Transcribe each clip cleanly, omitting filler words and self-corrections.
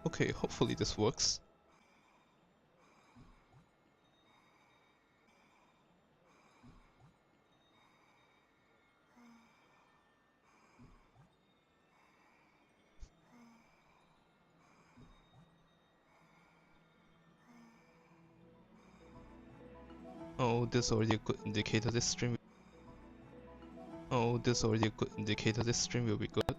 Okay, hopefully this works. Oh, this is already a good indicator this stream. Oh, this is already a good indicator this stream will be good.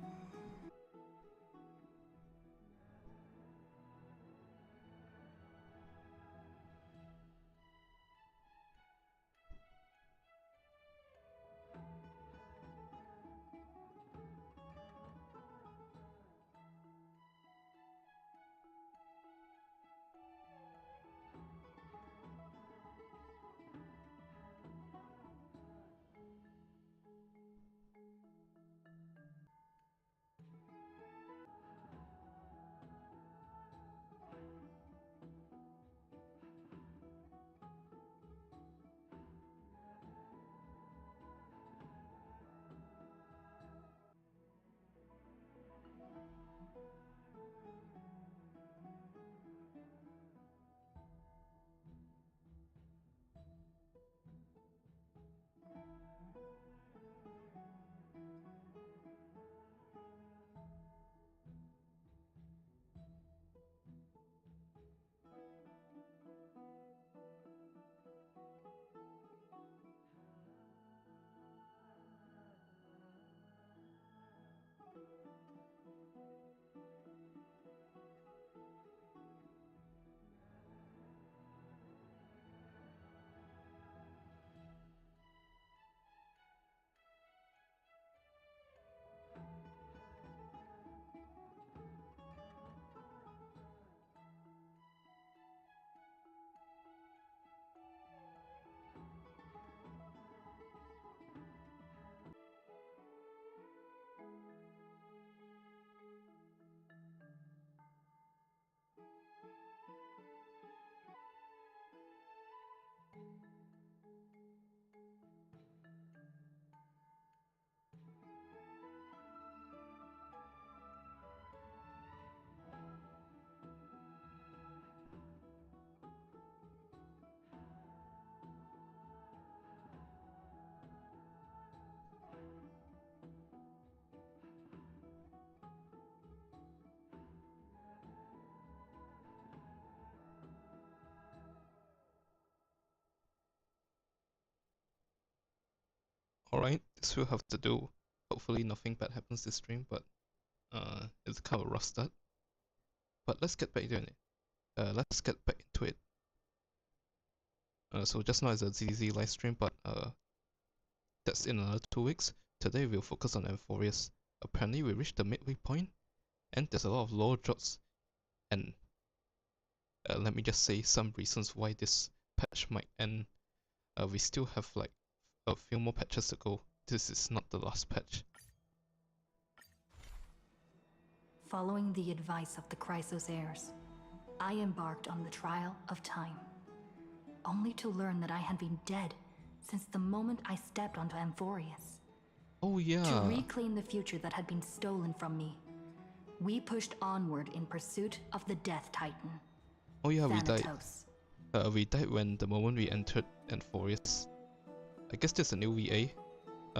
Alright, this will have to do. Hopefully nothing bad happens this stream, but it's kind of a rough start. But let's get back into it. So just now is a ZZ live stream, but that's in another 2 weeks. Today we'll focus on Amphorius. Apparently we reached the midway point, and there's a lot of lower drops. And let me just say some reasons why this patch might end. We still have like a few more patches to go. This is not the last patch. Following the advice of the Chrysos heirs, I embarked on the trial of time, only to learn that I had been dead since the moment I stepped onto Amphorius. Oh yeah. To reclaim the future that had been stolen from me, we pushed onward in pursuit of the Death Titan. Oh yeah, Thanatos. We died when the moment we entered Amphorius. I guess there's a new VA,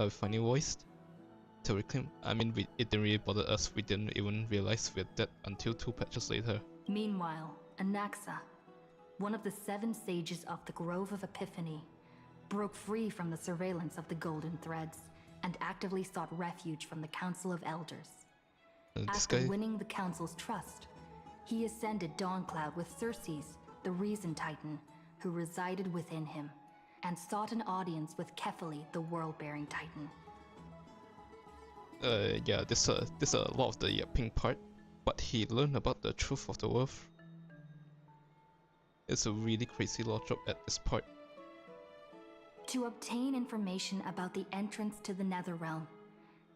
finally voiced, to reclaim. I mean, it didn't really bother us. We didn't even realize we're dead until 2 patches later. Meanwhile, Anaxa, one of the 7 sages of the Grove of Epiphany, broke free from the surveillance of the Golden Threads and actively sought refuge from the Council of Elders. After winning the Council's trust, he ascended Dawncloud with Circes, the Reason Titan, who resided within him, and sought an audience with Kephaly, the World-Bearing Titan. Yeah, this a lot of the pink part, but he learned about the truth of the world. It's a really crazy law drop at this part. To obtain information about the entrance to the Netherrealm,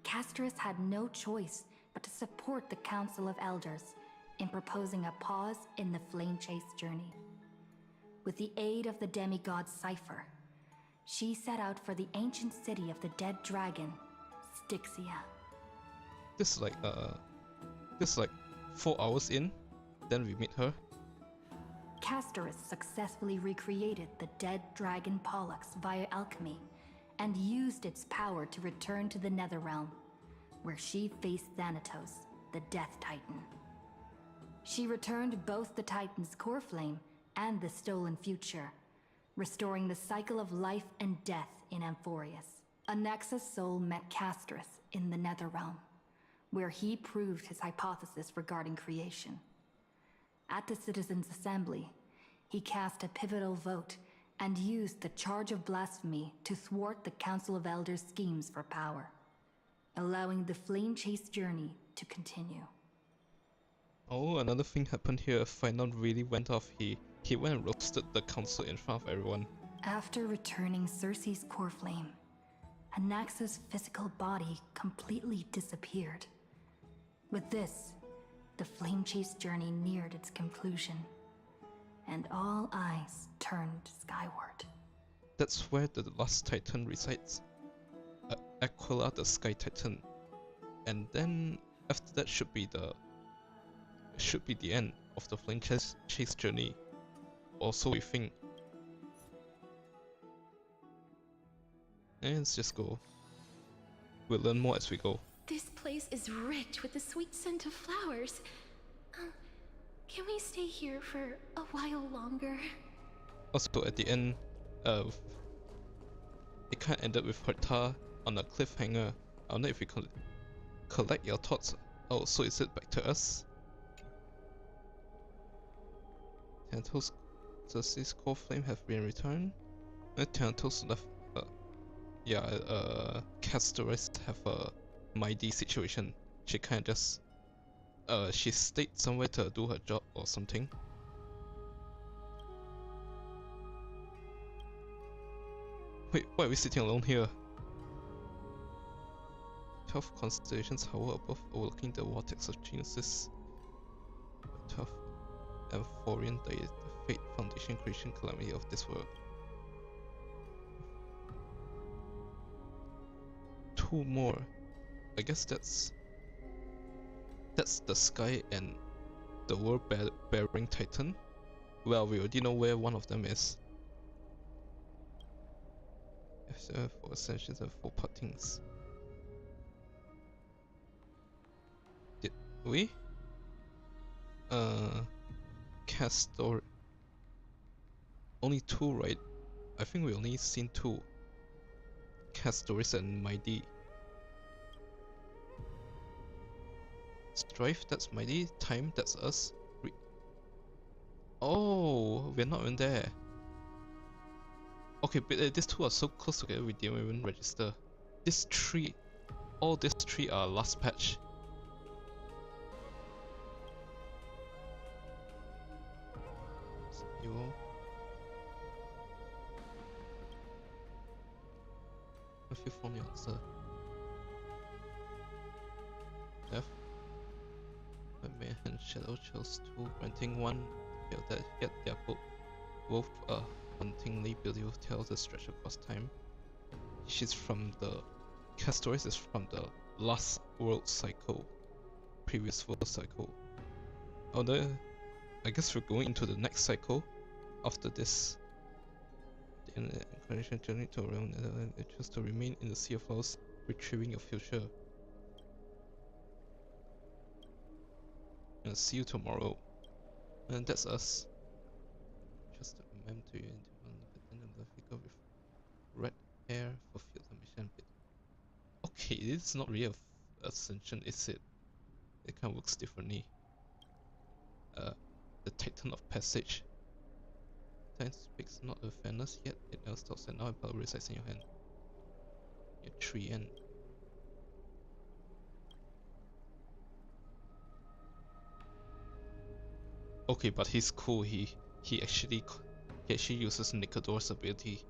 Castorus had no choice but to support the Council of Elders in proposing a pause in the Flamechase Journey. With the aid of the demigod Cypher, she set out for the ancient city of the dead dragon, Styxia. This is like 4 hours in, then we meet her. Castorus successfully recreated the dead dragon Pollux via alchemy and used its power to return to the Netherrealm, where she faced Thanatos, the Death Titan. She returned both the Titan's core flame and the stolen future, restoring the cycle of life and death in Amphorius. Anaxa's soul met Castorus in the Netherrealm, where he proved his hypothesis regarding creation. At the Citizens' Assembly, he cast a pivotal vote and used the charge of blasphemy to thwart the Council of Elders' schemes for power, allowing the Flamechase Journey to continue. Oh, another thing happened here. Final really went off. He went and roasted the council in front of everyone. After returning Circe's core flame, Anaxa's physical body completely disappeared. With this, the Flamechase Journey neared its conclusion, and all eyes turned skyward. That's where the last Titan resides. Aquila, the Sky Titan. And then after that should be the end of the Flamechase Journey. Also we think. And let's just go. We'll learn more as we go. This place is rich with the sweet scent of flowers. Can we stay here for a while longer? Also at the end, it kinda ended with Herta on a cliffhanger. I don't know if we can collect your thoughts. Oh, so is it back to us? Thanatos' Circe's core flame have been returned. Thanatos left. Castorus have a mighty situation. She kinda just she stayed somewhere to do her job or something. Wait, why are we sitting alone here? 12 constellations hover above, overlooking the vortex of Genesis. 12 Amphorian Diet, the fate, foundation, creation, calamity of this world. 2 more. I guess that's the Sky and the World-Bearing Titan. Well, we already know where one of them is. 4 ascensions and 4 partings. Did we? Castor. Only 2, right? I think we only seen 2. Castoris and Mighty. Strife, that's Mighty. Time, that's us. Oh, we're not in there. Okay, but these two are so close together we didn't even register. These three, all these three are last patch. Zero. Have you found the answer? Death. Nightmare and Shadow chose two, granting one. Feel that yet they are both hauntingly beautiful tales that stretch across time. She's from the Castoris is from the last world cycle, previous world cycle. Although I guess we're going into the next cycle after this. In the incarnation journey to around Netherlands, it chose to remain in the Sea of Flowers, retrieving your future. And see you tomorrow. And that's us. Just a mem to you into one pattern of the figure with red hair fulfilled the mission bit. Okay, it's not really a ascension, is it? It kind of works differently. The Titan of Passage. Titan speaks not of fairness, yet it else talks, and now power resides in your hand. Your tree and okay, but he's cool. He actually uses Nicodor's ability.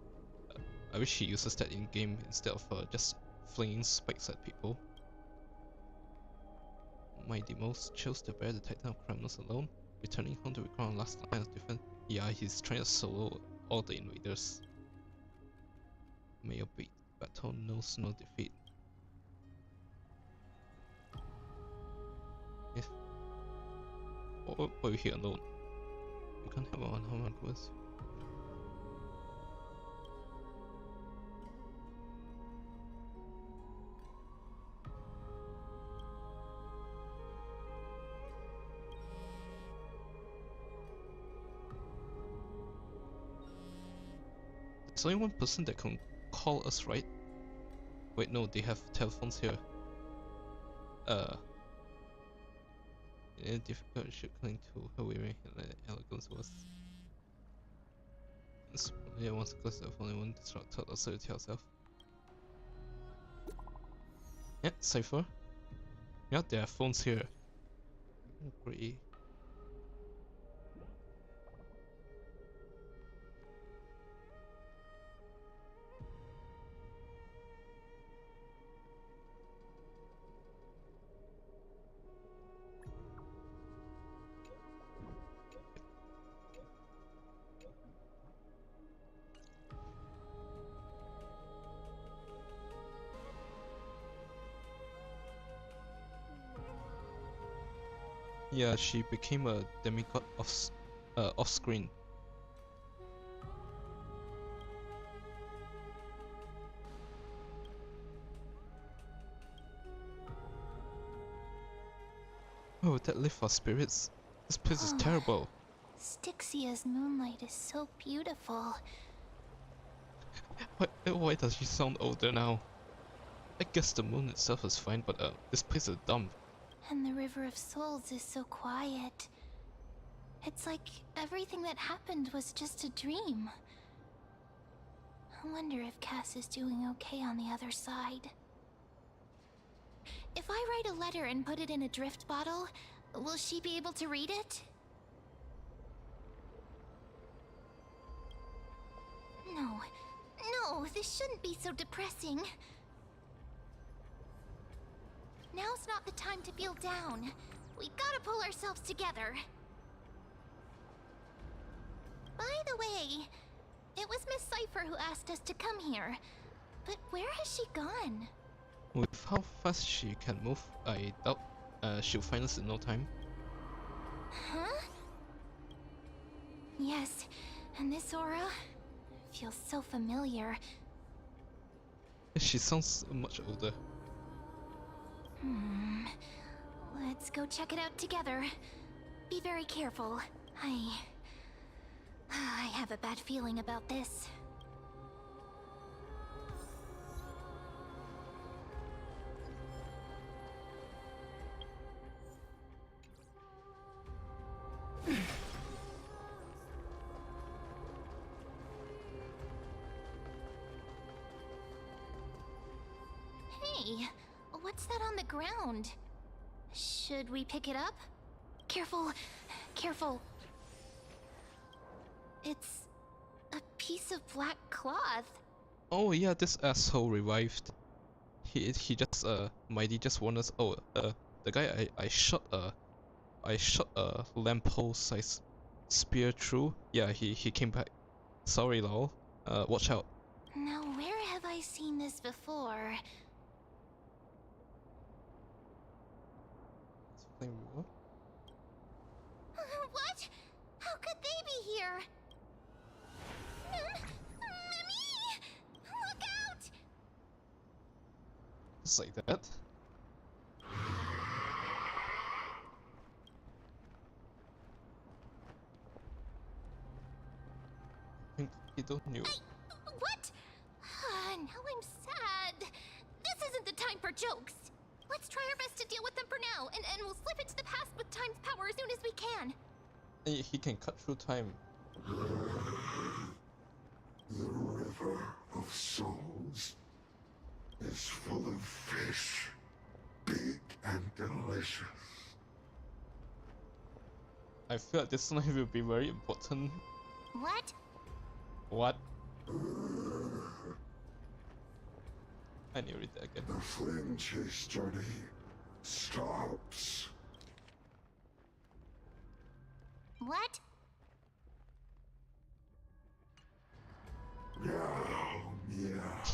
I wish he uses that in game instead of just flinging spikes at people. My Demos chose to bear the Titan of Criminals alone, returning home to the ground last line of defense. Yeah, he's trying to solo all the invaders. May your beat battle knows no defeat. Yes. Or are you here alone? You can't have one home quest. There's only one person that can call us, right? Wait, no, they have telephones here. Difficult ship cling to her wearing elegance was. Yeah, once the class of only one disrupted authority herself. Yeah, Cypher. Yeah, there are phones here. Great. Yeah, she became a demigod off screen. Oh, that lift for spirits. This place is terrible. Styxia's moonlight is so beautiful. Why does she sound older now? I guess the moon itself is fine, but this place is dumb. And the River of Souls is so quiet. It's like everything that happened was just a dream. I wonder if Cass is doing okay on the other side. If I write a letter and put it in a drift bottle, will she be able to read it? No, this shouldn't be so depressing. Now's not the time to feel down. We gotta pull ourselves together. By the way, it was Miss Cypher who asked us to come here. But where has she gone? With how fast she can move, I doubt she'll find us in no time. Huh? Yes, and this aura feels so familiar. She sounds much older. Let's go check it out together. Be very careful. I have a bad feeling about this. Hey, what's that on the ground? Should we pick it up? Careful, careful. It's a piece of black cloth. Oh yeah, this asshole revived. He just Mighty just warned us. Oh, the guy I shot a lamppost sized spear through. Yeah, he came back. Sorry, lol. Watch out. Now, where have I seen this before? Flame River. What? How could they be here? Mimi! Look out! Just like that. I think he don't knew. What? Now I'm sad. This isn't the time for jokes. Let's try our best to deal with them for now, and we'll slip into the past with time's power as soon as we can. He can cut through time. The river of souls is full of fish, big and delicious. I feel like this line will be very important. What? What? I need to read that again. The Flamechase Journey stops. What? Meow, meow.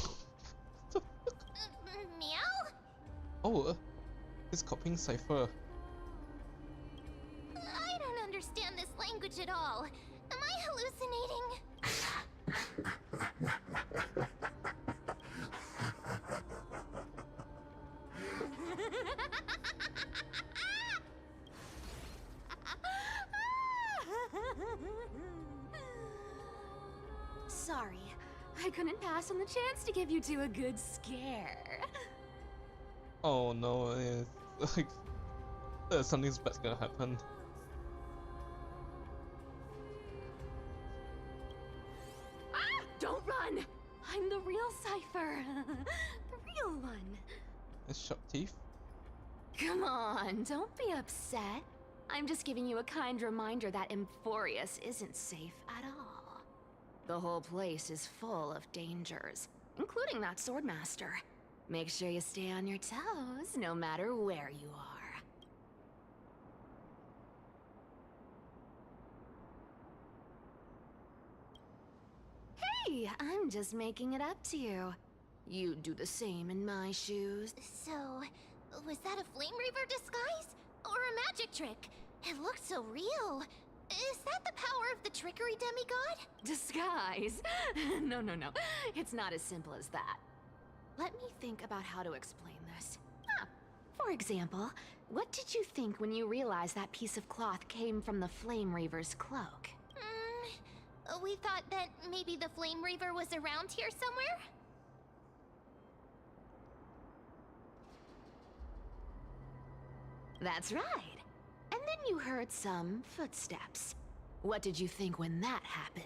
Meow? Oh, he's copying Cypher. I don't understand this language at all. Am I hallucinating? Sorry, I couldn't pass on the chance to give you two a good scare. Oh no, it's like something's bad's gonna happen. Ah! Don't run! I'm the real Cypher. The real one. It's sharp teeth. Come on, don't be upset. I'm just giving you a kind reminder that Emphorius isn't safe at all. The whole place is full of dangers, including that swordmaster. Make sure you stay on your toes, no matter where you are. Hey, I'm just making it up to you. You'd do the same in my shoes. So, was that a Flame Reaver disguise? Or a magic trick? It looked so real. Is that the power of the trickery demigod? Disguise? No. It's not as simple as that. Let me think about how to explain this. For example, what did you think when you realized that piece of cloth came from the Flame Reaver's cloak? We thought that maybe the Flame Reaver was around here somewhere? That's right. And then you heard some footsteps. What did you think when that happened?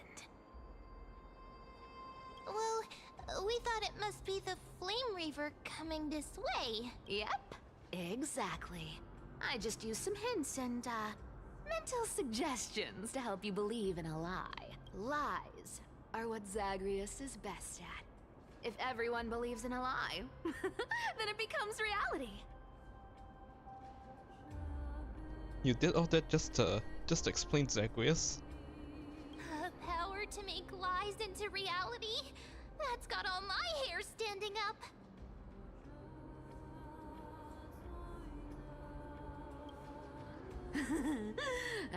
Well, we thought it must be the Flame Reaver coming this way. Yep, exactly. I just used some hints and, mental suggestions to help you believe in a lie. Lies are what Zagreus is best at. If everyone believes in a lie, then it becomes reality. You did all that just to explain Zagreus? A power to make lies into reality? That's got all my hair standing up.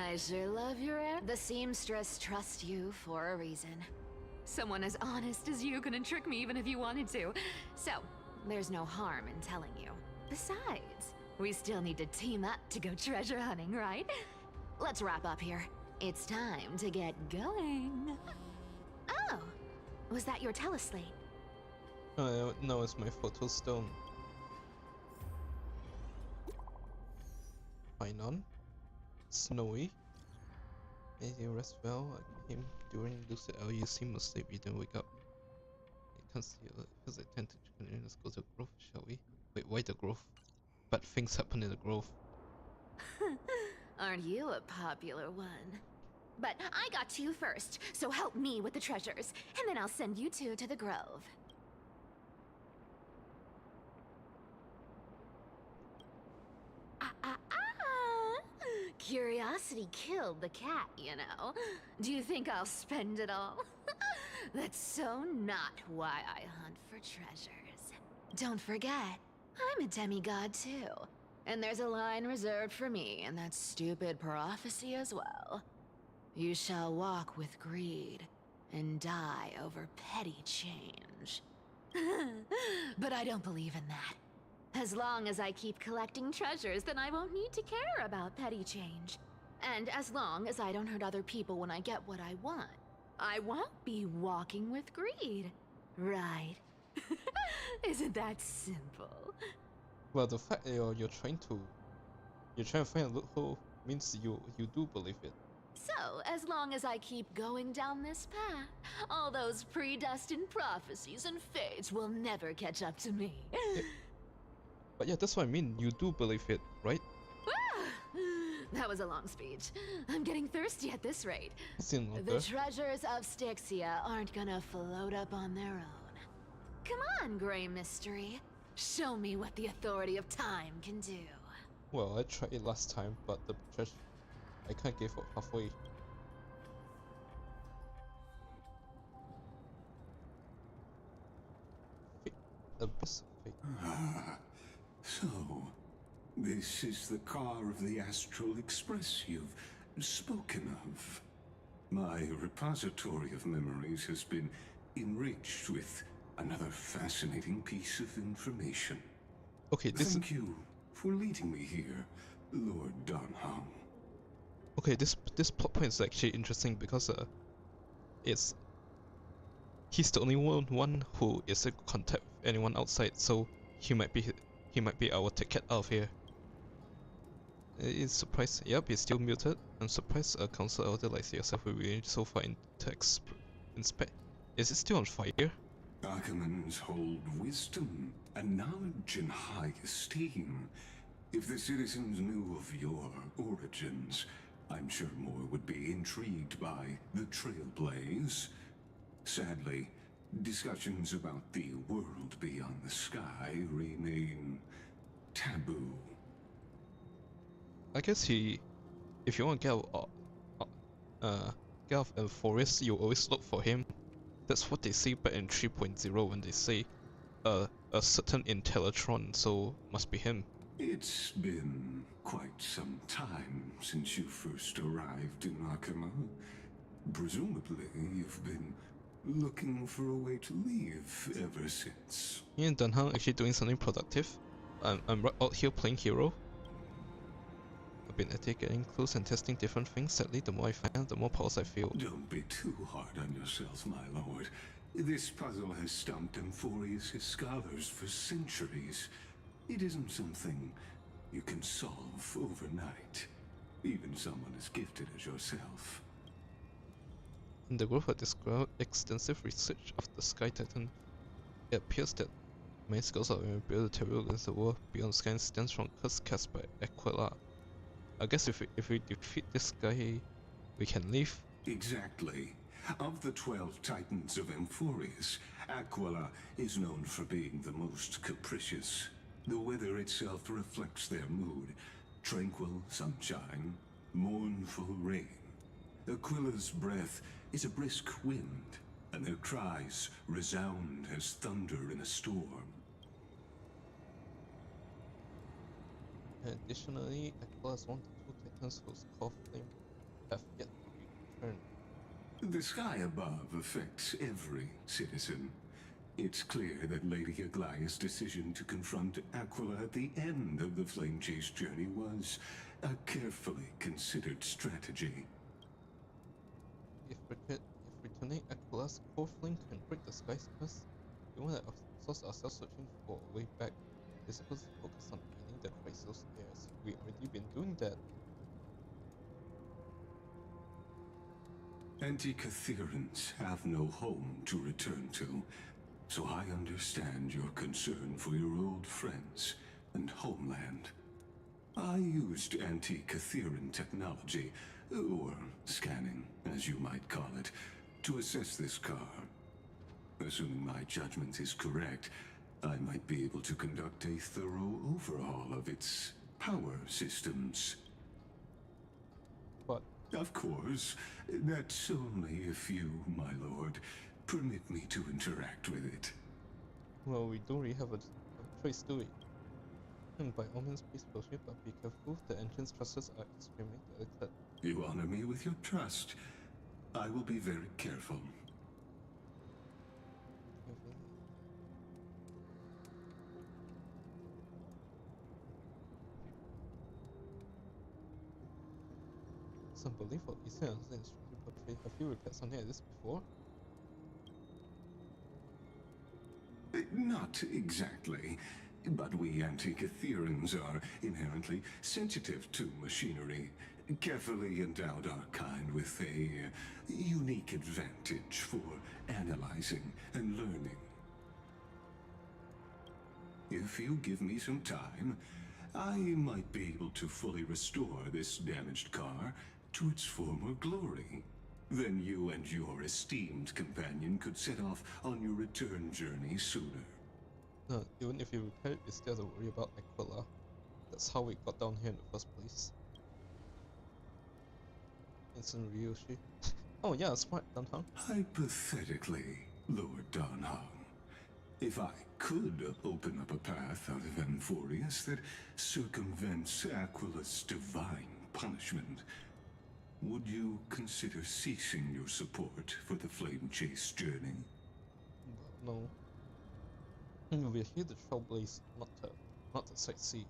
I sure love your hair. The seamstress trusts you for a reason. Someone as honest as you couldn't trick me even if you wanted to. So, there's no harm in telling you. Besides, we still need to team up to go treasure hunting, right? Let's wrap up here. It's time to get going. Oh, was that your teleslate? No, it's my photo stone. Fine on. Snowy. You rest well. I came during lucid hour. You seem asleep. You didn't wake up. I can't see you. Because I tend to chicken. Let's go to grove, shall we? Wait, why the grove? Bad things happen in the grove. Aren't you a popular one? But I got to you first, so help me with the treasures, and then I'll send you two to the grove. Curiosity killed the cat, you know. Do you think I'll spend it all? That's so not why I hunt for treasures. Don't forget, I'm a demigod too. And there's a line reserved for me in that stupid prophecy as well. You shall walk with greed and die over petty change. But I don't believe in that. As long as I keep collecting treasures, then I won't need to care about petty change. And as long as I don't hurt other people when I get what I want, I won't be walking with greed. Right? Isn't that simple? Well, the fact that you're trying to find a loophole means you do believe it. So, as long as I keep going down this path, all those predestined prophecies and fates will never catch up to me. Yeah. But yeah, that's what I mean. You do believe it, right? That was a long speech. I'm getting thirsty at this rate. The The treasures of Styxia aren't gonna float up on their own. Come on, Grey Mystery. Show me what the authority of time can do. Well, I tried it last time, but the treasure I can't give up halfway. Fate. The best of fate. Ah, so this is the car of the Astral Express you've spoken of. My repository of memories has been enriched with another fascinating piece of information. Okay, Thank you for leading me here, Lord Donham. Okay, this plot point is actually interesting because it's he's the only one who is in contact with anyone outside, so he might be our ticket out of here. It's surprised. Yep, he's still muted. I'm surprised a council elder like yourself will be so far into inspect. Is it still on fire? Ackermans hold wisdom and knowledge in high esteem. If the citizens knew of your origins, I'm sure more would be intrigued by the trailblaze. Sadly, discussions about the world beyond the sky remain taboo. I guess if you want to get out of forest, you always look for him. That's what they say back in 3.0 when they say a certain Intellatron, so must be him. It's been quite some time since you first arrived in Akama. Presumably, you've been looking for a way to leave ever since. Me and Dunhang actually doing something productive. I'm right out here playing hero. I've been at it getting close and testing different things. Sadly, the more I find, the more powers I feel. Don't be too hard on yourself, my lord. This puzzle has stumped Amphorius' scholars for centuries. It isn't something you can solve overnight, even someone as gifted as yourself. In the group, I described extensive research of the Sky Titan. It appears that many scholars are able to terror against the world beyond sky and stems from curse cast by Aquila. I guess if we defeat this guy, we can leave. Exactly. Of the 12 Titans of Amphorius, Aquila is known for being the most capricious. The weather itself reflects their mood. Tranquil sunshine, mournful rain. Aquila's breath is a brisk wind, and their cries resound as thunder in a storm. Additionally, Aquila is one of the 2 Titans whose core flame have yet to be returned. The sky above affects every citizen. It's clear that Lady Aglaya's decision to confront Aquila at the end of the Flamechase Journey was a carefully considered strategy. If returning Aquila's core flame can break the sky's curse, we want to outsource ourselves searching for a way back. We're supposed to focus on ending the crisis. Yes, we've already been doing that. Antikytherans have no home to return to, so I understand your concern for your old friends and homeland. I used anti-Kytheran technology, or scanning, as you might call it, to assess this car. Assuming my judgment is correct, I might be able to conduct a thorough overhaul of its power systems. But Of course, that's only if you, my lord, permit me to interact with it. well, we don't really have a choice, do we? And by all means, please proceed, but be careful. The engine's thrusters are extremely delicate. You honor me with your trust. I will be very careful. Some belief of Eastern and instruction perfect. Have you repaired something like this before? Not exactly, but we Antikytherans are inherently sensitive to machinery. Carefully endowed our kind with a unique advantage for analyzing and learning. If you give me some time, I might be able to fully restore this damaged car to its former glory. Then you and your esteemed companion could set off on your return journey sooner. No, even if you repair it, you still have to worry about Aquila. That's how we got down here in the first place. Instant Ryushi. Oh yeah, smart, Danhang. Hypothetically, Lord Donhong, if I could open up a path out of Amphorius that circumvents Aquila's divine punishment, would you consider ceasing your support for the Flamechase Journey? No. We're here to trailblaze, not to sightsee.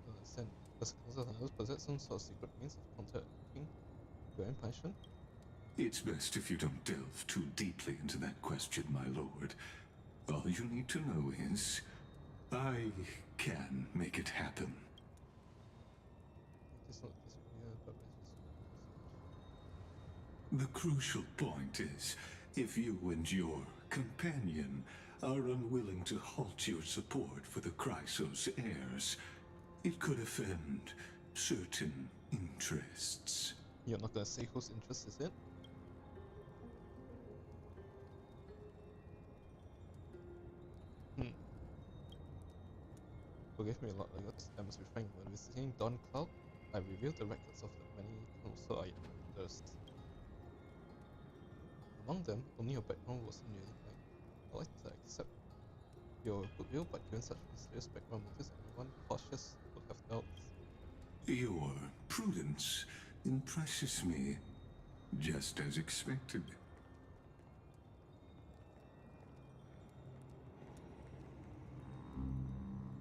Understand? Does Constantine possess some sort of secret means of counteracting divine punishment? It's best if you don't delve too deeply into that question, my lord. All you need to know is, I can make it happen. It is not this way, but The crucial point is, if you and your companion are unwilling to halt your support for the Chrysos heirs, it could offend certain interests. you're not gonna say whose interest is it? Hmm. Forgive me, Lord Legus, I must refrain. When visiting Dawn Cloud, I reviewed the records of the many council items. Among them, only your background was newly mine. I'd like to accept your goodwill, but given such mysterious background motives, anyone cautious would have doubts. Your prudence impresses me, just as expected.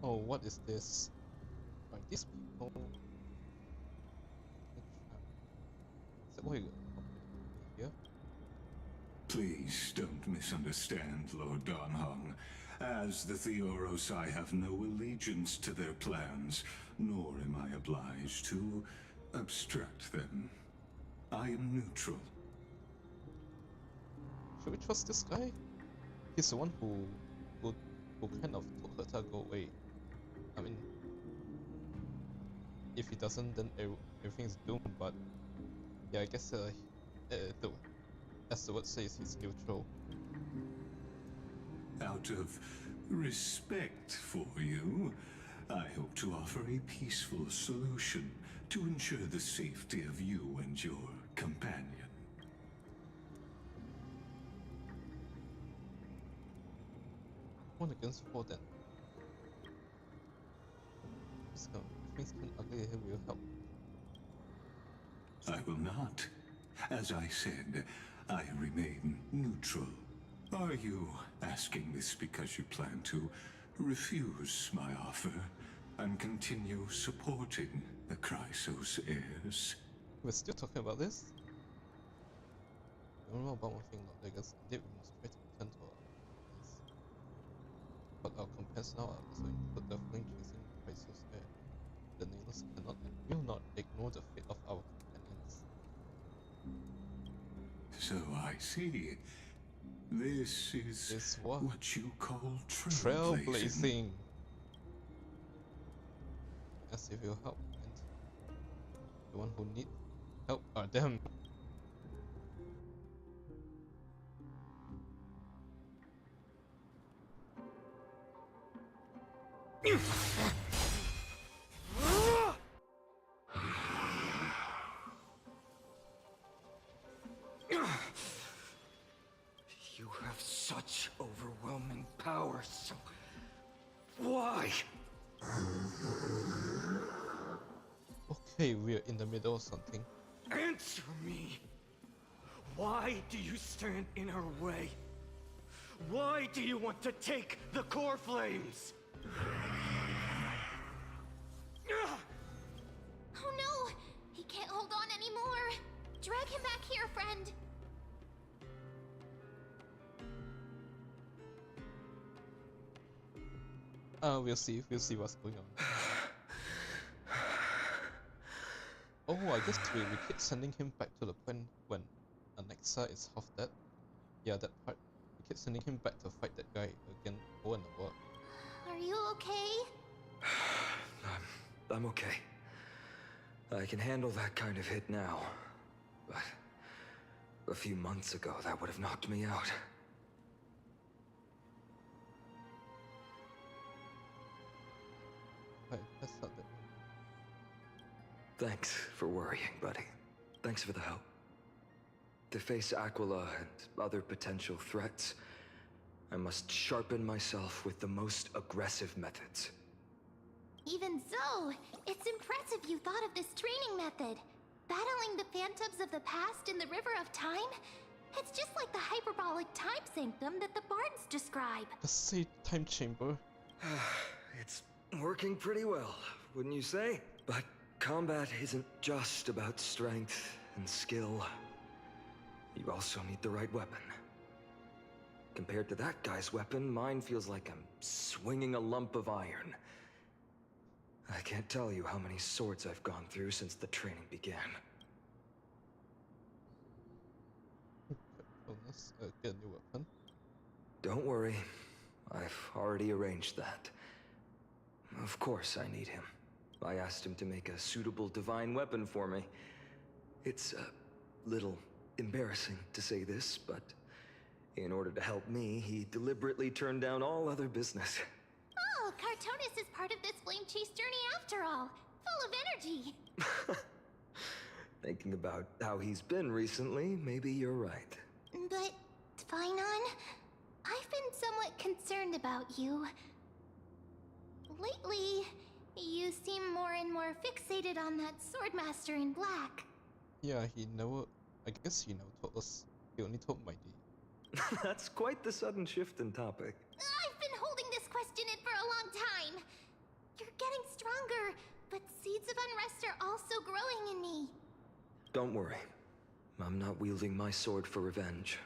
Oh, what is this? Are these people... Is that why you got me here? Please don't misunderstand, Lord Donhong. As the Theoros, I have no allegiance to their plans, nor am I obliged to obstruct them. I am neutral. Should we trust this guy? He's the one who kind of told her to go away. I mean, if he doesn't, then everything's doomed. But yeah, I guess as the word says, he's neutral. Out of respect for you, I hope to offer a peaceful solution to ensure the safety of you and your companion. One against four then. If things turn ugly here, we'll help. I will not. As I said, I remain neutral. Are you asking this because you plan to refuse my offer and continue supporting the Chrysos heirs? We're still talking about this? I don't know about one thing, Lord Vegas. Indeed, we must try to return to our place. But our companions now are also include the flame chasing Chrysos heir. The Nailers cannot and will not ignore the fate of our companions. So I see. This is Is what? what you call trailblazing. Trailblazing! As if you help, and the one who need help are them. You have such overwhelming power, so why? Okay, we're in the middle of something. Answer me! Why do you stand in her way? Why do you want to take the core flames? Oh no! He can't hold on anymore! Drag him back here, friend! We'll see what's going on. Oh, I guess we keep sending him back to the point when Anexa is half dead. Yeah, that part. We keep sending him back to fight that guy again over and over. Are you okay? I'm okay. I can handle that kind of hit now. But a few months ago, that would have knocked me out. Right, that's not that. Thanks for worrying, buddy. Thanks for the help. To face Aquila and other potential threats, I must sharpen myself with the most aggressive methods. Even so, it's impressive you thought of this training method. Battling the phantoms of the past in the River of Time? It's just like the hyperbolic time sanctum that the bards describe. The same time chamber. It's working pretty well, wouldn't you say? But combat isn't just about strength and skill. You also need the right weapon. Compared to that guy's weapon, mine feels like I'm swinging a lump of iron. I can't tell you how many swords I've gone through since the training began. Bonus, get a new weapon. Don't worry, I've already arranged that. Of course I need him. I asked him to make a suitable divine weapon for me. It's a little embarrassing to say this, but in order to help me, he deliberately turned down all other business. Oh, Cartonis is part of this Flamechase Journey after all. Full of energy. Thinking about how he's been recently, maybe you're right. But, Finon, I've been somewhat concerned about you. Lately, you seem more and more fixated on that Swordmaster in black. Yeah, I guess he never told us. He only told my D. That's quite the sudden shift in topic. I've been holding this question in for a long time. You're getting stronger, but seeds of unrest are also growing in me. Don't worry. I'm not wielding my sword for revenge.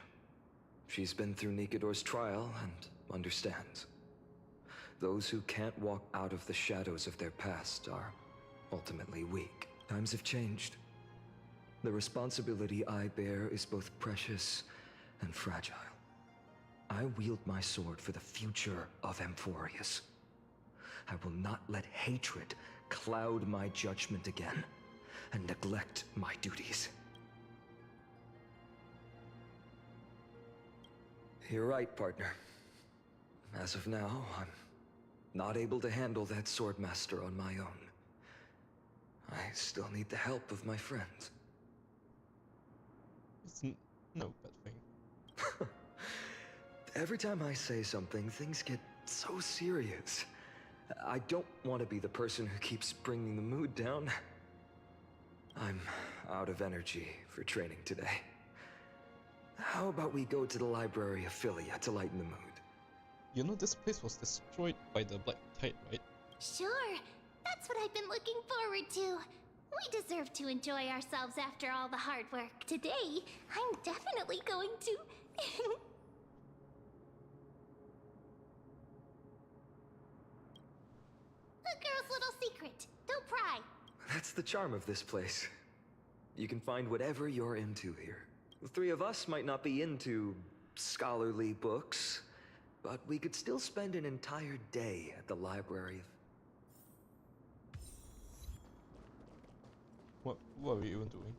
She's been through Nikador's trial and understands. Those who can't walk out of the shadows of their past are ultimately weak. Times have changed. The responsibility I bear is both precious and fragile. I wield my sword for the future of Amphorius. I will not let hatred cloud my judgment again and neglect my duties. You're right, partner. As of now, I'm not able to handle that Swordmaster on my own. I still need the help of my friends. It's no bad thing. Every time I say something, things get so serious. I don't want to be the person who keeps bringing the mood down. I'm out of energy for training today. How about we go to the library of Philia to lighten the mood? You know this place was destroyed by the Black Tide, right? Sure, that's what I've been looking forward to. We deserve to enjoy ourselves after all the hard work. Today, I'm definitely going to... A girl's little secret. Don't pry. That's the charm of this place. You can find whatever you're into here. The three of us might not be into scholarly books, but we could still spend an entire day at the library. What are we even doing?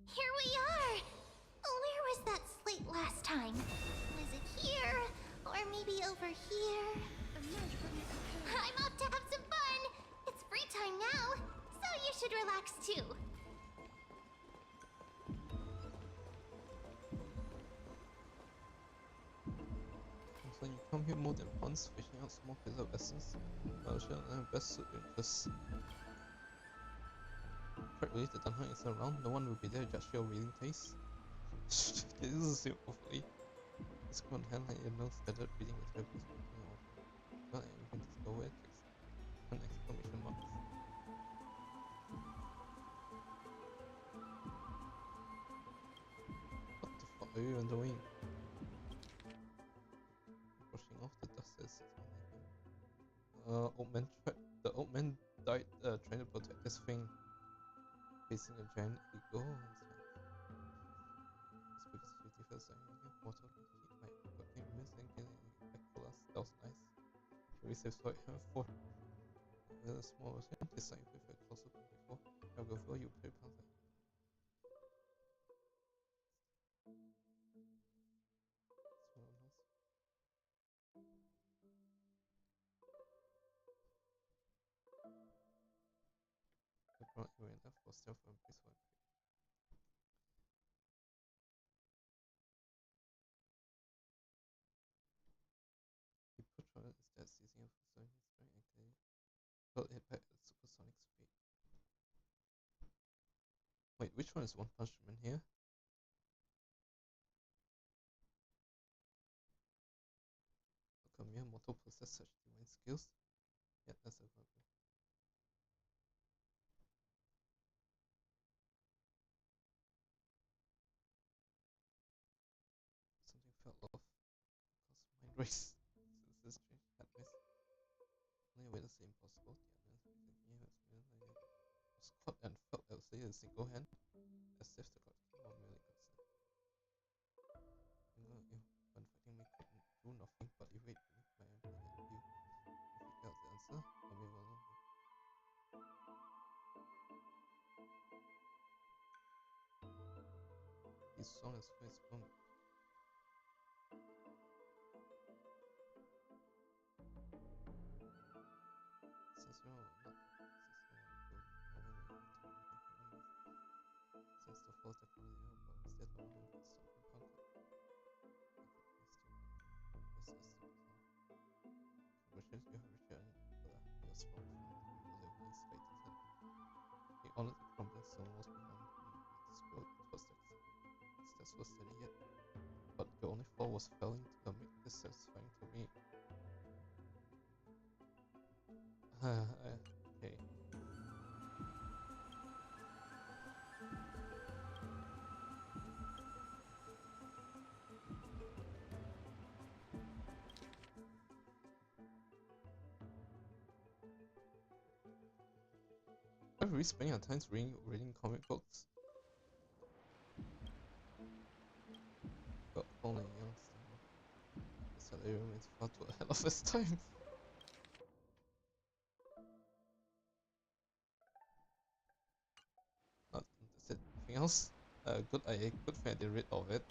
Here we are! Where was that slate last time? Was it here? Or maybe over here? I'm off to have some fun! It's free time now, so you should relax too. So you come here more than once, fishing out small pieces of essence. I'll share the best suit interests. Quite related, Dunhunt is around. No one will be there to judge your reading taste. This is so hopefully. It's on hand like your nose started reading the tables. Not anything to go with. An exclamation mark. What the fuck are you even doing? Brushing off the dust as it's the old man died trying to protect his thing. Facing a giant eagle on his hands. It's because you defense and you get water to heat my working miss and getting back for us. That was nice. Should we save for for a small version? Decide with a closer than before. I'll go for you, play pounds like I brought you enough for stealth and peaceful. He put on his dead seizing of so he's very angry. Felt it back at supersonic speed. Wait, which one is One Punch Man here? How come Miyamoto possess such divine skills? Yeah, that's a good one. Something fell off. Cause mind race. Since this strange had missed. Only way to say impossible. The evidence was caught and felt elsewhere in a single hand, as if the collective were merely concerned. When fighting me could do nothing but evade beneath my empty view. If you got the answer, I may well know. His song is face bummed. Since you are not since the fall technology but instead of one with something conquered. Congratulations, you have returned. You are strong from the relatively slated hand. He honored the crumbling stone walls behind him with his blood footsteps. His steps were steady yet, but the only fall was failing to make this satisfying to me. Okay. I've really spending our time reading comic books. But only young the salary remains far too ahead of its time. That's it. Anything else? Good thing I did read all of it.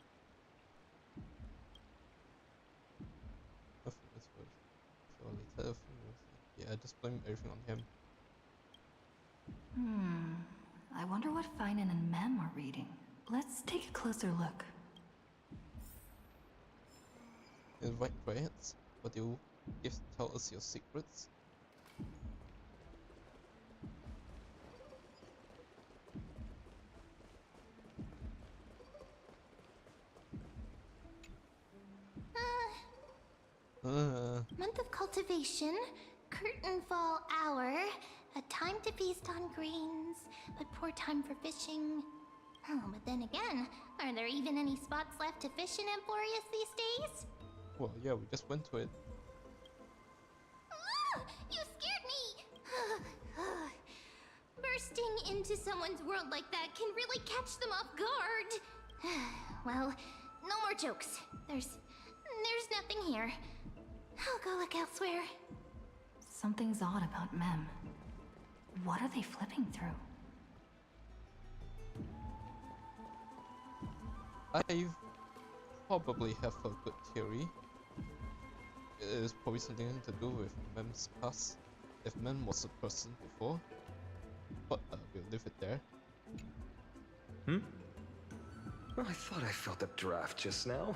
Nothing is worth. So later, yeah, I just blame everything on him. I wonder what Finan and Mem are reading. Let's take a closer look. Invite riots, but you tell us your secrets. Month of cultivation, curtain fall hour, a time to feast on grains, but poor time for fishing. Oh, but then again, are there even any spots left to fish in Amphorius these days? Well, yeah, we just went to it. Ah, you scared me! Bursting into someone's world like that can really catch them off guard. Well, no more jokes. There's nothing here. I'll go look elsewhere. Something's odd about Mem. What are they flipping through? I probably have a good theory. It is probably something to do with Mem's past. If Mem was a person before, but we'll leave it there. Well, I thought I felt a draft just now.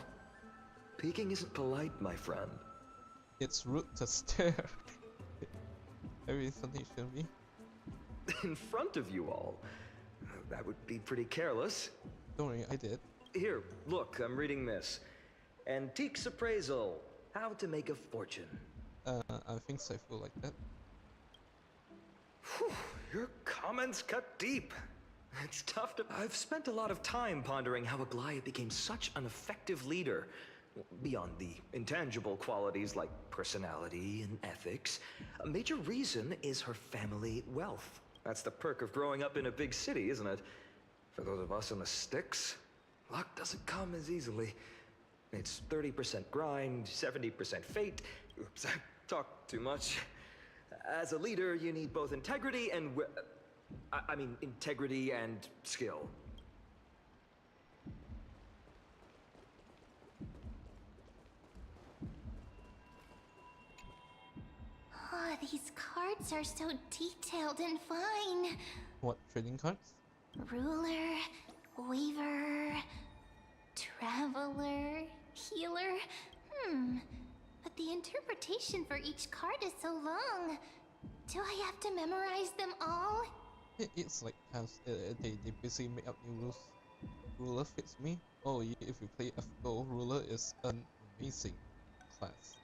Peeking isn't polite, my friend. It's rude to stare. Maybe something shouldn't be. In front of you all. That would be pretty careless. Don't worry, I did. Here, look, I'm reading this. Antiques Appraisal. How to make a fortune. I think I feel like that. Whew, your comments cut deep. It's tough to... I've spent a lot of time pondering how Aglaia became such an effective leader. Beyond the intangible qualities like personality and ethics, a major reason is her family wealth. That's the perk of growing up in a big city, isn't it? For those of us in the sticks, luck doesn't come as easily. It's 30% grind, 70% fate. Oops, I talked too much. As a leader, you need both integrity and... integrity and skill. Oh, these cards are so detailed and fine. What, trading cards? Ruler, Weaver, Traveler, Healer. But the interpretation for each card is so long. Do I have to memorize them all? It's like they basically make up new rules. Ruler fits me. Oh, if you play FGO, Ruler is an amazing class.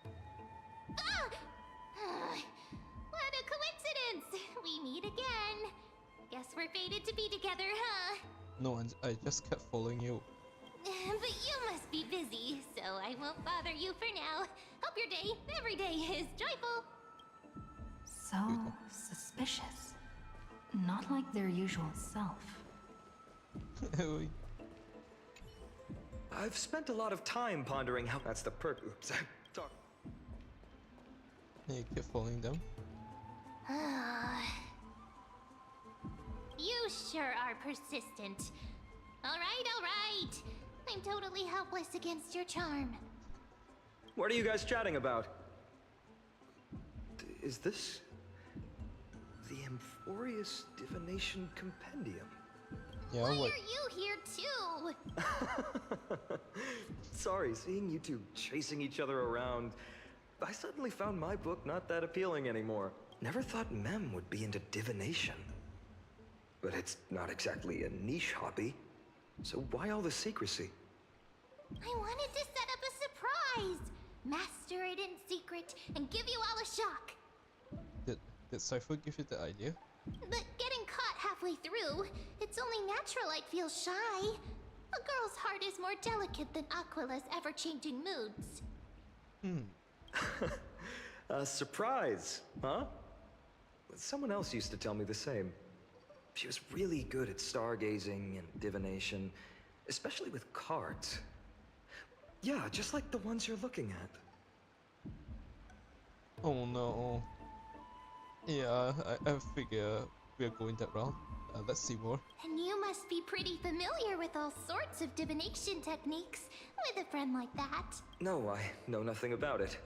Ah! What a coincidence! We meet again. Guess we're fated to be together, huh? No, and I just kept following you. But you must be busy, so I won't bother you for now. Hope your day, every day, is joyful. So suspicious. Not like their usual self. I've spent a lot of time pondering how... That's the perk. Oops, I talked... You keep following them. You sure are persistent. All right. I'm totally helpless against your charm. What are you guys chatting about? Is this... the Amphorius Divination Compendium? Yeah, Why what? are you here too? Sorry, seeing you two chasing each other around, I suddenly found my book not that appealing anymore. Never thought Mem would be into divination. But it's not exactly a niche hobby. So why all the secrecy? I wanted to set up a surprise. Master it in secret and give you all a shock. Did Cypher give you the idea? But getting caught halfway through, it's only natural I'd feel shy. A girl's heart is more delicate than Aquila's ever-changing moods. A surprise, huh? Someone else used to tell me the same. She was really good at stargazing and divination, especially with cards. Yeah, just like the ones you're looking at. Oh no. Yeah, I figure we're going that route. Let's see more. And you must be pretty familiar with all sorts of divination techniques with a friend like that. No, I know nothing about it.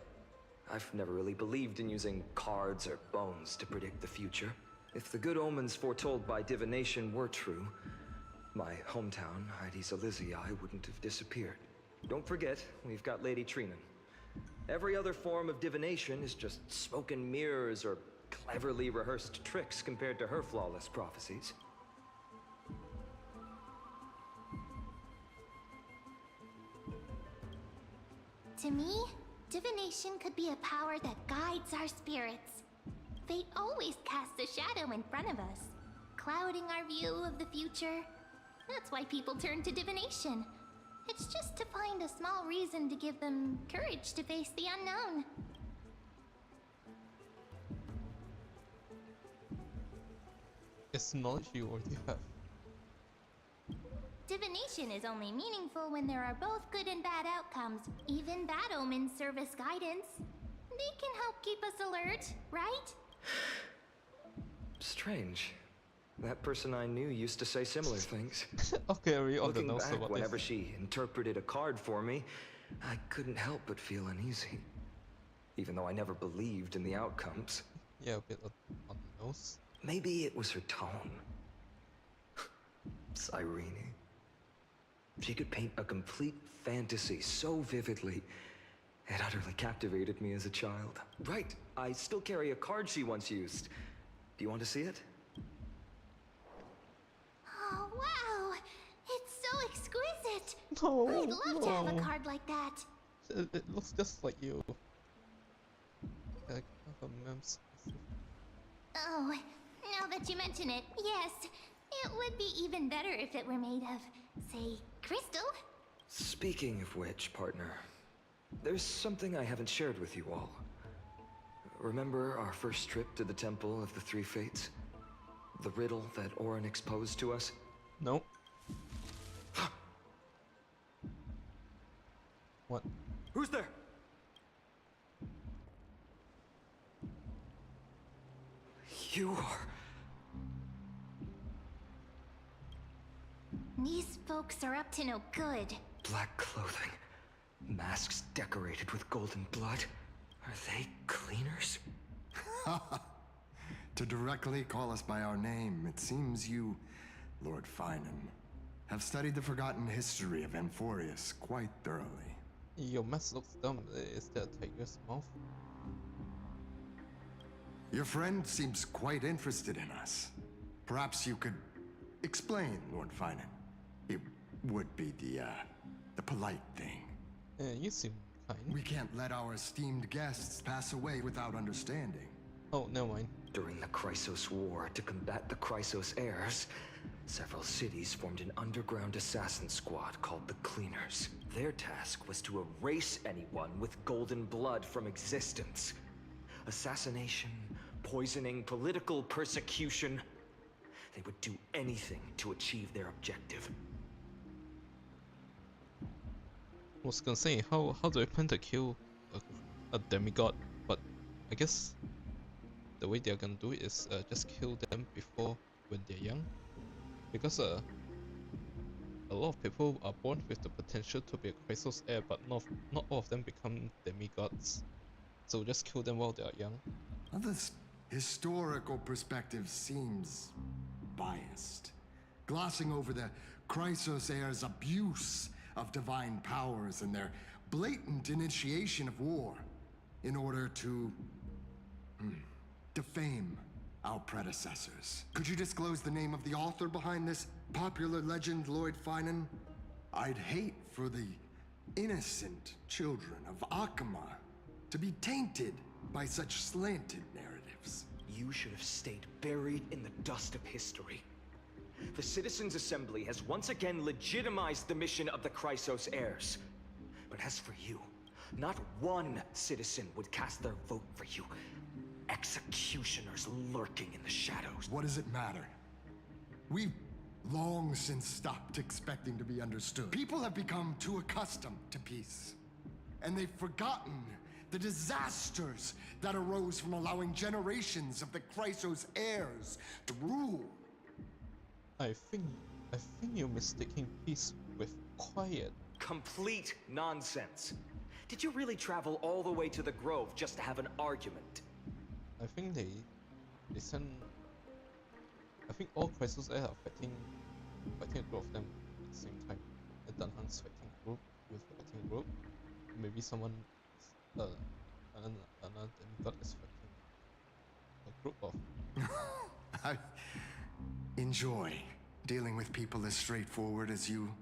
I've never really believed in using cards or bones to predict the future. If the good omens foretold by divination were true, my hometown, Heidi's Elysiae, wouldn't have disappeared. Don't forget, we've got Lady Trinan. Every other form of divination is just smoke and mirrors or cleverly rehearsed tricks compared to her flawless prophecies. To me, Divination could be a power that guides our spirits. Fate always casts a shadow in front of us, clouding our view of the future. That's why people turn to divination. It's just to find a small reason to give them courage to face the unknown. It's knowledge you already have. Divination is only meaningful when there are both good and bad outcomes. Even bad omens serve as guidance. They can help keep us alert, right? Strange. That person I knew used to say similar things. Okay, are we on the Looking nose back, about whenever this? she interpreted a card for me, I couldn't help but feel uneasy. Even though I never believed in the outcomes. Yeah, a bit on the nose. Maybe it was her tone. Cyrene. She could paint a complete fantasy so vividly, it utterly captivated me as a child. Right, I still carry a card she once used. Do you want to see it? Oh, wow! It's so exquisite! No, I'd love to have a no. card like that. It looks just like you. Like a memes. Oh, now that you mention it, yes. It would be even better if it were made of, say, crystal. Speaking of which, partner, there's something I haven't shared with you all. Remember our first trip to the Temple of the Three Fates? The riddle that Orin exposed to us? No. What? Who's there? You are... These folks are up to no good. Black clothing, masks decorated with golden blood. Are they cleaners? To directly call us by our name, it seems you, Lord Finan, have studied the forgotten history of Amphorius quite thoroughly. Your mask looks dumb. Is that a tiger's mouth? Your friend seems quite interested in us. Perhaps you could explain, Lord Finan. It would be the polite thing. You seem kind. We can't let our esteemed guests pass away without understanding. Oh, never mind. During the Chrysos War, to combat the Chrysos heirs, several cities formed an underground assassin squad called the Cleaners. Their task was to erase anyone with golden blood from existence. Assassination, poisoning, political persecution. They would do anything to achieve their objective. I was gonna say, how do I plan to kill a demigod? But I guess the way they're gonna do it is just kill them before when they're young, because a lot of people are born with the potential to be a Chrysos heir, but not all of them become demigods. So just kill them while they are young. Well, this historical perspective seems biased, glossing over the Chrysos heirs' abuse of divine powers and their blatant initiation of war in order to defame our predecessors. Could you disclose the name of the author behind this popular legend, Lord Finan? I'd hate for the innocent children of Akama to be tainted by such slanted narratives. You should have stayed buried in the dust of history. The Citizens' Assembly has once again legitimized the mission of the Chrysos heirs. But as for you, not one citizen would cast their vote for you. Executioners lurking in the shadows. What does it matter? We've long since stopped expecting to be understood. People have become too accustomed to peace. And they've forgotten the disasters that arose from allowing generations of the Chrysos heirs to rule. I think you're mistaking peace with quiet. Complete nonsense. Did you really travel all the way to the Grove just to have an argument? I think they send. I think all Chrysos heirs are fighting a group of them at the same time. And Dunhan's fighting group with the fighting group. Maybe someone, another demigod is fighting a group of. I enjoy dealing with people as straightforward as you,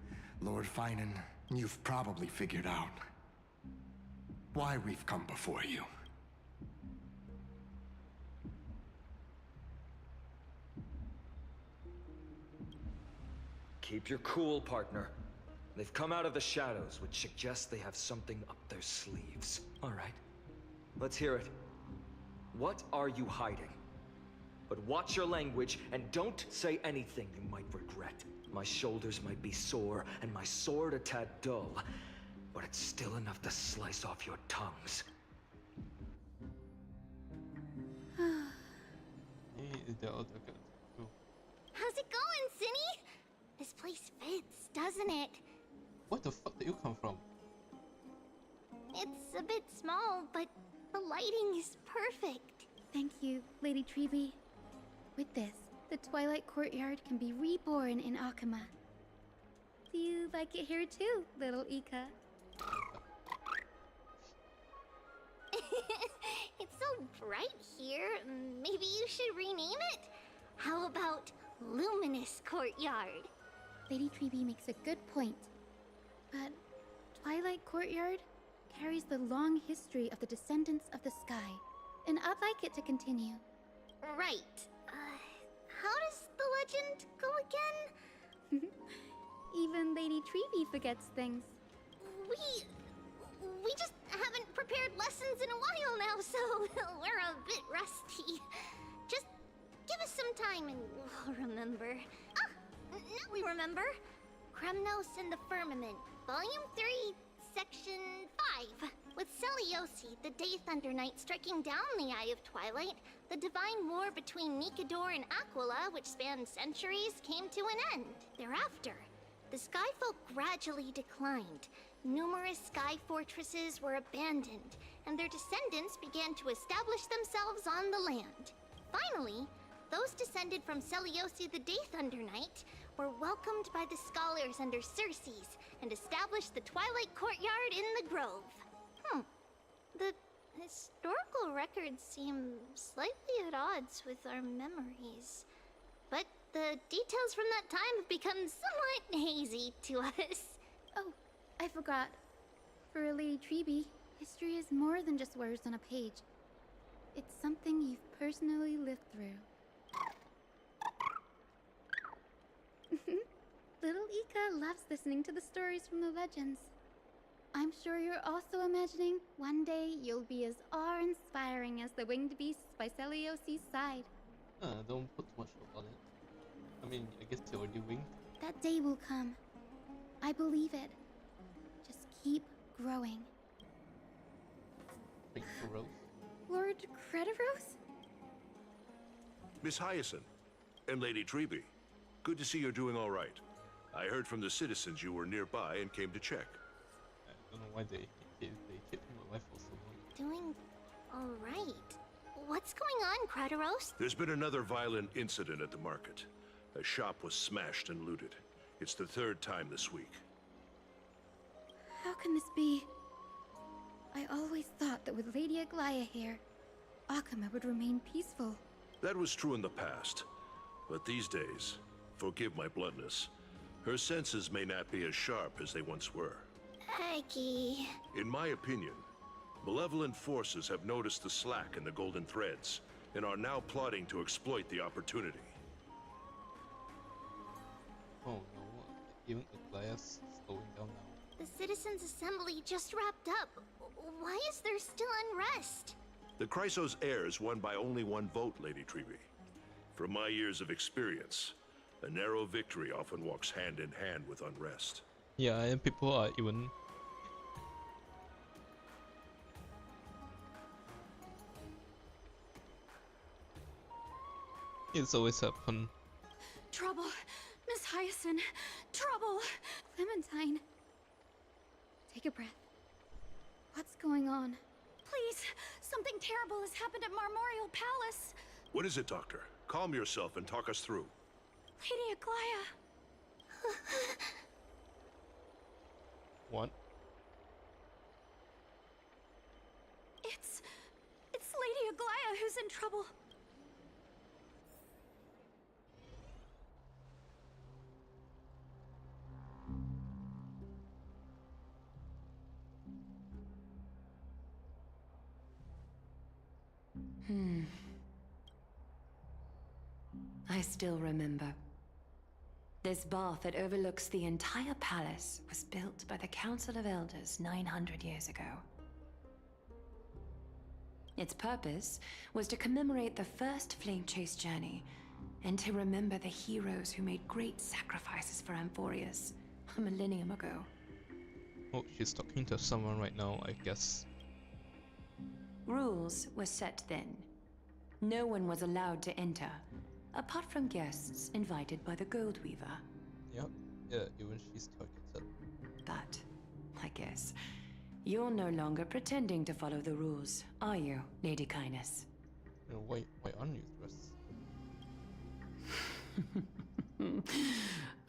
Lord Finan. You've probably figured out. why we've come before you. Keep your cool, partner. They've come out of the shadows, which suggests they have something up their sleeves. All right. Let's hear it. What are you hiding? But watch your language, and don't say anything you might regret. My shoulders might be sore, and my sword a tad dull, but it's still enough to slice off your tongues. How's it going, Cinny? This place fits, doesn't it? What the fuck did you come from? It's a bit small, but the lighting is perfect. Thank you, Lady Treeby. With this, the Twilight Courtyard can be reborn in Akama. Do you like it here too, little Ika? It's so bright here. Maybe you should rename it? How about Luminous Courtyard? Lady Treeby makes a good point. But Twilight Courtyard carries the long history of the descendants of the sky, and I'd like it to continue. Right. How does the legend go again? Even Lady Treeby forgets things. We just haven't prepared lessons in a while now, so we're a bit rusty. Just give us some time and we'll remember. Ah, now we remember. Kremnos and the Firmament, Volume 3, Section 5. With Seliosi, the Day Thunder Knight, striking down the Eye of Twilight, the divine war between Nikador and Aquila, which spanned centuries, came to an end. Thereafter, the Skyfolk gradually declined. Numerous sky fortresses were abandoned, and their descendants began to establish themselves on the land. Finally, those descended from Seliosi the Day Thunder Knight were welcomed by the scholars under Circes and established the Twilight Courtyard in the Grove. The historical records seem slightly at odds with our memories, but the details from that time have become somewhat hazy to us. Oh, I forgot. For Lady Treeby, history is more than just words on a page. It's something you've personally lived through. Little Ika loves listening to the stories from the legends. I'm sure you're also imagining one day you'll be as awe-inspiring as the winged beasts by Celiosi's side. Don't put too much hope on it. I mean, I guess you're already winged. That day will come. I believe it. Just keep growing. Like growth. Lord Crediros? Miss Hyacinth and Lady Treeby, good to see you're doing all right. I heard from the citizens you were nearby and came to check. I don't know why they kept my life for so long. Doing all right. What's going on, Crediros? There's been another violent incident at the market. A shop was smashed and looted. It's the third time this week. How can this be? I always thought that with Lady Aglaya here, Akama would remain peaceful. That was true in the past. But these days, forgive my bluntness, her senses may not be as sharp as they once were. Aggie. In my opinion, malevolent forces have noticed the slack in the golden threads and are now plotting to exploit the opportunity. Oh no, even Aglia's slowing down now. The Citizens' Assembly just wrapped up. Why is there still unrest? The Chrysos heirs won by only one vote, Lady Treeby. From my years of experience, a narrow victory often walks hand in hand with unrest. Yeah, and people are even... It's always happen. Trouble! Miss Hyacinth! Trouble! Clementine! Take a breath. What's going on? Please! Something terrible has happened at Marmorial Palace! What is it, Doctor? Calm yourself and talk us through. Lady Aglaya! What? It's Lady Aglaya who's in trouble. I still remember. This bath that overlooks the entire palace was built by the Council of Elders 900 years ago. Its purpose was to commemorate the first Flamechase Journey, and to remember the heroes who made great sacrifices for Amphorius a millennium ago. Oh, she's talking to someone right now, I guess. Rules were set then. No one was allowed to enter, apart from guests invited by the Gold Weaver. Yep, yeah, even she's targeted. But, I guess, you're no longer pretending to follow the rules, are you, Lady Kindness? You know, why aren't you dressed?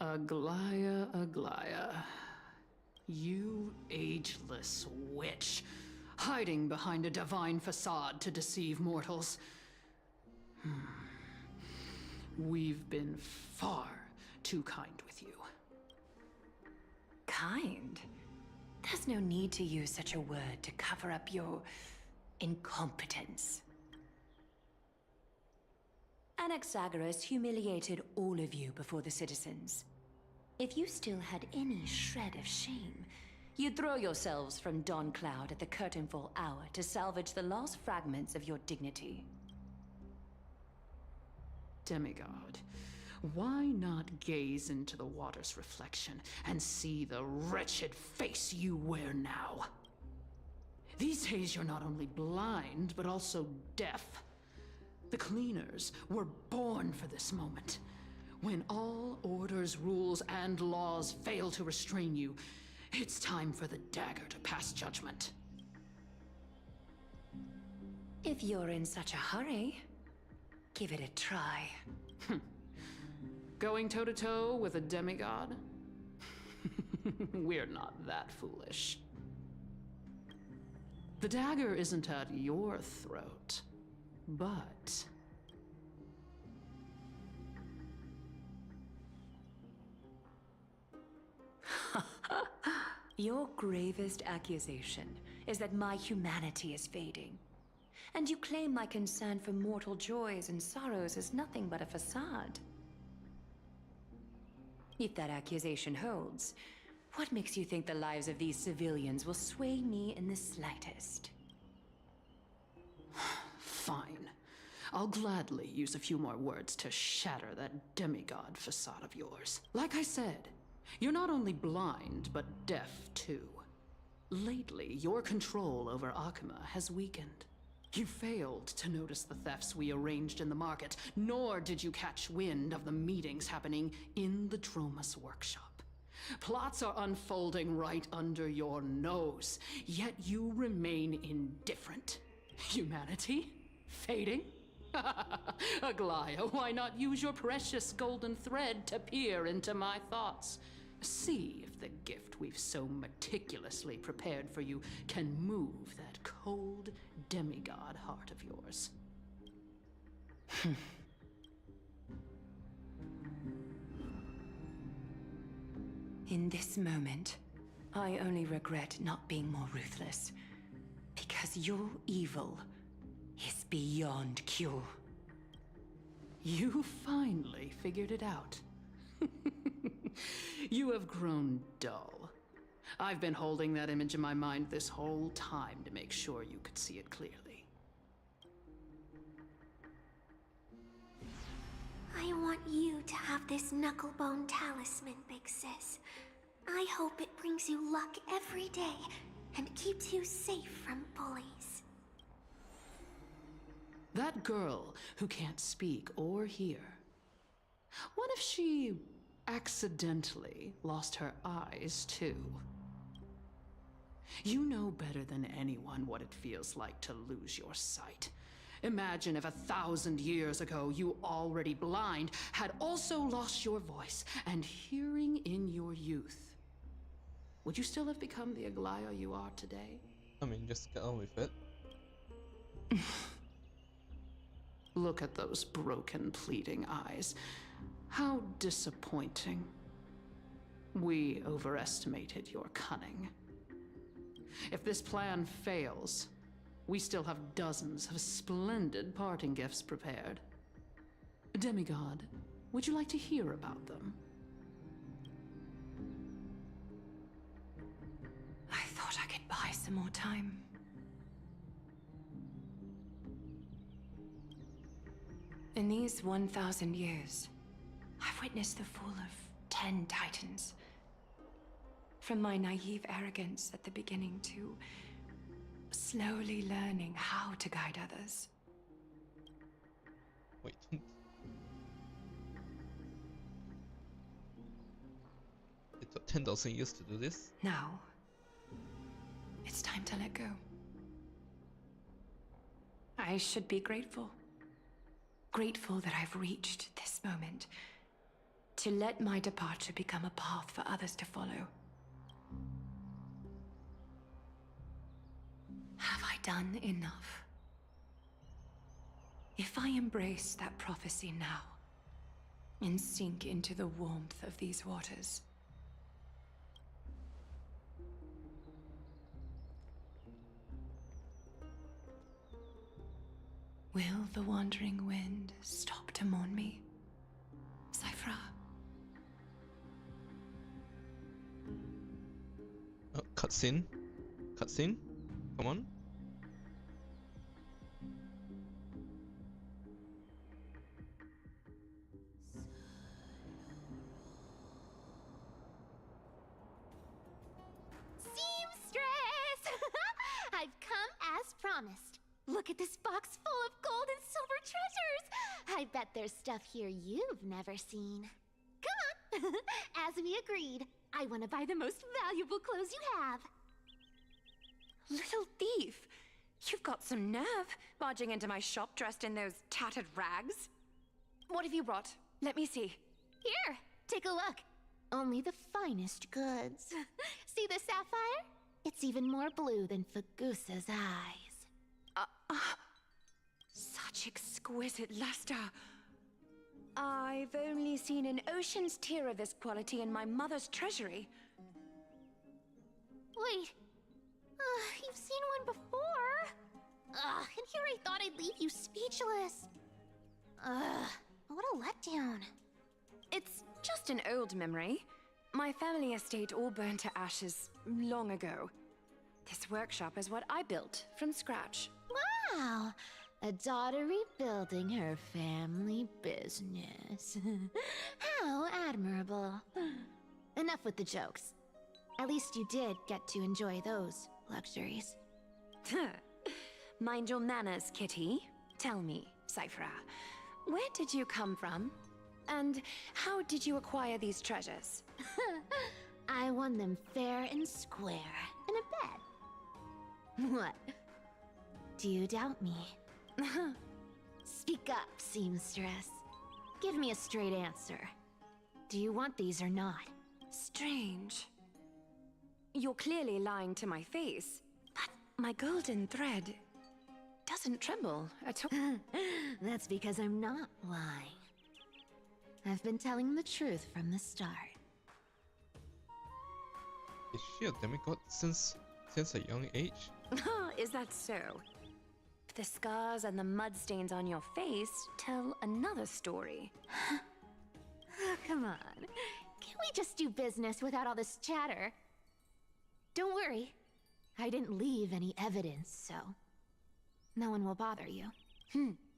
Aglaia. You ageless witch, hiding behind a divine facade to deceive mortals. We've been far too kind with you. Kind? There's no need to use such a word to cover up your incompetence. Anaxagoras humiliated all of you before the citizens. If you still had any shred of shame, you'd throw yourselves from Dawn Cloud at the curtainfall hour to salvage the last fragments of your dignity. Demigod, why not gaze into the water's reflection and see the wretched face you wear now? These days you're not only blind, but also deaf. The cleaners were born for this moment. When all orders, rules, and laws fail to restrain you, it's time for the dagger to pass judgment. If you're in such a hurry, give it a try. Going toe-to-toe with a demigod? We're not that foolish. The dagger isn't at your throat, but... Your gravest accusation is that my humanity is fading. And you claim my concern for mortal joys and sorrows is nothing but a facade. If that accusation holds, what makes you think the lives of these civilians will sway me in the slightest? Fine. I'll gladly use a few more words to shatter that demigod facade of yours. Like I said, you're not only blind, but deaf too. Lately, your control over Akuma has weakened. You failed to notice the thefts we arranged in the market, nor did you catch wind of the meetings happening in the Droma's workshop. Plots are unfolding right under your nose, yet you remain indifferent. Humanity? Fading? Aglaia, why not use your precious golden thread to peer into my thoughts? See if the gift we've so meticulously prepared for you can move that cold demigod heart of yours. In this moment, I only regret not being more ruthless. Because your evil is beyond cure. You finally figured it out. You have grown dull. I've been holding that image in my mind this whole time to make sure you could see it clearly. I want you to have this knucklebone talisman, Big Sis. I hope it brings you luck every day and keeps you safe from bullies. That girl who can't speak or hear. What if she accidentally lost her eyes too? You know better than anyone what it feels like to lose your sight. Imagine if 1,000 years ago you, already blind, had also lost your voice and hearing in your youth. Would you still have become the Aglaia you are today? I mean, just get on with it. Look at those broken, pleading eyes. How disappointing. We overestimated your cunning. If this plan fails, We still have dozens of splendid parting gifts prepared. Demigod, would you like to hear about them? I thought I could buy some more time. In these 1,000 years, I've witnessed the fall of 10 Titans. From my naive arrogance at the beginning to slowly learning how to guide others. Wait. It took 10,000 years to do this? Now, it's time to let go. I should be grateful. Grateful that I've reached this moment. To let my departure become a path for others to follow. Have I done enough? If I embrace that prophecy now, and sink into the warmth of these waters, will the wandering wind stop to mourn me? Cyphra? Oh, cutscene? Cutscene? Come on. Seamstress! I've come as promised. Look at this box full of gold and silver treasures! I bet there's stuff here you've never seen. Come on! As we agreed, I want to buy the most valuable clothes you have. Little thief! You've got some nerve, barging into my shop dressed in those tattered rags. What have you brought? Let me see. Here, take a look. Only the finest goods. See the sapphire? It's even more blue than Fagusa's eyes. Such exquisite luster. I've only seen an ocean's tear of this quality in my mother's treasury. Wait. You've seen one before. And here I thought I'd leave you speechless. What a letdown. It's just an old memory. My family estate all burned to ashes long ago. This workshop is what I built from scratch. Wow. A daughter rebuilding her family business. How admirable. Enough with the jokes. At least you did get to enjoy those luxuries. Mind your manners, kitty. Tell me, Cyphra, where did you come from? And how did you acquire these treasures? I won them fair and square in a bet. What? Do you doubt me? Speak up, seamstress. Give me a straight answer. Do you want these or not? Strange. You're clearly lying to my face, but my golden thread doesn't tremble at all. That's because I'm not lying. I've been telling the truth from the start. Is she a demigod since a young age? Is that so? The scars and the mud stains on your face tell another story. Oh, come on. Can't we just do business without all this chatter? Don't worry. I didn't leave any evidence, so no one will bother you.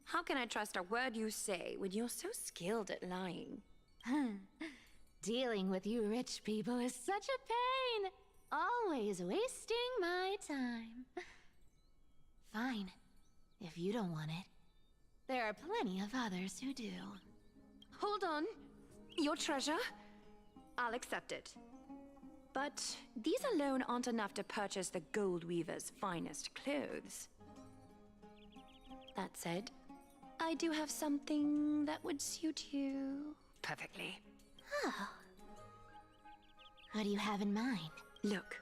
How can I trust a word you say when you're so skilled at lying? Dealing with you rich people is such a pain. Always wasting my time. Fine. If you don't want it, there are plenty of others who do. Hold on. Your treasure? I'll accept it. But these alone aren't enough to purchase the Gold Weaver's finest clothes. That said, I do have something that would suit you perfectly. Oh. What do you have in mind? Look.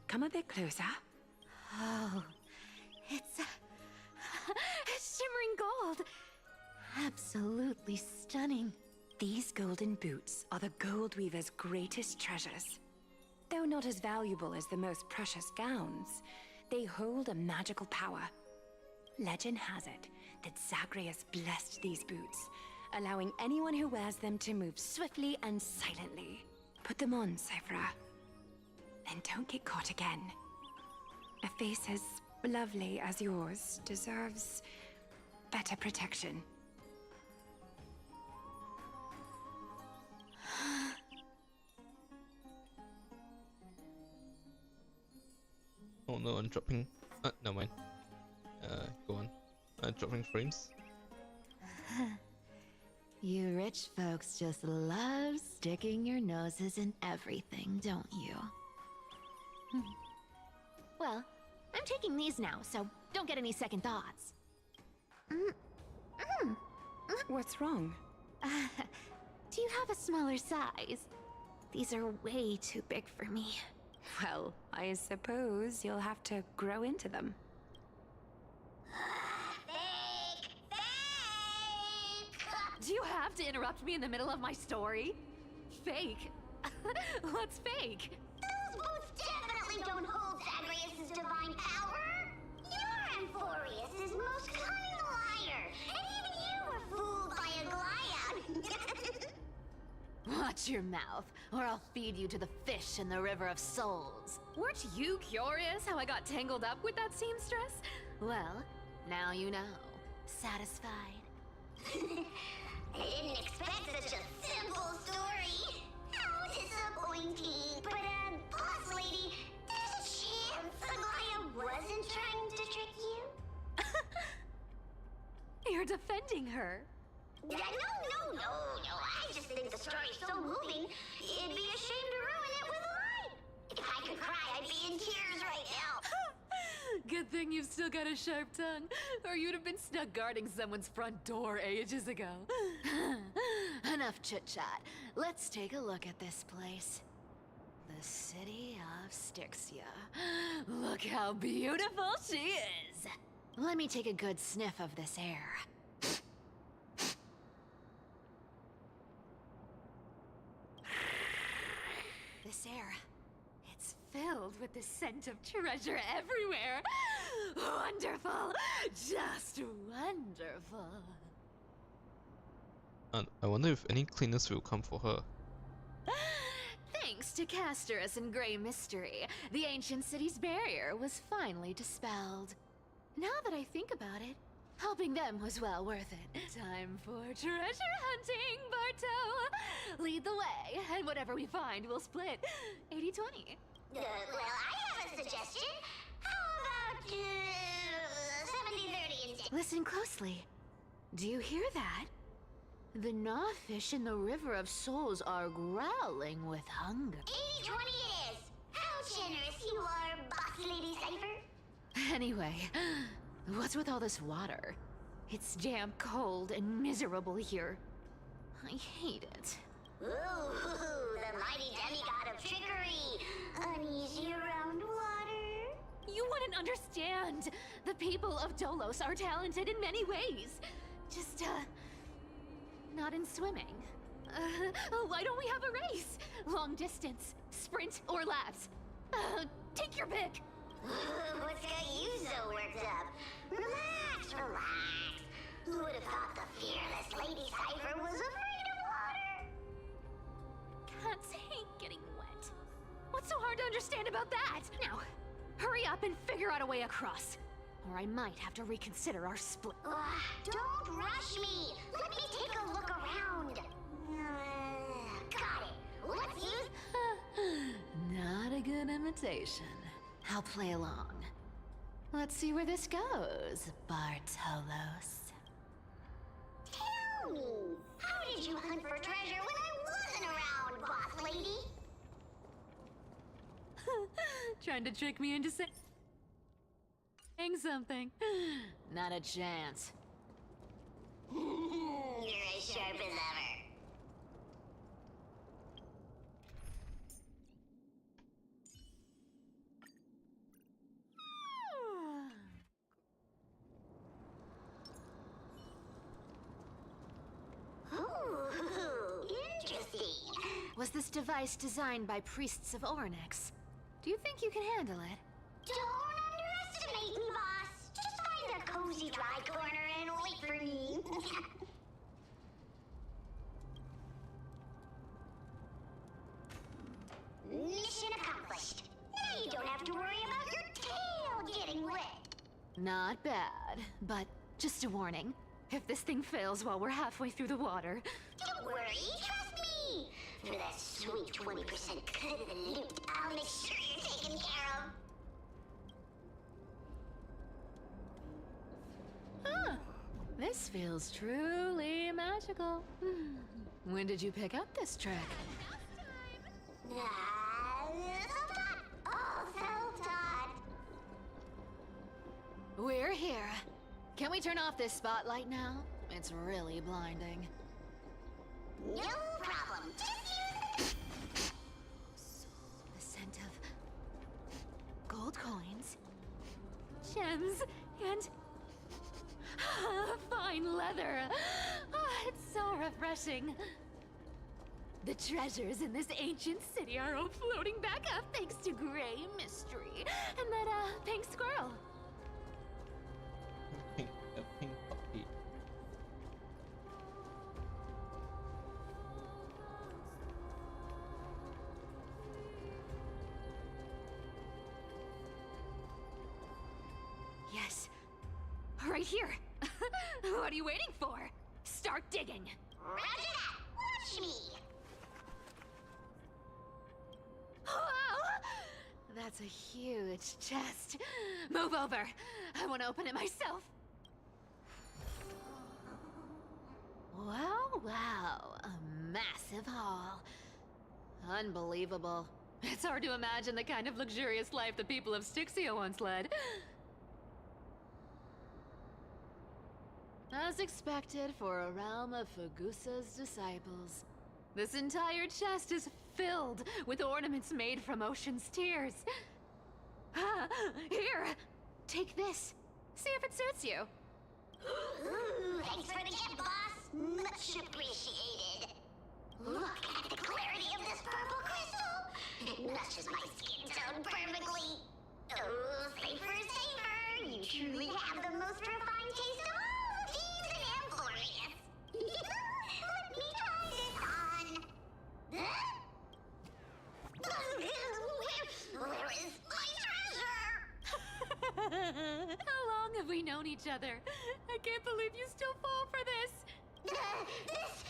Come a bit closer. Oh, it's shimmering gold. Absolutely stunning. These golden boots are the Gold Weaver's greatest treasures. Though not as valuable as the most precious gowns, They hold a magical power. Legend has it that Zagreus blessed these boots, allowing anyone who wears them to move swiftly and silently. Put them on, Cyphra. And don't get caught again. A face as lovely as yours deserves better protection. Oh no, I'm dropping. Never mind. Go on. Dropping frames. You rich folks just love sticking your noses in everything, don't you? Well, I'm taking these now, so don't get any second thoughts. What's wrong? Do you have a smaller size? These are way too big for me. Well, I suppose you'll have to grow into them. Do you have to interrupt me in the middle of my story? Fake? What's fake? Those boots definitely don't hold Zagreus' divine power. You're Amphorius' most cunning liar, and even you were fooled by a Glyad. Watch your mouth, or I'll feed you to the fish in the River of Souls. Weren't you curious how I got tangled up with that seamstress? Well, now you know. Satisfied? I didn't expect such a simple story. How disappointing. But, boss lady, there's a chance Aglaia wasn't trying to trick you? You're defending her. No. I just think the story's so moving, it'd be a shame to ruin it with a lie. If I could cry, I'd be in tears right now. Good thing you've still got a sharp tongue, or you'd have been stuck guarding someone's front door ages ago. Enough chit-chat. Let's take a look at this place. The city of Styxia. Look how beautiful she is! Let me take a good sniff of this air. This air, it's filled with the scent of treasure everywhere. Wonderful! Just wonderful. And I wonder if any cleaners will come for her. Thanks to Castorus and Grey Mystery, the ancient city's barrier was finally dispelled. Now that I think about it, helping them was well worth it. Time for treasure hunting, Barto! Lead the way, and whatever we find, we'll split 80-20. Well, I have a suggestion. How about, 70-30 instead? Listen closely. Do you hear that? The gnawfish in the River of Souls are growling with hunger. 80-20 it is. How generous you are, boss lady Cypher. Anyway, what's with all this water? It's damp, cold, and miserable here. I hate it. Ooh, the mighty demigod of trickery. Uneasy around water. You wouldn't understand. The people of Dolos are talented in many ways. Just, not in swimming. Why don't we have a race? Long distance, sprint, or laps? Take your pick. What's got you so worked up? Relax. Who would have thought the fearless Lady Cypher was afraid of water? Cats hate getting wet. What's so hard to understand about that? Now, hurry up and figure out a way across. Or I might have to reconsider our split. Don't rush me. Let me take a look around. Got it. Let's use... Not a good imitation. I'll play along. Let's see where this goes, Bartolos. Tell me, how did you hunt for treasure when I wasn't around, boss lady? Trying to trick me into saying something. Not a chance. You're as sharp as ever. Ooh, interesting. Was this device designed by priests of Ornyx? Do you think you can handle it? Don't underestimate me, boss. Just find a cozy dry corner and wait for me. Mission accomplished. Now you don't have to worry about your tail getting wet. Not bad, but just a warning. If this thing fails while we're halfway through the water... Don't worry, trust me. For that sweet 20% cut of the loot, I'll make sure you're taken care of. Huh. This feels truly magical. When did you pick up this trick? Self-taught. Oh, self-taught. We're here. Can we turn off this spotlight now? It's really blinding. No problem. Just use The scent of gold coins, gems, and fine leather. It's so refreshing. The treasures in this ancient city are all floating back up thanks to Gray Mystery and that pink squirrel. A pink puppy. Yes, right here. What are you waiting for? Start digging. Roger that. Watch me. Wow! That's a huge chest. Move over. I want to open it myself. Wow. A massive haul. Unbelievable. It's hard to imagine the kind of luxurious life the people of Styxia once led. As expected for a realm of Fagusa's disciples. This entire chest is filled with ornaments made from ocean's tears. Here, take this. See if it suits you. Ooh, thanks for the gift, boss. Much appreciated. Look at the clarity of this purple crystal. It matches my skin tone perfectly. Oh, safer. You truly have the most refined taste of all thieves in Amphorius. Let me try this on. Huh? Where is my treasure? How long have we known each other? I can't believe you still fall for this. This is...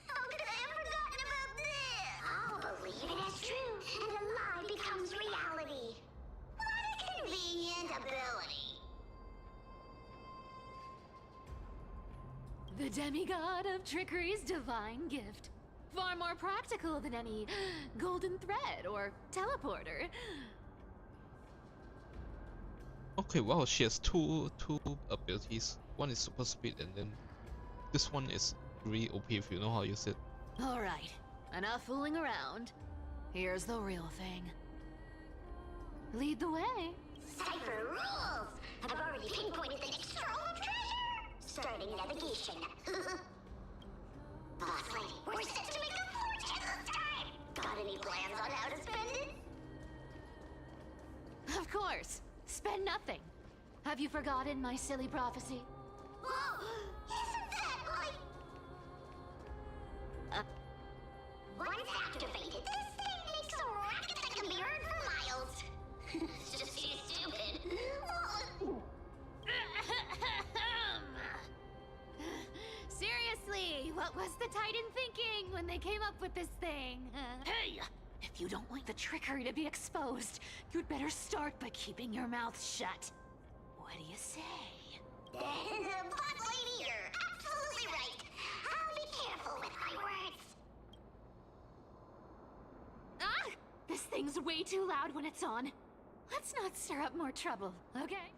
How could I have forgotten about this? I'll believe it as true, and a lie becomes reality. What a convenient ability. The demigod of trickery's divine gift. Far more practical than any golden thread or teleporter. Okay, wow, she has two abilities. One is super speed, and then this one is really OP if you know how to use it. Alright, enough fooling around. Here's the real thing. Lead the way. Cypher rules! I've already pinpointed the next trove of treasure! Starting navigation. Boss lady, we're set to make a fortune this time! Got any plans on how to spend it? Of course. Spend nothing. Have you forgotten my silly prophecy? Whoa! Isn't that like... Once activated, this thing makes a racket that can be heard for miles. It's just too stupid. Seriously, what was the Titan thinking when they came up with this thing? Hey! If you don't want the trickery to be exposed, you'd better start by keeping your mouth shut. What do you say? Boss lady, you're absolutely right. I'll be careful with my words. Ah! This thing's way too loud when it's on. Let's not stir up more trouble, okay?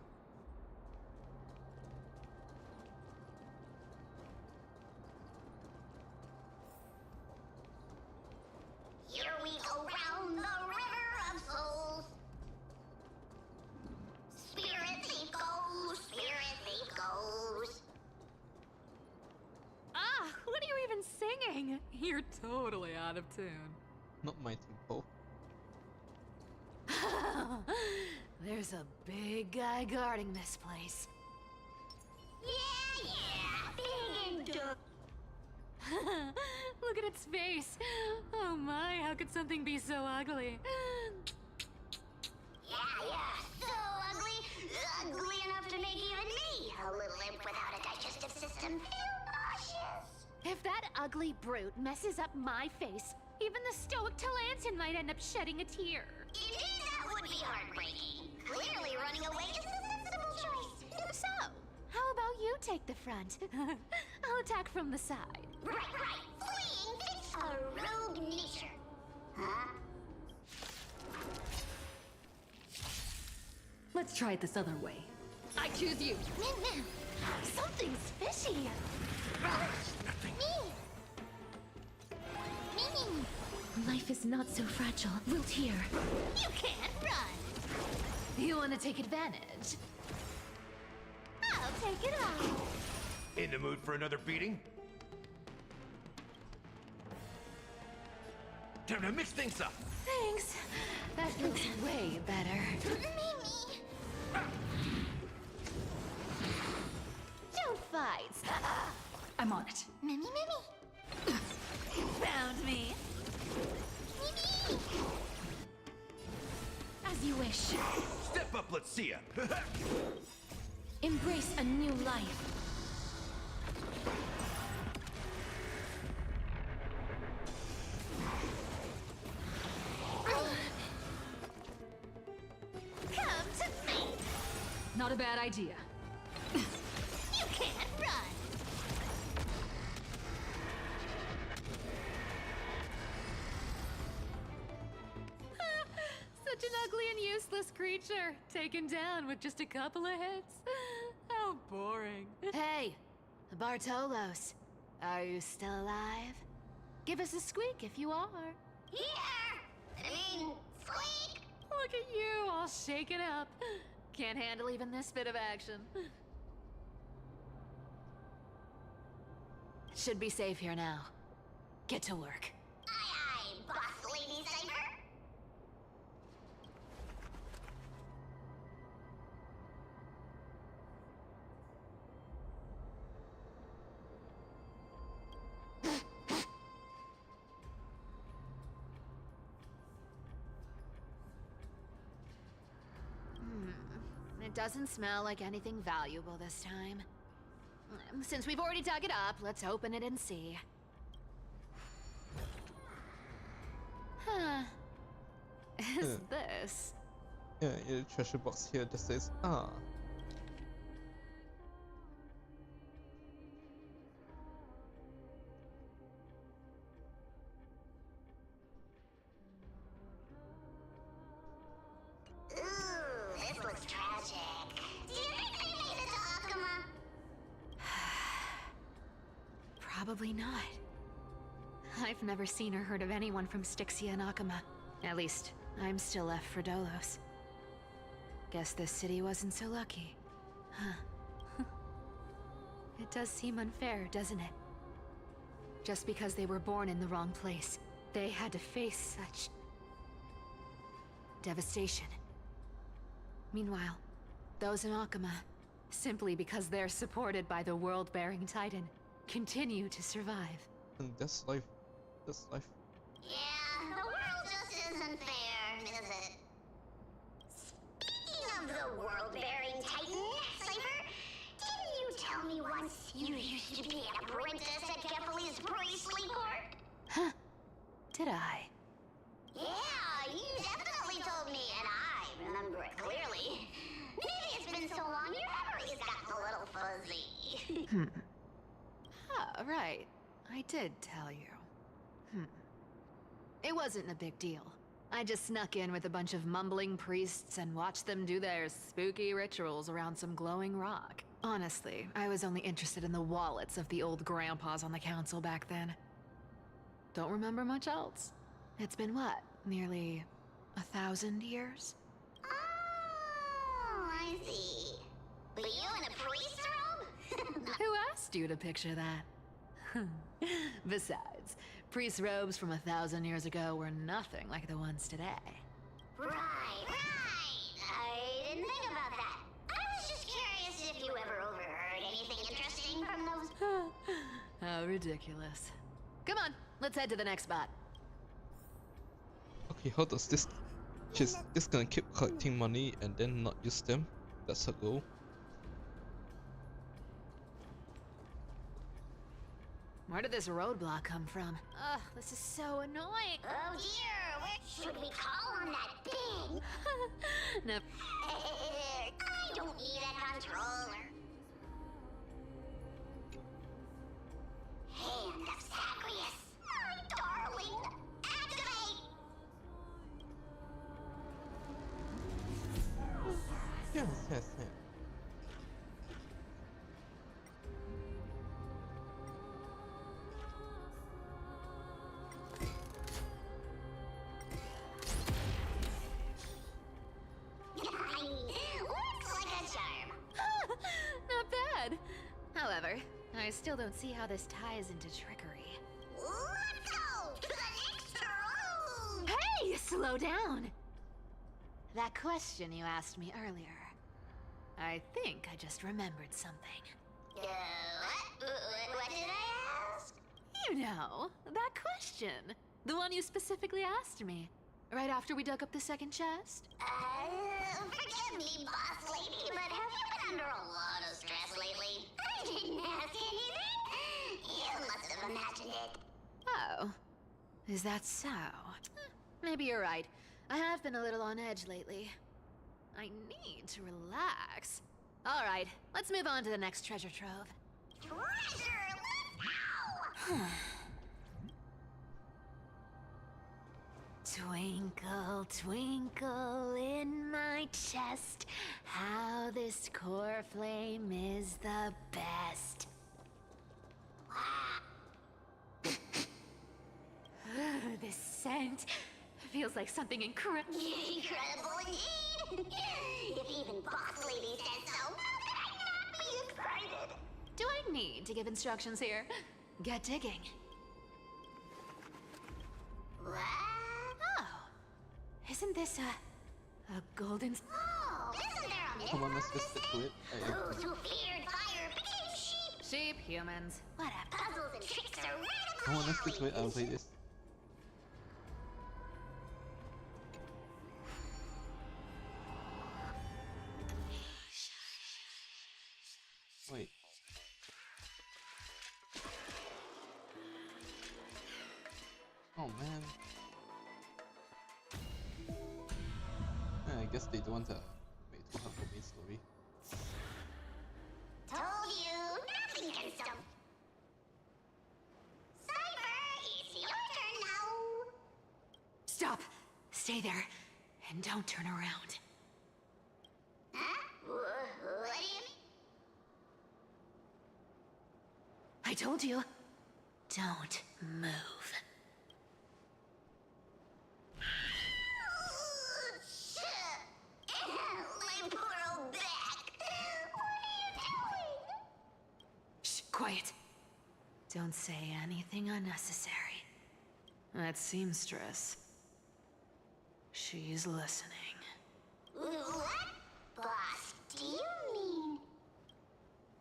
Here we go round the river of souls. Spirit thief goes, spirit thief goes. Ah! What are you even singing? You're totally out of tune. Not my tempo. There's a big guy guarding this place. Yeah, big and dumb. Look at its face. Oh my, how could something be so ugly? Yeah, so ugly. Ugly enough to make even me, a little imp without a digestive system, feel nauseous. If that ugly brute messes up my face, even the stoic Talantin might end up shedding a tear. Indeed, that would be heartbreaking. Clearly, running away is the sensible choice. So, how about you take the front? I'll attack from the side. Right. Fleeing fits a rogue nature. Huh? Let's try it this other way. I choose you. Something's fishy. Life is not so fragile. Wilt here. You can't run. You want to take advantage? I'll take it all. In the mood for another beating? Time to mix things up. Thanks. That feels way better. Mimi! Don't fight. I'm on it. Mimi! Found me. Mimi! As you wish. Step up, let's see ya. Embrace a new life. Come to me. Not a bad idea. You can't run. Such an ugly and useless creature, taken down with just a couple of hits. How boring. Hey, Bartolos, are you still alive? Give us a squeak if you are. Here! Squeak! Look at you, all shaken up. Can't handle even this bit of action. Should be safe here now. Get to work. Aye, boss lady Cypher. It doesn't smell like anything valuable this time. Since we've already dug it up, let's open it and see. Huh. Is this? Yeah, in the treasure box here that says ah. Ooh, this looks tragic. Do you think they made it to Akuma? Probably not. I've never seen or heard of anyone from Styxia and Akuma. At least, I'm still left for Dolos. Guess this city wasn't so lucky. Huh. It does seem unfair, doesn't it? Just because they were born in the wrong place, they had to face such devastation. Meanwhile, those in Akuma, simply because they're supported by the world-bearing Titan, continue to survive. And that's life. That's life. Yeah, the world just isn't fair, is it? Speaking of the world-bearing Titan, Cypher, didn't you tell me once you used to be an apprentice at Kephal's priestly court? Huh? Did I? Yeah, you definitely told me, and I remember it clearly. Maybe it's been so long your memory's gotten a little fuzzy. Ah, right. I did tell you. It wasn't a big deal. I just snuck in with a bunch of mumbling priests and watched them do their spooky rituals around some glowing rock. Honestly, I was only interested in the wallets of the old grandpas on the council back then. Don't remember much else. It's been what, nearly 1,000 years? Oh, I see. But you in a priest robe? Who asked you to picture that? Besides, priest robes from 1,000 years ago were nothing like the ones today. Right. I didn't thinking about that. I was just curious if you ever overheard anything interesting from those. How ridiculous. Come on, let's head to the next spot. Okay, how does this... She's just gonna keep collecting money and then not use them? That's her goal. Where did this roadblock come from? Ugh, this is so annoying. Oh dear, what should we call on that thing? No. I don't need a controller. Hand of Zagreus, my darling, activate! Yes, yes, yes. Looks like a charm. Not bad. However, I still don't see how this ties into trickery. Let's go to the next room! Hey, slow down! That question you asked me earlier. I think I just remembered something. What did I ask? You know, that question. The one you specifically asked me. Right after we dug up the second chest? Forgive me, boss lady, but have you been under a lot of stress lately? I didn't ask anything. You must have imagined it. Oh. Is that so? Maybe you're right. I have been a little on edge lately. I need to relax. Alright, let's move on to the next treasure trove. Treasure, let's go! Twinkle, twinkle in my chest, how this core flame is the best. This scent feels like something incredible. Incredible indeed! If even boss lady says so, how could I not be excited? Do I need to give instructions here? Get digging. What? Oh, isn't this a golden... Oh, isn't there a myth Come on, let's around just stick to it. Those who feared fire became sheep. Sheep, humans, whatever. Puzzles and tricks are right up Come my on, let's stick to it. I'll alley. play this. Wait. Oh man. I guess they don't want to wait too hard for main story. Told you, nothing can stop. Cypher, it's your turn now. Stop! Stay there, and don't turn around. Huh? What do you mean? I told you, don't move. My poor old back. What are you doing? Shh, quiet. Don't say anything unnecessary. That seamstress. She's listening. What? Boss, do you mean?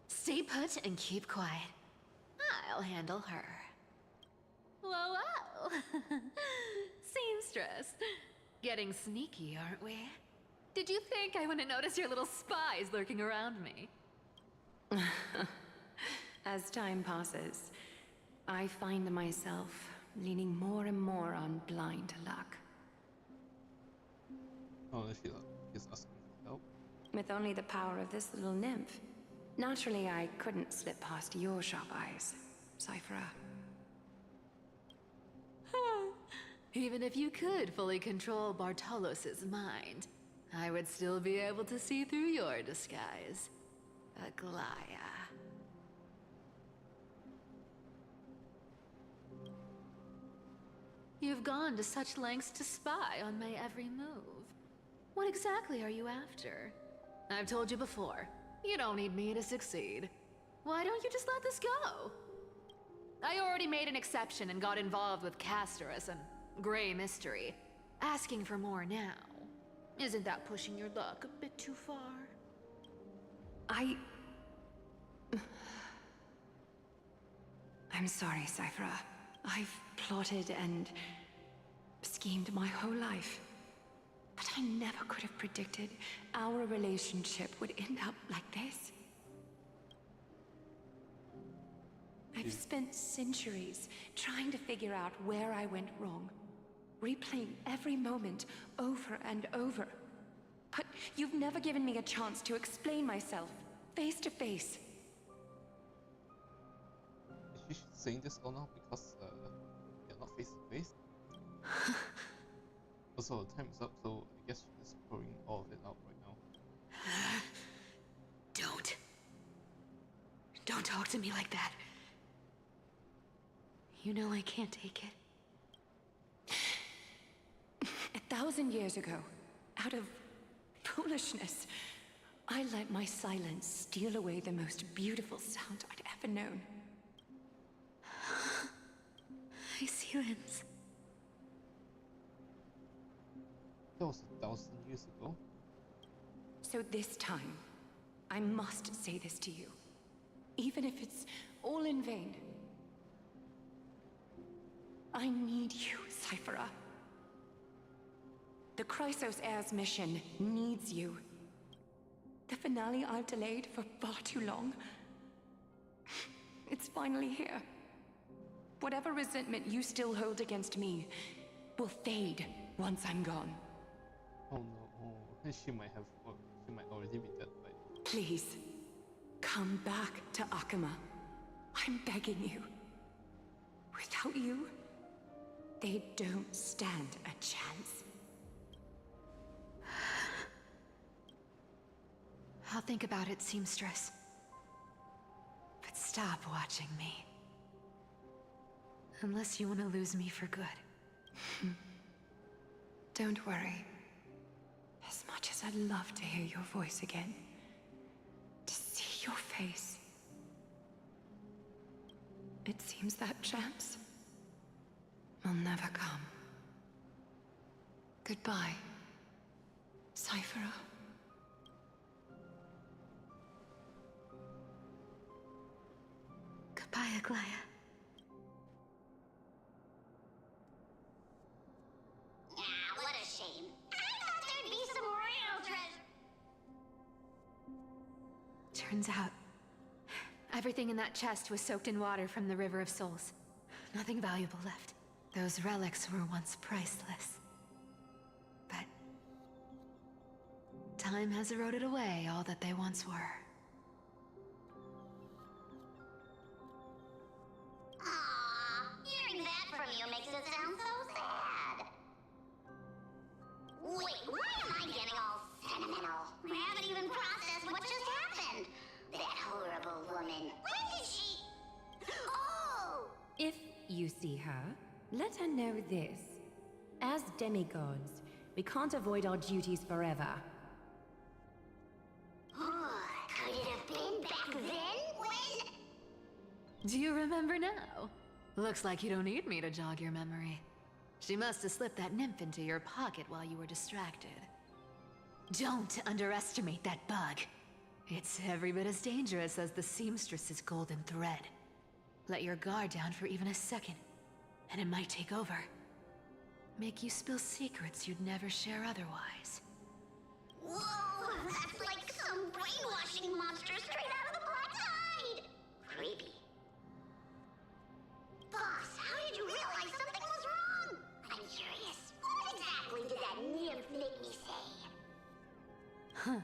Stay put and keep quiet. I'll handle her. Whoa, whoa! Seamstress. Getting sneaky, aren't we? Did you think I wouldn't notice your little spies lurking around me? As time passes, I find myself leaning more and more on blind luck. Oh, she's asking for help. With only the power of this little nymph. Naturally, I couldn't slip past your sharp eyes, Cypher. Even if you could fully control Bartolos's mind, I would still be able to see through your disguise. Aglaya. You've gone to such lengths to spy on my every move. What exactly are you after? I've told you before, you don't need me to succeed. Why don't you just let this go? I already made an exception and got involved with Castorus and Grey Mystery. Asking for more now. Isn't that pushing your luck a bit too far? I'm sorry, Cypher. I've plotted and schemed my whole life. But I never could have predicted our relationship would end up like this. I've spent centuries trying to figure out where I went wrong, replaying every moment over and over. But you've never given me a chance to explain myself, face to face. Is she saying this all now because you're not face to face? Also, the time is up, so I guess she's just pouring all of it out right now. Don't talk to me like that. You know I can't take it. 1,000 years ago, out of foolishness, I let my silence steal away the most beautiful sound I'd ever known. My silence. That was 1,000 years ago. So this time, I must say this to you, even if it's all in vain. I need you, Cyphera. The Chrysos Heir's mission needs you. The finale I've delayed for far too long. It's finally here. Whatever resentment you still hold against me will fade once I'm gone. Oh no, she might already be dead by now. Please, come back to Akama. I'm begging you. Without you, they don't stand a chance. I'll think about it, seamstress. But stop watching me. Unless you want to lose me for good. Don't worry. As much as I'd love to hear your voice again, to see your face, it seems that chance will never come. Goodbye, Cyphera. Goodbye, Aglaya. What a shame. I thought there'd be some real treasure. Turns out, everything in that chest was soaked in water from the River of Souls. Nothing valuable left. Those relics were once priceless. But time has eroded away all that they once were. Aww, hearing that from you makes it sound so sad. Wait, why am I getting all sentimental? I haven't even processed what just happened. That horrible woman. When did she... Oh! If you see her, let her know this. As demigods, we can't avoid our duties forever. Could it have been back then when... Do you remember now? Looks like you don't need me to jog your memory. She must have slipped that nymph into your pocket while you were distracted. Don't underestimate that bug. It's every bit as dangerous as the seamstress's golden thread. Let your guard down for even a second, and it might take over. Make you spill secrets you'd never share otherwise. Whoa, that's like some brainwashing monster straight out of the Black Tide! Creepy. Boss, how did you realize something was wrong? I'm curious. What exactly did that nymph make me say? Huh.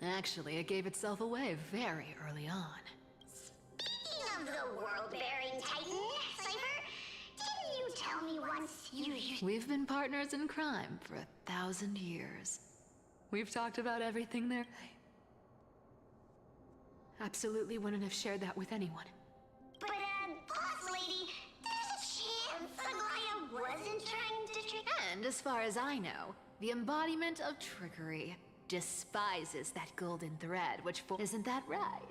Actually, it gave itself away very early on. Speaking of the world-bearing titan, Cypher, didn't you tell me once you... We've been partners in crime for 1,000 years. We've talked about everything there. Absolutely wouldn't have shared that with anyone. But, boss lady, there's a chance Aglaya wasn't trying to trick... And as far as I know, the embodiment of trickery despises that golden thread, which isn't that right?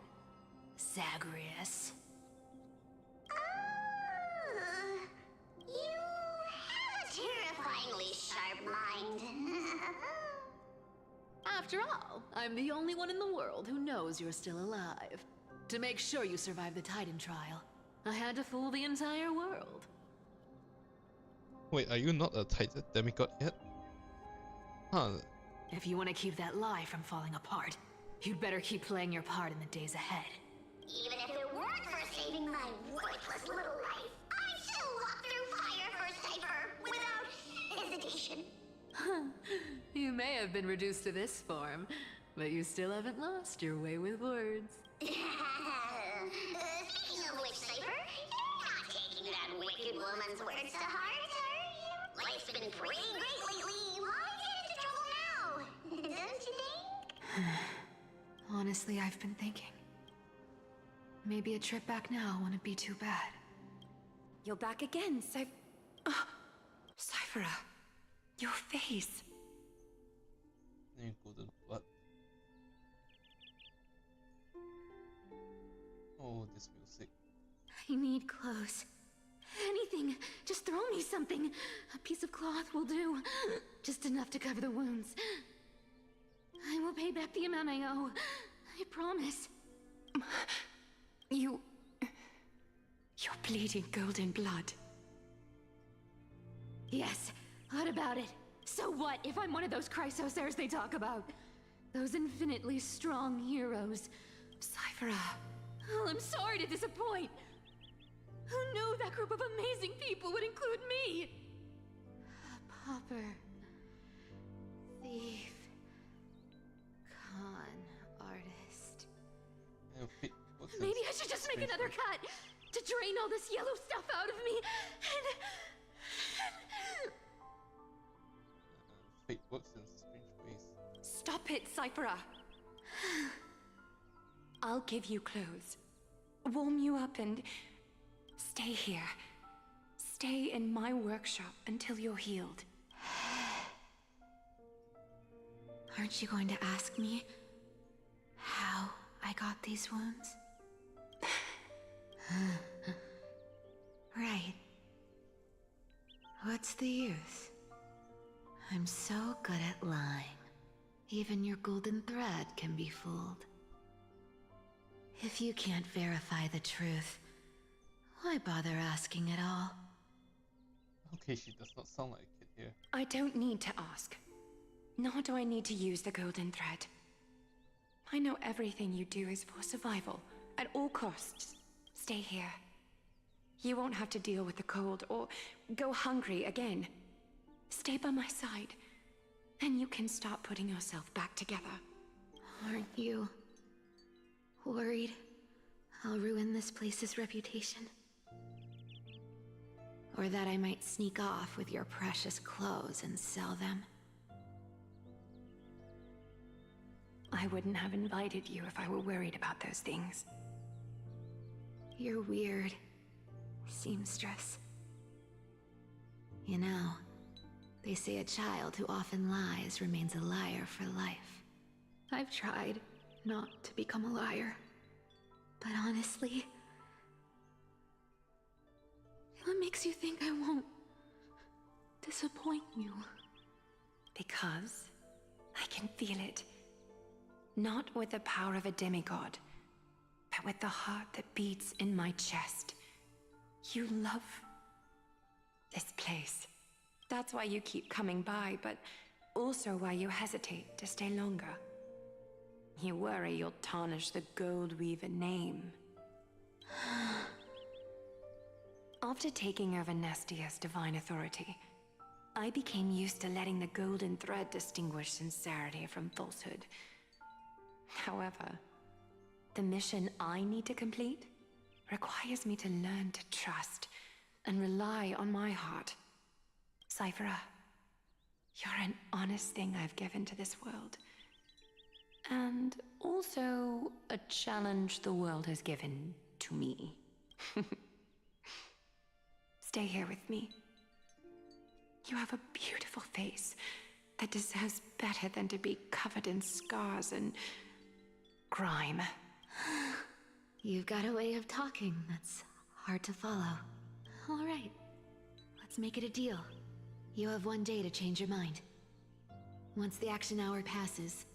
Zagreus. You have a terrifyingly sharp mind. After all, I'm the only one in the world who knows you're still alive. To make sure you survive the Titan trial, I had to fool the entire world. Wait, are you not a Titan demigod yet? Huh. If you want to keep that lie from falling apart, you'd better keep playing your part in the days ahead. Even if it weren't for saving my worthless little life, I'd still walk through fire for Cypher without hesitation. You may have been reduced to this form, but you still haven't lost your way with words. Speaking of which, Cypher, you're not taking that wicked woman's words to heart, are you? Life's been pretty great lately. Why get into trouble now? Don't you think? Honestly, I've been thinking. Maybe a trip back now wouldn't be too bad. You're back again, Cyphera. Your face. Golden blood. Oh, this feels sick. I need clothes. Anything. Just throw me something. A piece of cloth will do. Just enough to cover the wounds. I will pay back the amount I owe. I promise. You're bleeding golden blood. Yes. What about it? So what if I'm one of those Chrysosairs they talk about? Those infinitely strong heroes. Cyphera. Oh, I'm sorry to disappoint. Who knew that group of amazing people would include me? A pauper. Thief. Con artist. Maybe I should just make another cut to drain all this yellow stuff out of me and Fate works in strange ways. Stop it, Cyphera. I'll give you clothes, warm you up, and stay here. Stay in my workshop until you're healed. Aren't you going to ask me how I got these wounds? Right. What's the use? I'm so good at lying. Even your golden thread can be fooled. If you can't verify the truth, why bother asking at all? Okay, she does not sound like a kid here. I don't need to ask. Nor do I need to use the golden thread. I know everything you do is for survival, at all costs. Stay here. You won't have to deal with the cold or go hungry again. Stay by my side, and you can start putting yourself back together. Aren't you worried I'll ruin this place's reputation? Or that I might sneak off with your precious clothes and sell them? I wouldn't have invited you if I were worried about those things. You're weird, seamstress. You know, they say a child who often lies remains a liar for life. I've tried not to become a liar, but honestly, what makes you think I won't disappoint you? Because I can feel it. Not with the power of a demigod, but with the heart that beats in my chest. You love this place. That's why you keep coming by, but also why you hesitate to stay longer. You worry you'll tarnish the Gold Weaver name. After taking over Nestia's divine authority, I became used to letting the golden thread distinguish sincerity from falsehood. However, the mission I need to complete requires me to learn to trust and rely on my heart. Cyphera, you're an honest thing I've given to this world. And also a challenge the world has given to me. Stay here with me. You have a beautiful face that deserves better than to be covered in scars and grime. You've got a way of talking that's hard to follow. All right, let's make it a deal. You have 1 day to change your mind. Once the action hour passes,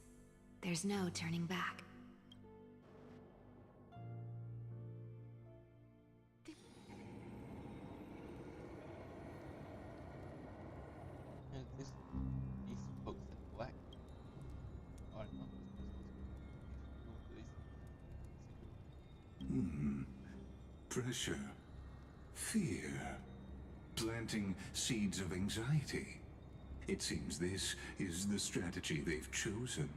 There's no turning back. And these folks in black are not Pressure. Fear. Planting seeds of anxiety. It seems this is the strategy they've chosen.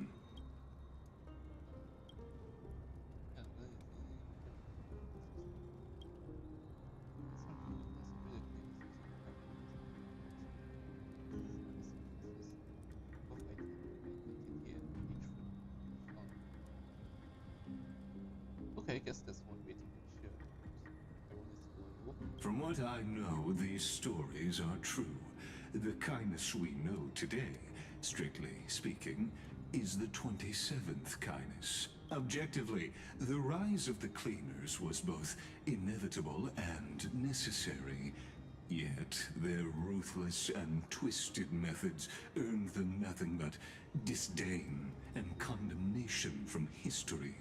Okay, I guess that's one way to make sure everyone is loyal. From what I know, these stories are true. The kindness we know today, strictly speaking, is the 27th kindness. Objectively, the rise of the cleaners was both inevitable and necessary. Yet, their ruthless and twisted methods earned them nothing but disdain and condemnation from history.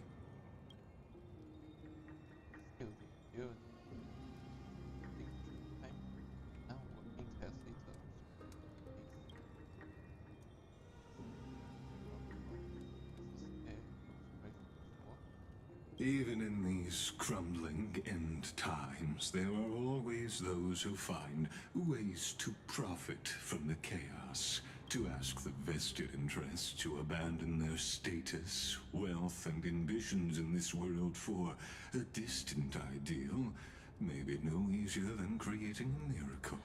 Even in these crumbling end times, there are always those who find ways to profit from the chaos, to ask the vested interests to abandon their status, wealth, and ambitions in this world for a distant ideal may be no easier than creating a miracle.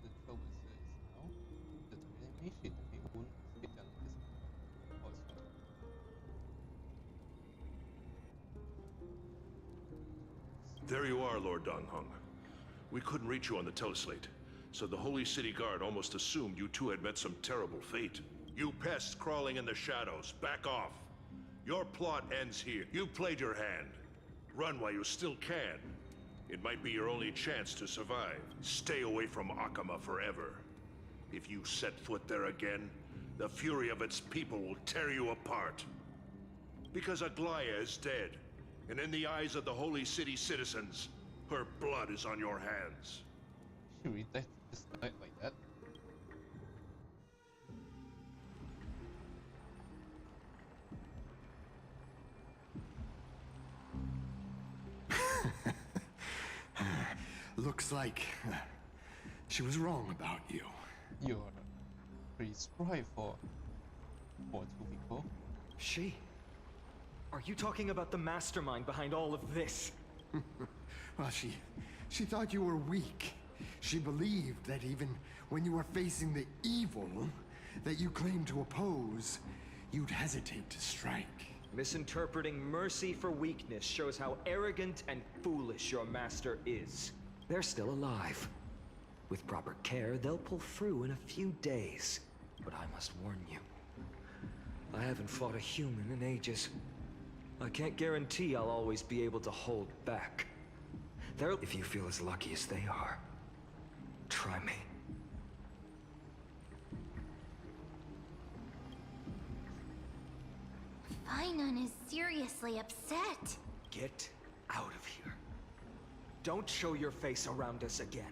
The trouble is now that the animation he won't fit down his voice line. There you are, Lord Donghung. We couldn't reach you on the teleslate, so the Holy City Guard almost assumed you two had met some terrible fate. You pests crawling in the shadows, back off. Your plot ends here. You played your hand. Run while you still can. It might be your only chance to survive. Stay away from Akama forever. If you set foot there again, the fury of its people will tear you apart. Because Aglaya is dead, and in the eyes of the Holy City citizens, her blood is on your hands. She read that just like that. Looks like she was wrong about you. You're pretty spry for two people. She? Are you talking about the mastermind behind all of this? Well, she thought you were weak. She believed that even when you were facing the evil that you claimed to oppose, you'd hesitate to strike. Misinterpreting mercy for weakness shows how arrogant and foolish your master is. They're still alive. With proper care, they'll pull through in a few days. But I must warn you, I haven't fought a human in ages. I can't guarantee I'll always be able to hold back. If you feel as lucky as they are, try me. Fainan is seriously upset. Get out of here. Don't show your face around us again.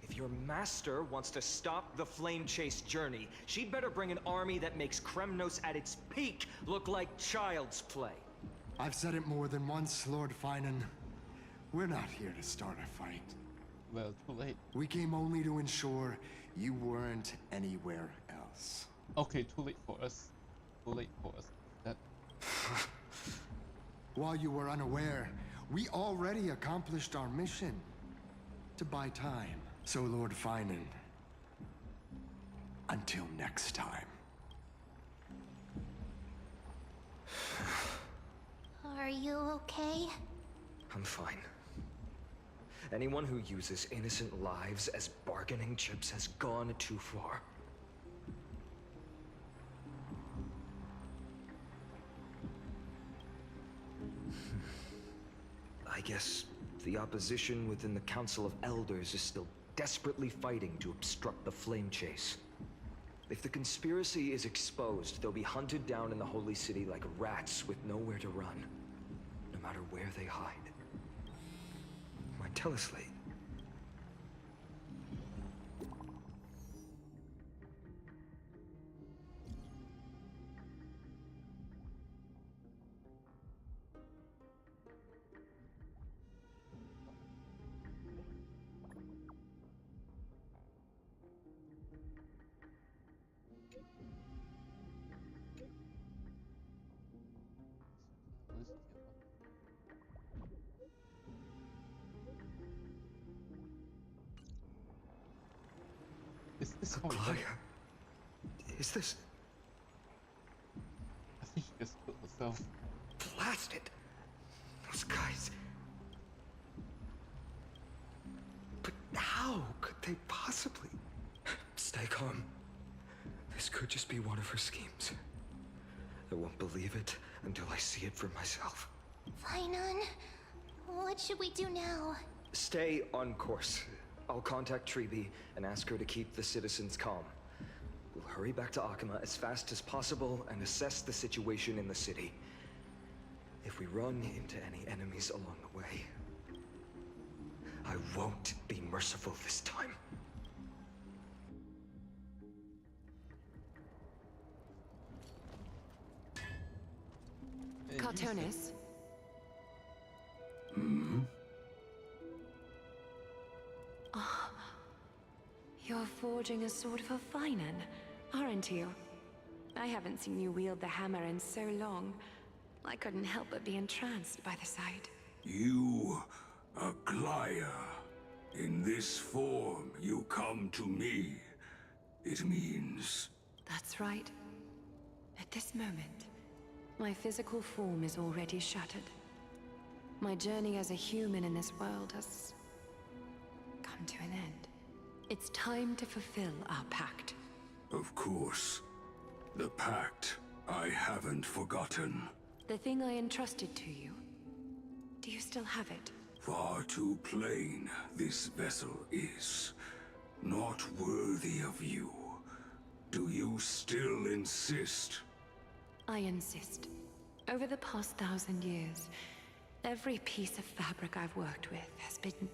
If your master wants to stop the Flamechase Journey, she'd better bring an army that makes Kremnos at its peak look like child's play. I've said it more than once, Lord Fainan. We're not here to start a fight. Well, too late. We came only to ensure you weren't anywhere else. Okay, too late for us. Too late for us. That. While you were unaware, we already accomplished our mission. To buy time. So, Lord Fainan, until next time. Are you okay? I'm fine. Anyone who uses innocent lives as bargaining chips has gone too far. I guess the opposition within the Council of Elders is still desperately fighting to obstruct the Flamechase. If the conspiracy is exposed, they'll be hunted down in the Holy City like rats with nowhere to run, no matter where they hide. My teleslate. Is this how it Claudia, went? is this... I think she just killed herself. Blast it! Those guys... But how could they possibly... Stay calm. This could just be one of her schemes. I won't believe it until I see it for myself. Fainan, what should we do now? Stay on course. I'll contact Treeby and ask her to keep the citizens calm. We'll hurry back to Akima as fast as possible and assess the situation in the city. If we run into any enemies along the way, I won't be merciful this time. Cartonis? Ah, you're forging a sword for Fainan, aren't you? I haven't seen you wield the hammer in so long. I couldn't help but be entranced by the sight. You, Aglaya. In this form, you come to me. It means... That's right. At this moment, my physical form is already shattered. My journey as a human in this world has come to an end. It's time to fulfill our pact. Of course. The pact. I haven't forgotten. The thing I entrusted to you. Do you still have it? Far too plain this vessel is. Not worthy of you. Do you still insist? I insist. Over the past 1,000 years, every piece of fabric I've worked with has been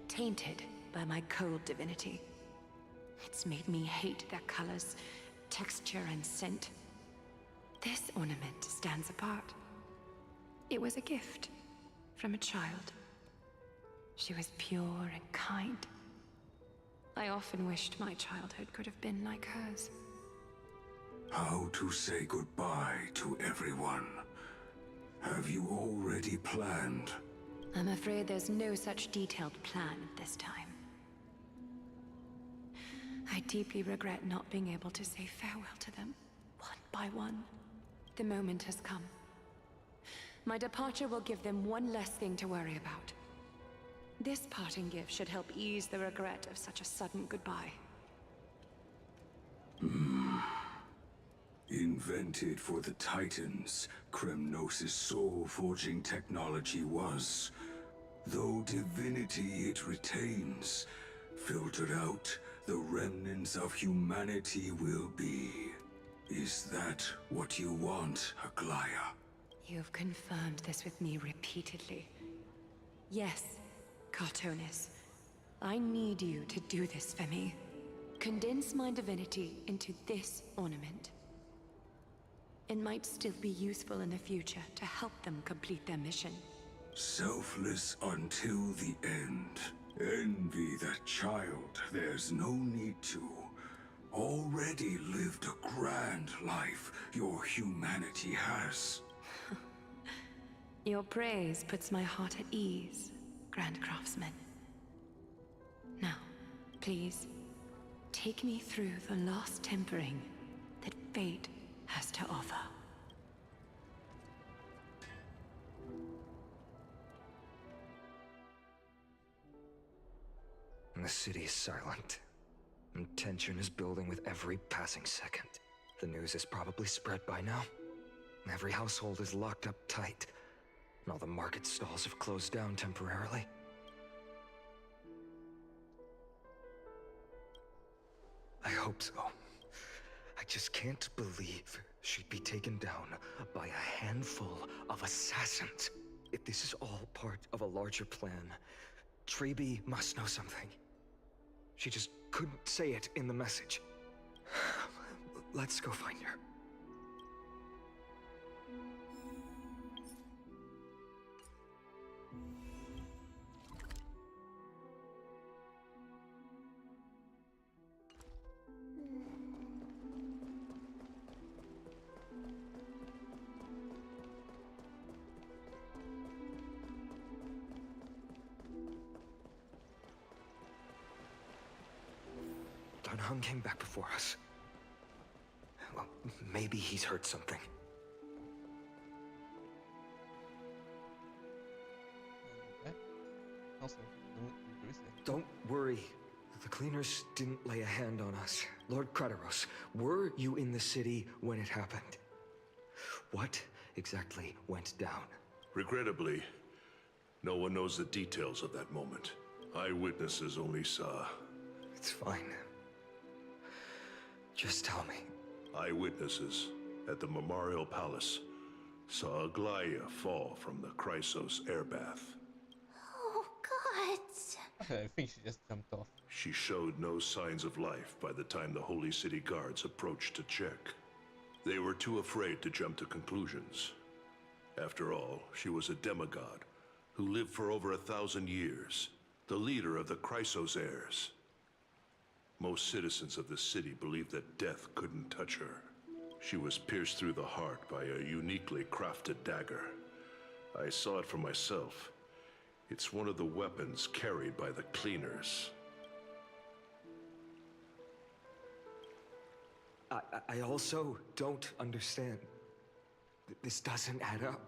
tainted by my cold divinity. It's made me hate their colors, texture, and scent. This ornament stands apart. It was a gift from a child. She was pure and kind. I often wished my childhood could have been like hers. How to say goodbye to everyone? Have you already planned? I'm afraid there's no such detailed plan at this time. I deeply regret not being able to say farewell to them, one by one. The moment has come. My departure will give them one less thing to worry about. This parting gift should help ease the regret of such a sudden goodbye. Invented for the Titans, Kremnos' soul-forging technology was. Though divinity it retains, filtered out, the remnants of humanity will be. Is that what you want, Aglaya? You've confirmed this with me repeatedly. Yes, Cartonis. I need you to do this for me. Condense my divinity into this ornament. It might still be useful in the future to help them complete their mission. Selfless until the end. Envy that child, there's no need to. Already lived a grand life your humanity has. Your praise puts my heart at ease, Grand Craftsman. Now, please, take me through the last tempering that fate has to offer. The city is silent, and tension is building with every passing second. The news is probably spread by now. Every household is locked up tight, and all the market stalls have closed down temporarily. I hope so. I just can't believe she'd be taken down by a handful of assassins. If this is all part of a larger plan, Treby must know something. She just couldn't say it in the message. Let's go find her. Hung came back before us. Well, maybe he's heard something. Also, don't worry. The cleaners didn't lay a hand on us. Lord Krateros, were you in the city when it happened? What exactly went down? Regrettably, no one knows the details of that moment. Eyewitnesses only saw... It's fine. Just tell me. Eyewitnesses at the Memorial Palace saw Aglaya fall from the Chrysos airbath. Oh, God. I think she just jumped off. She showed no signs of life by the time the Holy City Guards approached to check. They were too afraid to jump to conclusions. After all, she was a demigod who lived for over 1,000 years, the leader of the Chrysos heirs. Most citizens of the city believed that death couldn't touch her. She was pierced through the heart by a uniquely crafted dagger. I saw it for myself. It's one of the weapons carried by the cleaners. I also don't understand. This doesn't add up.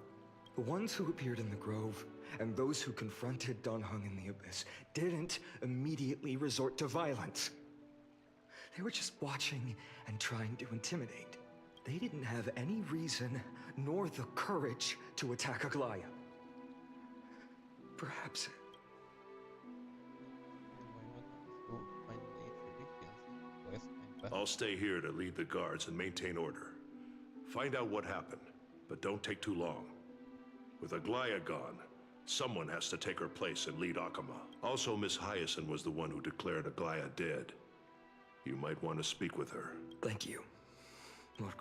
The ones who appeared in the Grove and those who confronted Don Hung in the Abyss didn't immediately resort to violence. They were just watching and trying to intimidate. They didn't have any reason nor the courage to attack Aglaya. Perhaps... I'll stay here to lead the guards and maintain order. Find out what happened, but don't take too long. With Aglaya gone, someone has to take her place and lead Akama. Also, Miss Hyacinth was the one who declared Aglaya dead. You might want to speak with her. Thank you, Lord.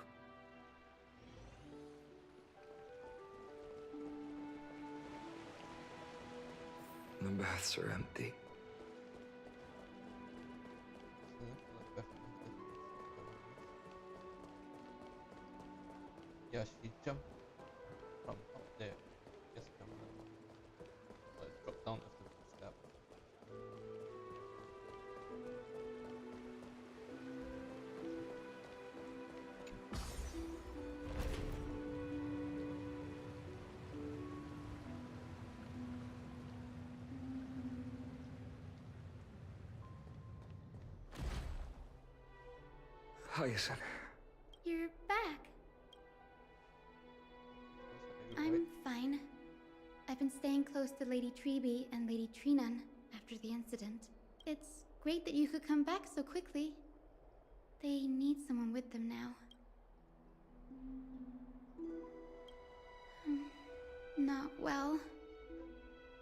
The baths are empty. Yeah, she jumped from up there. Just jumped up. But dropped down after the step. Hyacinth. You're back. I'm fine. I've been staying close to Lady Treby and Lady Trinan after the incident. It's great that you could come back so quickly. They need someone with them now. Not well.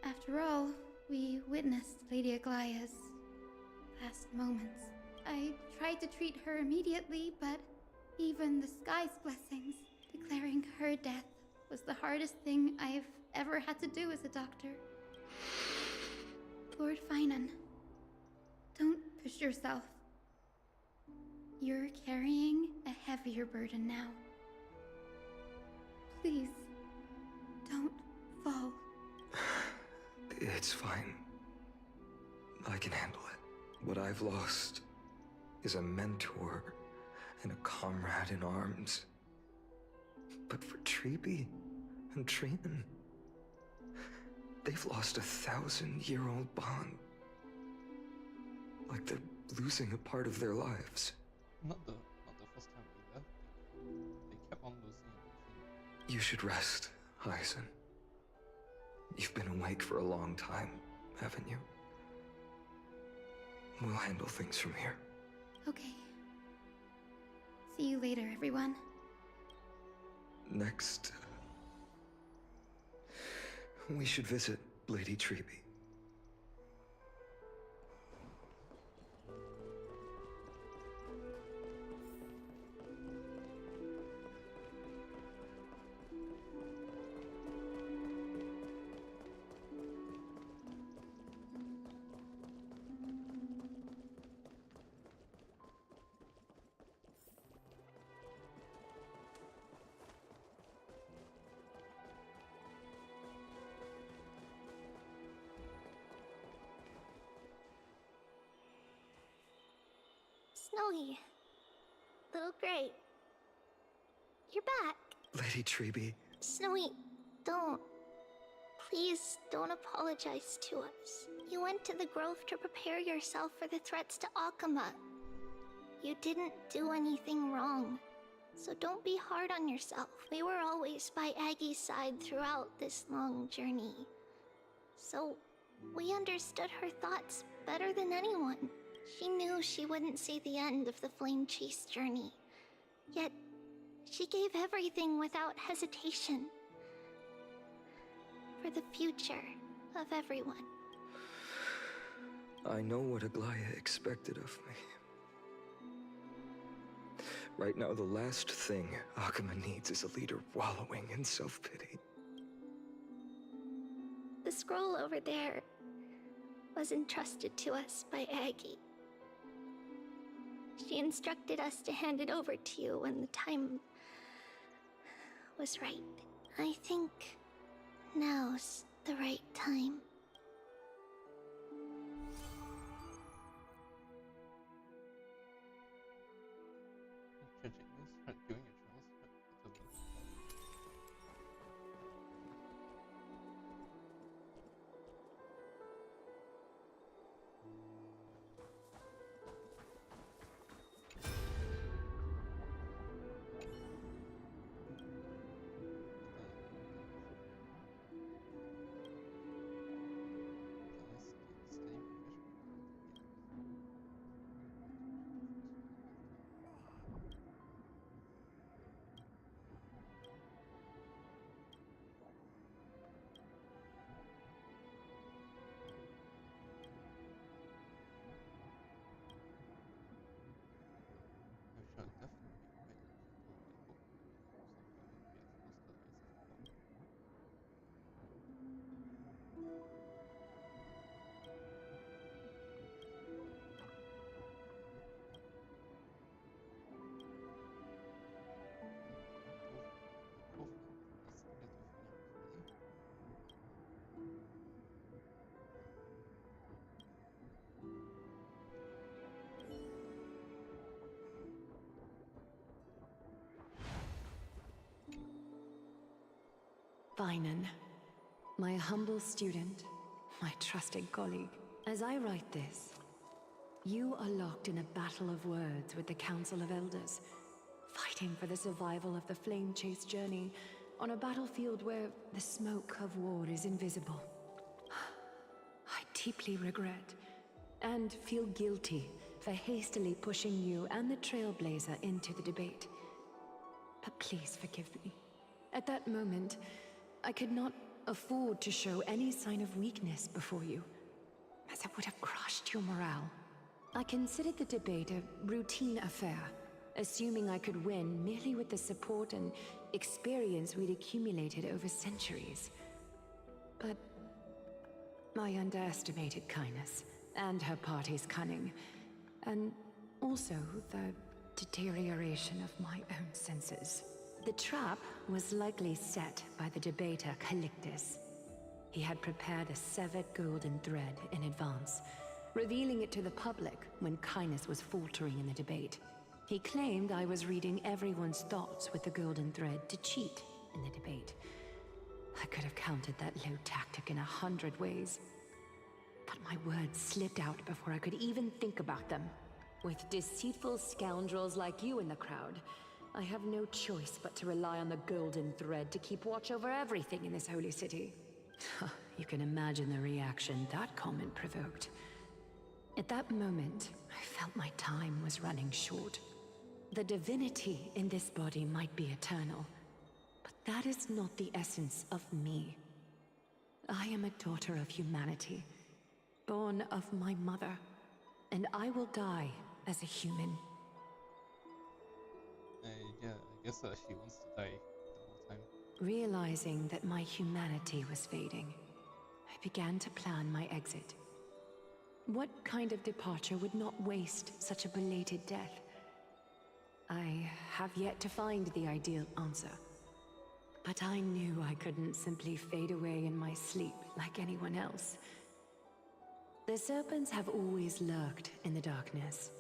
After all, we witnessed Lady Aglaya's last moments. I tried to treat her immediately, but even the sky's blessings, declaring her death was the hardest thing I've ever had to do as a doctor. Lord Finan, don't push yourself. You're carrying a heavier burden now. Please, don't fall. It's fine. I can handle it. What I've lost is a mentor and a comrade in arms. But for Treby and Trinan, they've lost a 1,000-year-old bond. Like they're losing a part of their lives. Not the first time we left. They kept on losing. You should rest, Hyacinth. You've been awake for a long time, haven't you? We'll handle things from here. Okay. See you later, everyone. Next, we should visit Lady Treby. Snowy. Little Gray. You're back. Lady Treby. Snowy, don't. Please don't apologize to us. You went to the Grove to prepare yourself for the threats to Akuma. You didn't do anything wrong. So don't be hard on yourself. We were always by Aggie's side throughout this long journey. So we understood her thoughts better than anyone. She knew she wouldn't see the end of the Flamechase Journey. Yet, she gave everything without hesitation. For the future of everyone. I know what Aglaya expected of me. Right now, the last thing Akuma needs is a leader wallowing in self-pity. The scroll over there was entrusted to us by Aggie. She instructed us to hand it over to you when the time was right. I think now's the right time. Tragic news during your travels. Vinan, my humble student, my trusted colleague. As I write this, you are locked in a battle of words with the Council of Elders, fighting for the survival of the Flamechase Journey on a battlefield where the smoke of war is invisible. I deeply regret and feel guilty for hastily pushing you and the Trailblazer into the debate. But please forgive me. At that moment, I could not afford to show any sign of weakness before you, as it would have crushed your morale. I considered the debate a routine affair, assuming I could win merely with the support and experience we'd accumulated over centuries. But I underestimated kindness and her party's cunning, and also the deterioration of my own senses. The trap was likely set by the debater Calictus. He had prepared a severed golden thread in advance, revealing it to the public when kindness was faltering in the debate. He claimed I was reading everyone's thoughts with the golden thread to cheat in the debate. I could have countered that low tactic in 100 ways. But my words slipped out before I could even think about them. With deceitful scoundrels like you in the crowd, I have no choice but to rely on the golden thread to keep watch over everything in this holy city. You can imagine the reaction that comment provoked. At that moment, I felt my time was running short. The divinity in this body might be eternal, but that is not the essence of me. I am a daughter of humanity, born of my mother, and I will die as a human. Yeah, I guess she wants to die the whole time. Realizing that my humanity was fading, I began to plan my exit. What kind of departure would not waste such a belated death? I have yet to find the ideal answer. But I knew I couldn't simply fade away in my sleep like anyone else. The serpents have always lurked in the darkness,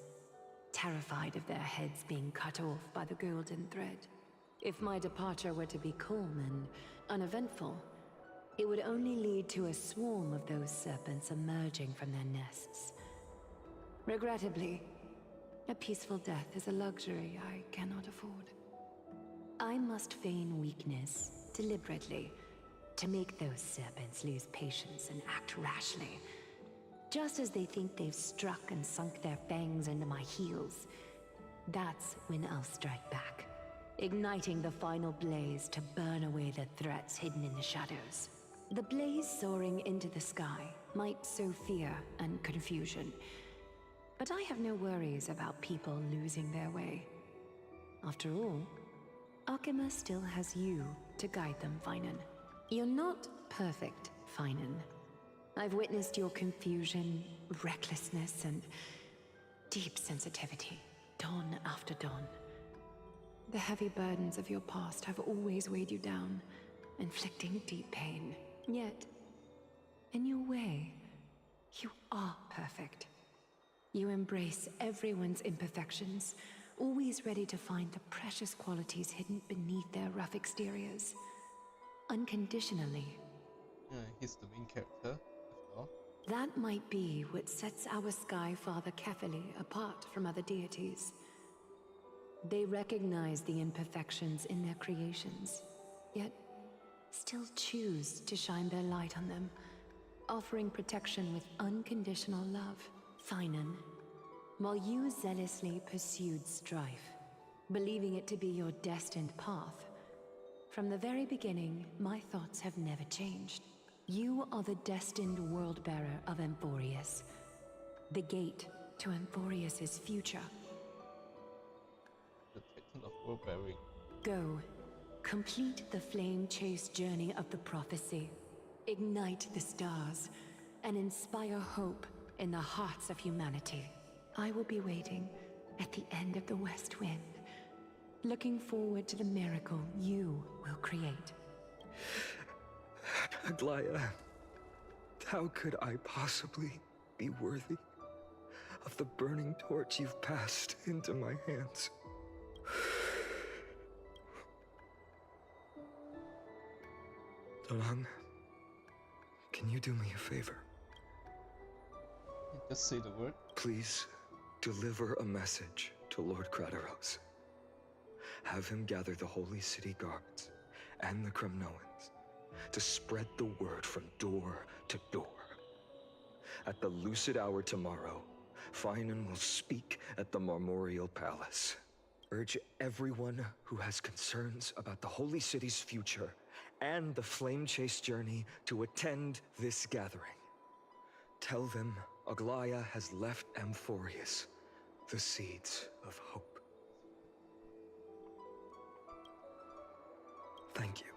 terrified of their heads being cut off by the golden thread. If my departure were to be calm and uneventful, it would only lead to a swarm of those serpents emerging from their nests. Regrettably, a peaceful death is a luxury I cannot afford. I must feign weakness deliberately to make those serpents lose patience and act rashly. Just as they think they've struck and sunk their fangs into my heels, that's when I'll strike back, igniting the final blaze to burn away the threats hidden in the shadows. The blaze soaring into the sky might sow fear and confusion, but I have no worries about people losing their way. After all, Akima still has you to guide them, Finan. You're not perfect, Finan. I've witnessed your confusion, recklessness, and deep sensitivity, dawn after dawn. The heavy burdens of your past have always weighed you down, inflicting deep pain. Yet, in your way, you are perfect. You embrace everyone's imperfections, always ready to find the precious qualities hidden beneath their rough exteriors. Unconditionally. Yeah, he's the main character, after all. That might be what sets our Sky Father Kefili apart from other deities. They recognize the imperfections in their creations, yet still choose to shine their light on them, offering protection with unconditional love. Finan, while you zealously pursued strife, believing it to be your destined path, from the very beginning, my thoughts have never changed. You are the destined world-bearer of Emphorius, the gate to Emphorius's future. The Titan of World Bearing. Go, complete the Flamechase Journey of the prophecy, ignite the stars, and inspire hope in the hearts of humanity. I will be waiting at the end of the West Wind, looking forward to the miracle you will create. Aglaya, how could I possibly be worthy of the burning torch you've passed into my hands? Dalang, can you do me a favor? Just say the word. Please deliver a message to Lord Krateros. Have him gather the Holy City guards and the Kremnoans to spread the word from door to door. At the lucid hour tomorrow, Finan will speak at the Marmorial Palace. Urge everyone who has concerns about the Holy City's future and the Flamechase Journey to attend this gathering. Tell them Aglaya has left Emphorius the seeds of hope. Thank you.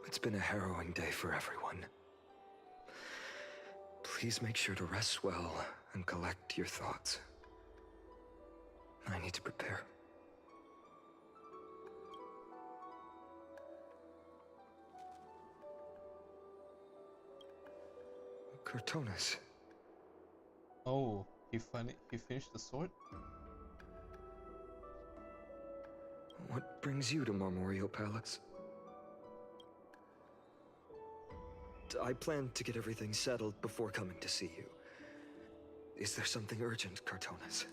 It's been a harrowing day for everyone. Please make sure to rest well and collect your thoughts. I need to prepare. Cortonis. Oh, he finished the sword? What brings you to Marmorial Palace? I plan to get everything settled before coming to see you. Is there something urgent, Cortonis?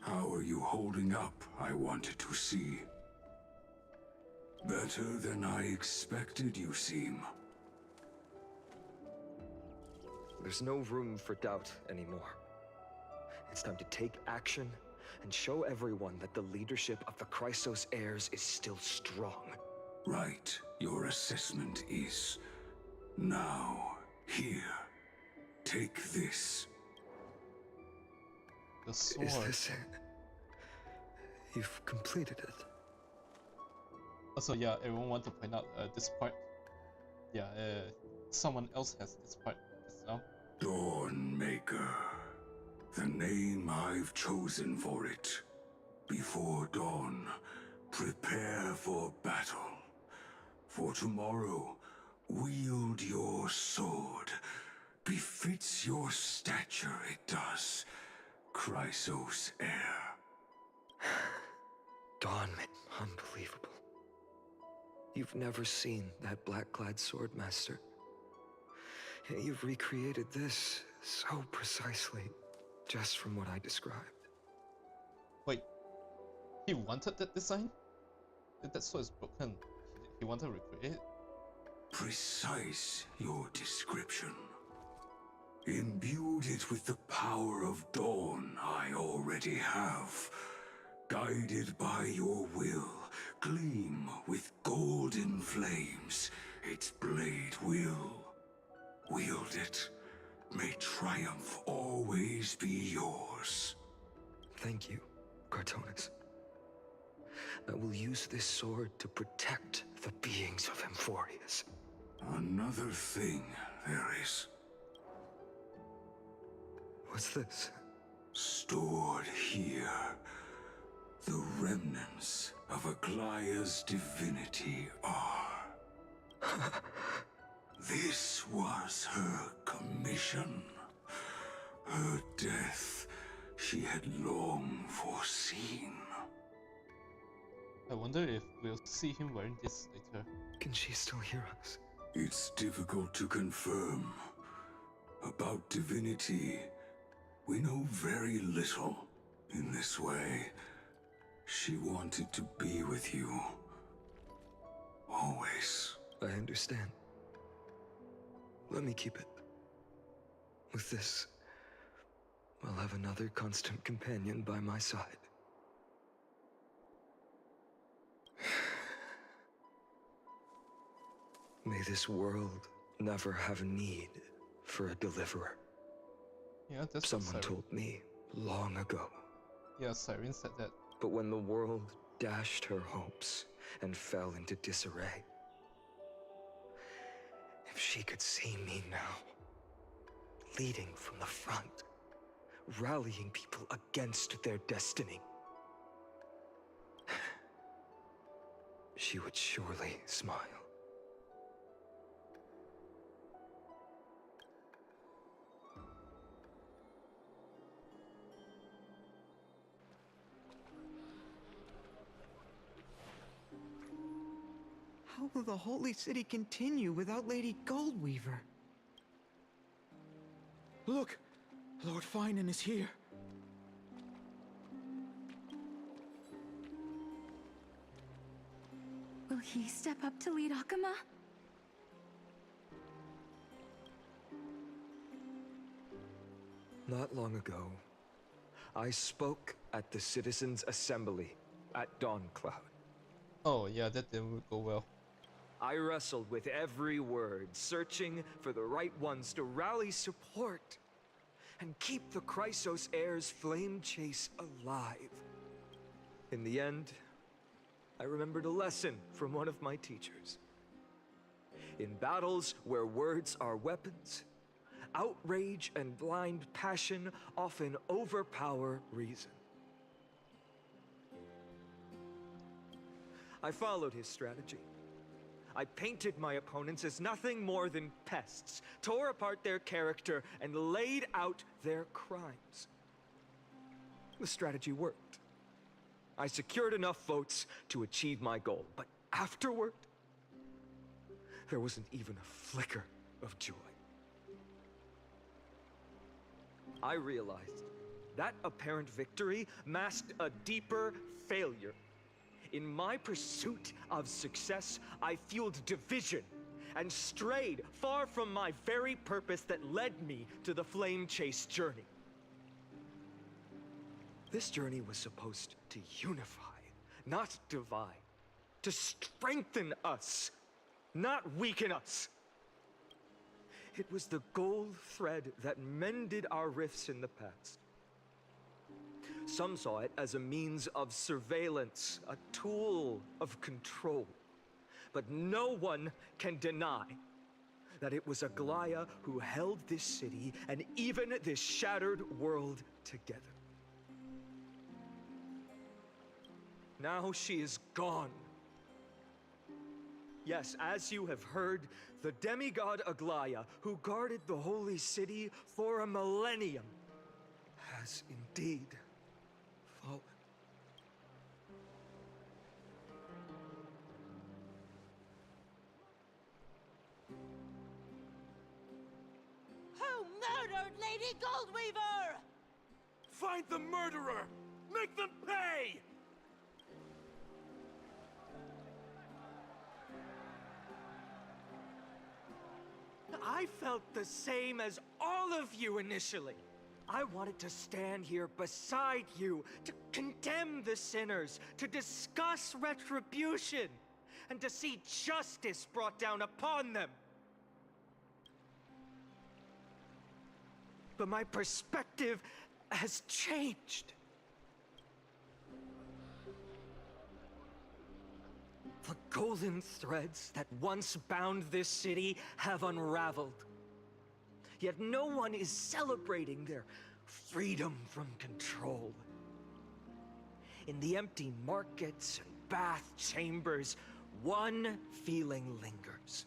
How are you holding up, I wanted to see. Better than I expected, you seem. There's no room for doubt anymore. It's time to take action and show everyone that the leadership of the Chrysos heirs is still strong. Right. Your assessment is... Now, here. Take this. The sword. Is this it? You've completed it. Also, yeah, everyone want to point out this part. Yeah, someone else has this part as well. Dawnmaker. The name I've chosen for it. Before dawn, prepare for battle. For tomorrow, wield your sword. Befits your stature, it does. Chrysos heir. Dawn, unbelievable. You've never seen that black-clad swordmaster. You've recreated this so precisely, just from what I described. Wait, he wanted that design? That sword is broken. He wanted to recreate it? Precise your description. Imbued it with the power of dawn I already have. Guided by your will, gleam with golden flames. Its blade will. Wield it. May triumph always be yours. Thank you, Cartonis. I will use this sword to protect the beings of Emphorius. Another thing there is. What's this? Stored here. The remnants of Aglaya's divinity are. This was her commission. Her death she had long foreseen. I wonder if we'll see him wearing this later. Can she still hear us? It's difficult to confirm. About divinity, we know very little. In this way, she wanted to be with you. Always. I understand. Let me keep it. With this, I'll have another constant companion by my side. May this world never have need for a deliverer. Yeah, that's Someone what told me long ago. Yeah, Siren said that. But when the world dashed her hopes and fell into disarray, if she could see me now, leading from the front, rallying people against their destiny, she would surely smile. How will the Holy City continue without Lady Goldweaver? Look! Lord Finan is here. Will he step up to lead Akama? Not long ago, I spoke at the Citizens' Assembly at Dawncloud. Oh yeah, that didn't go well. I wrestled with every word, searching for the right ones to rally support and keep the Chrysos heirs' Flamechase alive. In the end, I remembered a lesson from one of my teachers. In battles where words are weapons, outrage and blind passion often overpower reason. I followed his strategy. I painted my opponents as nothing more than pests, tore apart their character, and laid out their crimes. The strategy worked. I secured enough votes to achieve my goal, but afterward, there wasn't even a flicker of joy. I realized that apparent victory masked a deeper failure. In my pursuit of success, I fueled division and strayed far from my very purpose that led me to the Flamechase Journey. This journey was supposed to unify, not divide. To strengthen us, not weaken us. It was the gold thread that mended our rifts in the past. Some saw it as a means of surveillance, a tool of control. But no one can deny that it was Aglaya who held this city and even this shattered world together. Now she is gone. Yes, as you have heard, the demigod Aglaya, who guarded the holy city for a millennium, has indeed fallen. Who murdered Lady Goldweaver? Find the murderer! Make them pay! I felt the same as all of you initially. I wanted to stand here beside you, to condemn the sinners, to discuss retribution, and to see justice brought down upon them. But my perspective has changed. The golden threads that once bound this city have unraveled. Yet no one is celebrating their freedom from control. In the empty markets and bath chambers, one feeling lingers.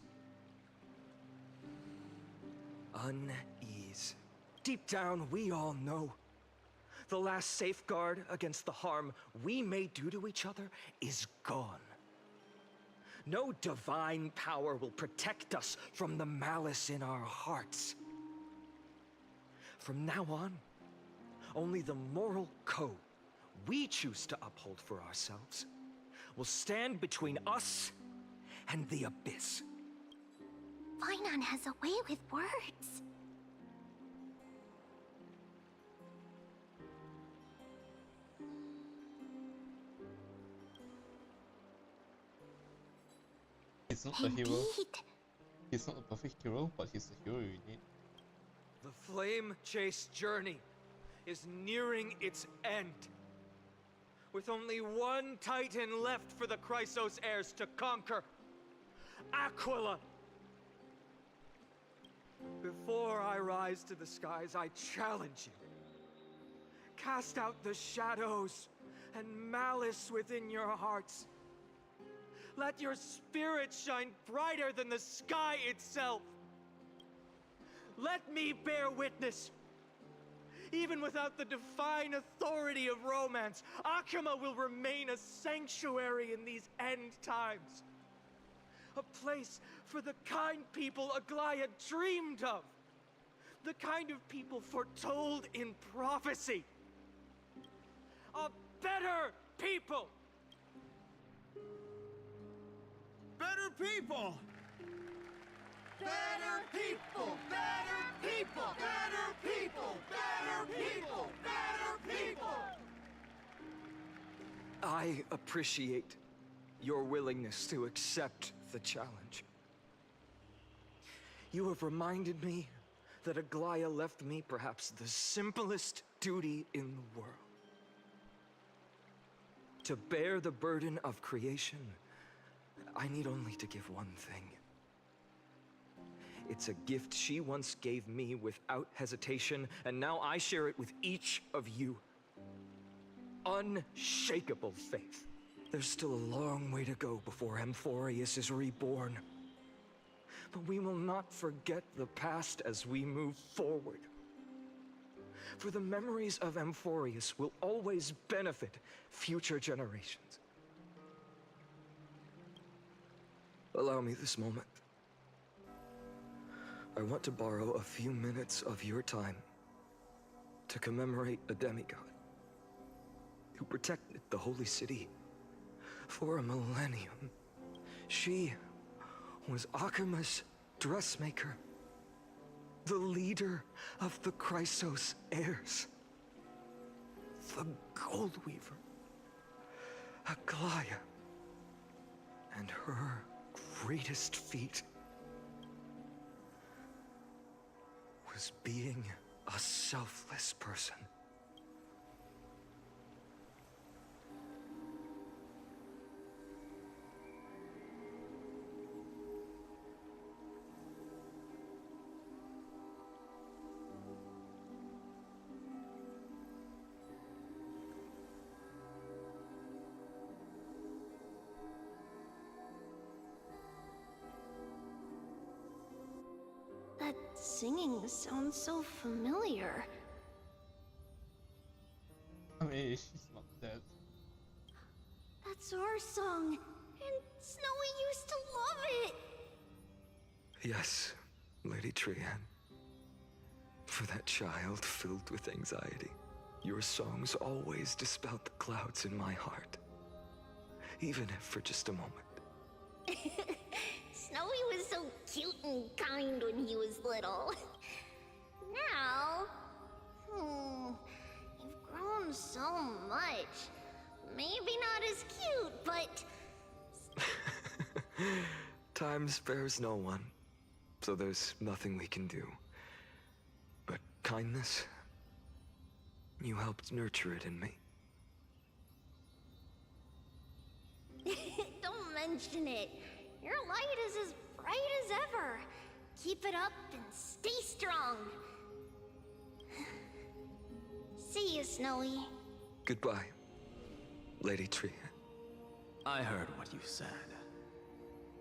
Unease. Deep down, we all know the last safeguard against the harm we may do to each other is gone. No divine power will protect us from the malice in our hearts. From now on, only the moral code we choose to uphold for ourselves will stand between us and the abyss. Finon has a way with words. He's not the hero. He's not the perfect hero, but he's the hero you need. The Flamechase Journey is nearing its end. With only one Titan left for the Chrysos heirs to conquer. Aquila! Before I rise to the skies, I challenge you. Cast out the shadows and malice within your hearts. Let your spirit shine brighter than the sky itself. Let me bear witness. Even without the divine authority of romance, Akima will remain a sanctuary in these end times. A place for the kind people Aglaya dreamed of. The kind of people foretold in prophecy. A better people! Better people! Better people! Better people! Better people! Better people! Better people! I appreciate your willingness to accept the challenge. You have reminded me that Aglaya left me perhaps the simplest duty in the world. To bear the burden of creation, I need only to give one thing. It's a gift she once gave me without hesitation, and now I share it with each of you. Unshakable faith. There's still a long way to go before Amphorius is reborn. But we will not forget the past as we move forward. For the memories of Amphorius will always benefit future generations. Allow me this moment. I want to borrow a few minutes of your time to commemorate a demigod who protected the holy city for a millennium. She was Akima's dressmaker, the leader of the Chrysos heirs. the Gold Weaver, Aglaya. And her greatest feat was being a selfless person. That singing sounds so familiar. I mean, she's not dead. That's our song, and Snowy used to love it. Yes, Lady Trian. For that child filled with anxiety, your songs always dispelled the clouds in my heart. Even if for just a moment. Snowy was so cute and kind when he was little. Now, you've grown so much. Maybe not as cute, but... Time spares no one, so there's nothing we can do. But kindness, you helped nurture it in me. Don't mention it. Your light is as bright as ever. Keep it up and stay strong. See you, Snowy. Goodbye, Lady Trian. I heard what you said.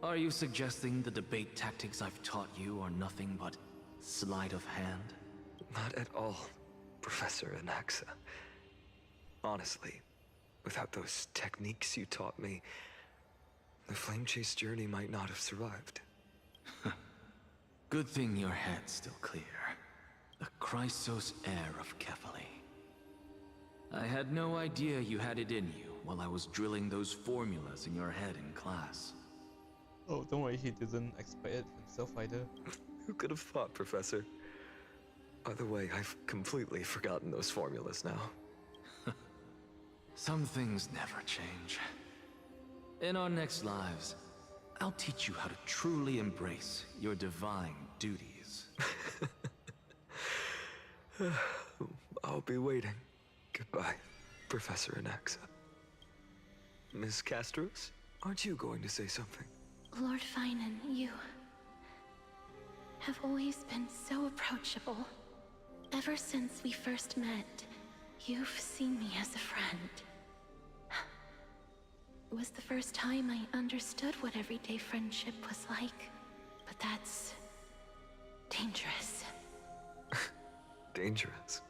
Are you suggesting the debate tactics I've taught you are nothing but sleight of hand? Not at all, Professor Anaxa. Honestly, without those techniques you taught me, the Flamechase Journey might not have survived. Good thing your head's still clear. The Chrysos heir of Kefali. I had no idea you had it in you while I was drilling those formulas in your head in class. Oh, don't worry, he didn't expect it himself either. Who could have thought, Professor? By the way, I've completely forgotten those formulas now. Some things never change. In our next lives, I'll teach you how to truly embrace your divine duties. I'll be waiting. Goodbye, Professor Anaxa. Miss Castros, aren't you going to say something? Lord Finan, you have always been so approachable. Ever since we first met, you've seen me as a friend. It was the first time I understood what everyday friendship was like. But that's... dangerous. Dangerous?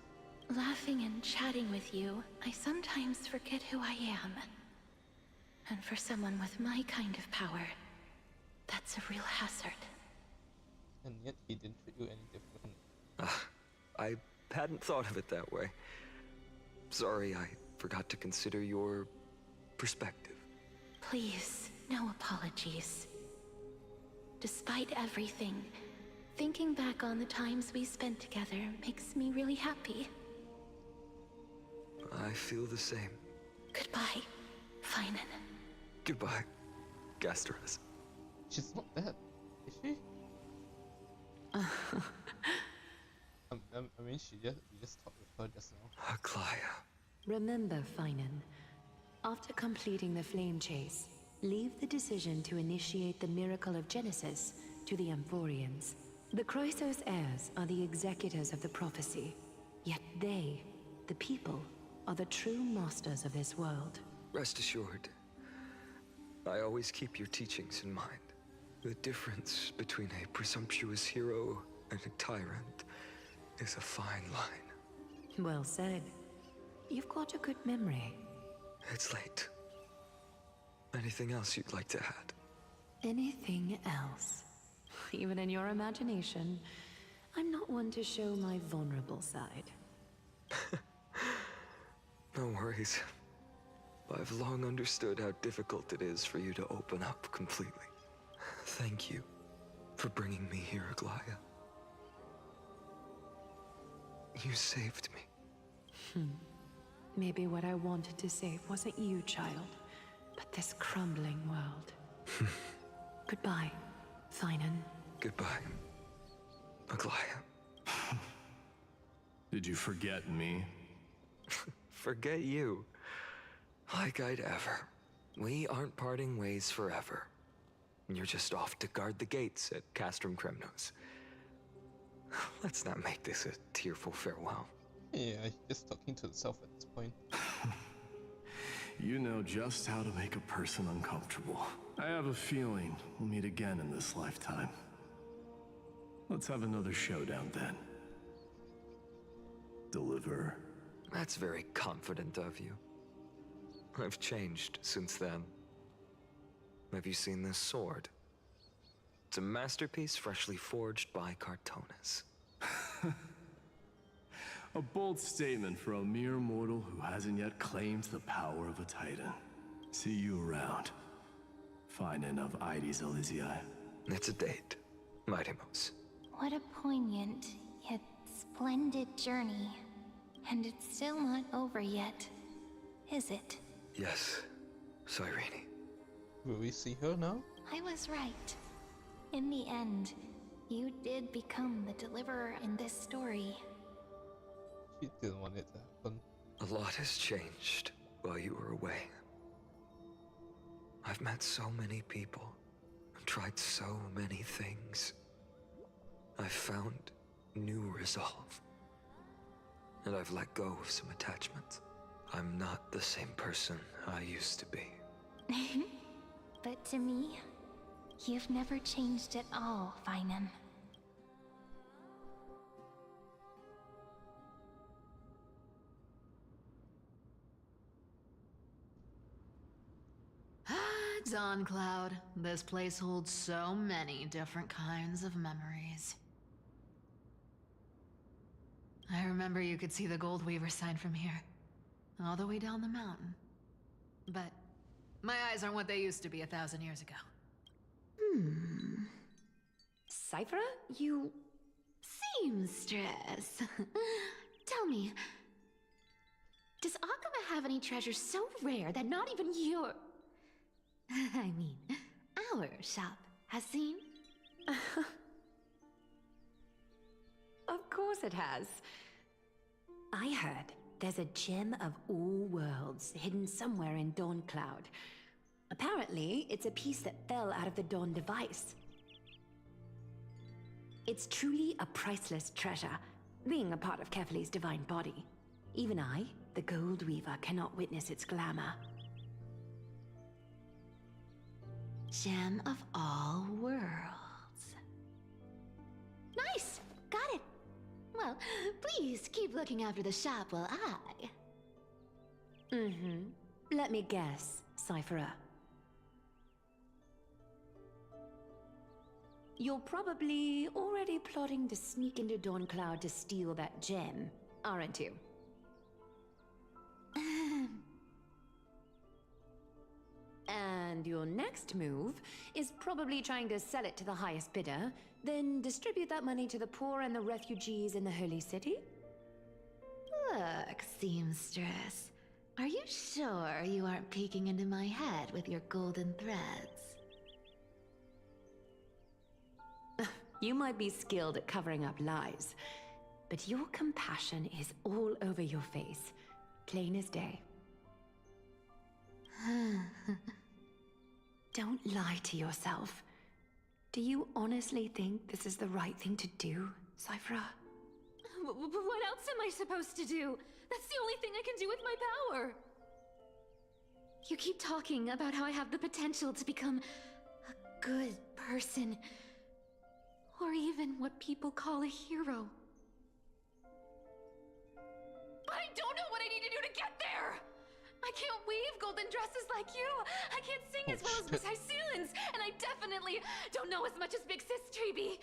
Laughing and chatting with you, I sometimes forget who I am. And for someone with my kind of power, that's a real hazard. And yet he didn't treat you any different. I hadn't thought of it that way. Sorry, I forgot to consider your perspective. Please, no apologies. Despite everything, thinking back on the times we spent together makes me really happy. I feel the same. Goodbye, Finan. Goodbye, Gasteras. She's not dead, is she? I mean, we just talked with her just now. Aglaya. Remember, Finan, after completing the flame chase, leave the decision to initiate the miracle of Genesis to the Amphorians. The Chrysos heirs are the executors of the prophecy, yet they, the people, are the true masters of this world. Rest assured, I always keep your teachings in mind. The difference between a presumptuous hero and a tyrant is a fine line. Well said. You've got a good memory. It's late. Anything else you'd like to add? Anything else? Even in your imagination, I'm not one to show my vulnerable side. No worries. I've long understood how difficult it is for you to open up completely. Thank you for bringing me here, Aglaya. You saved me. Maybe what I wanted to save wasn't you, child, but this crumbling world. Goodbye, Finan. Goodbye, Aglaya. Did you forget me? Forget you. Like I'd ever. We aren't parting ways forever. You're just off to guard the gates at Castrum Kremnos. Let's not make this a tearful farewell. Yeah, he's just talking to himself at this point. You know just how to make a person uncomfortable. I have a feeling we'll meet again in this lifetime. Let's have another showdown then. Deliver. That's very confident of you. I've changed since then. Have you seen this sword? It's a masterpiece freshly forged by Cartonis. A bold statement for a mere mortal who hasn't yet claimed the power of a titan. See you around. Finan of Ides Elysiae. It's a date, Mightimos. What a poignant, yet splendid journey. And it's still not over yet, is it? Yes, Cyrene. Will we see her now? I was right. In the end, you did become the deliverer in this story. She didn't want it to happen. A lot has changed while you were away. I've met so many people, and tried so many things. I've found new resolve. And I've let go of some attachments. I'm not the same person I used to be. But to me, you've never changed at all, Finan. Dawn Cloud. This place holds so many different kinds of memories. I remember you could see the Gold Weaver sign from here, all the way down the mountain. But my eyes aren't what they used to be 1,000 years ago. Cyphera, you... Seamstress. Tell me, does Akama have any treasures so rare that not even your... I mean, our shop has seen? Of course it has. I heard there's a gem of all worlds hidden somewhere in Dawn Cloud. Apparently, it's a piece that fell out of the Dawn device. It's truly a priceless treasure, being a part of Kefali's divine body. Even I, the Gold Weaver, cannot witness its glamour. Gem of all worlds. Nice! Got it! Well, please keep looking after the shop while I... Let me guess, Cyphera. You're probably already plotting to sneak into Dawn Cloud to steal that gem, aren't you? And your next move is probably trying to sell it to the highest bidder, then distribute that money to the poor and the refugees in the Holy City? Look, seamstress. Are you sure you aren't peeking into my head with your golden threads? You might be skilled at covering up lies, but your compassion is all over your face, plain as day. Don't lie to yourself. Do you honestly think this is the right thing to do, Cyphera? What else am I supposed to do? That's the only thing I can do with my power. You keep talking about how I have the potential to become a good person. Or even what people call a hero. But I don't know what I need to do to get there! I can't weave golden dresses like you! I can't sing as well as Miss Hyceelins! And I definitely don't know as much as Big Sis Treby!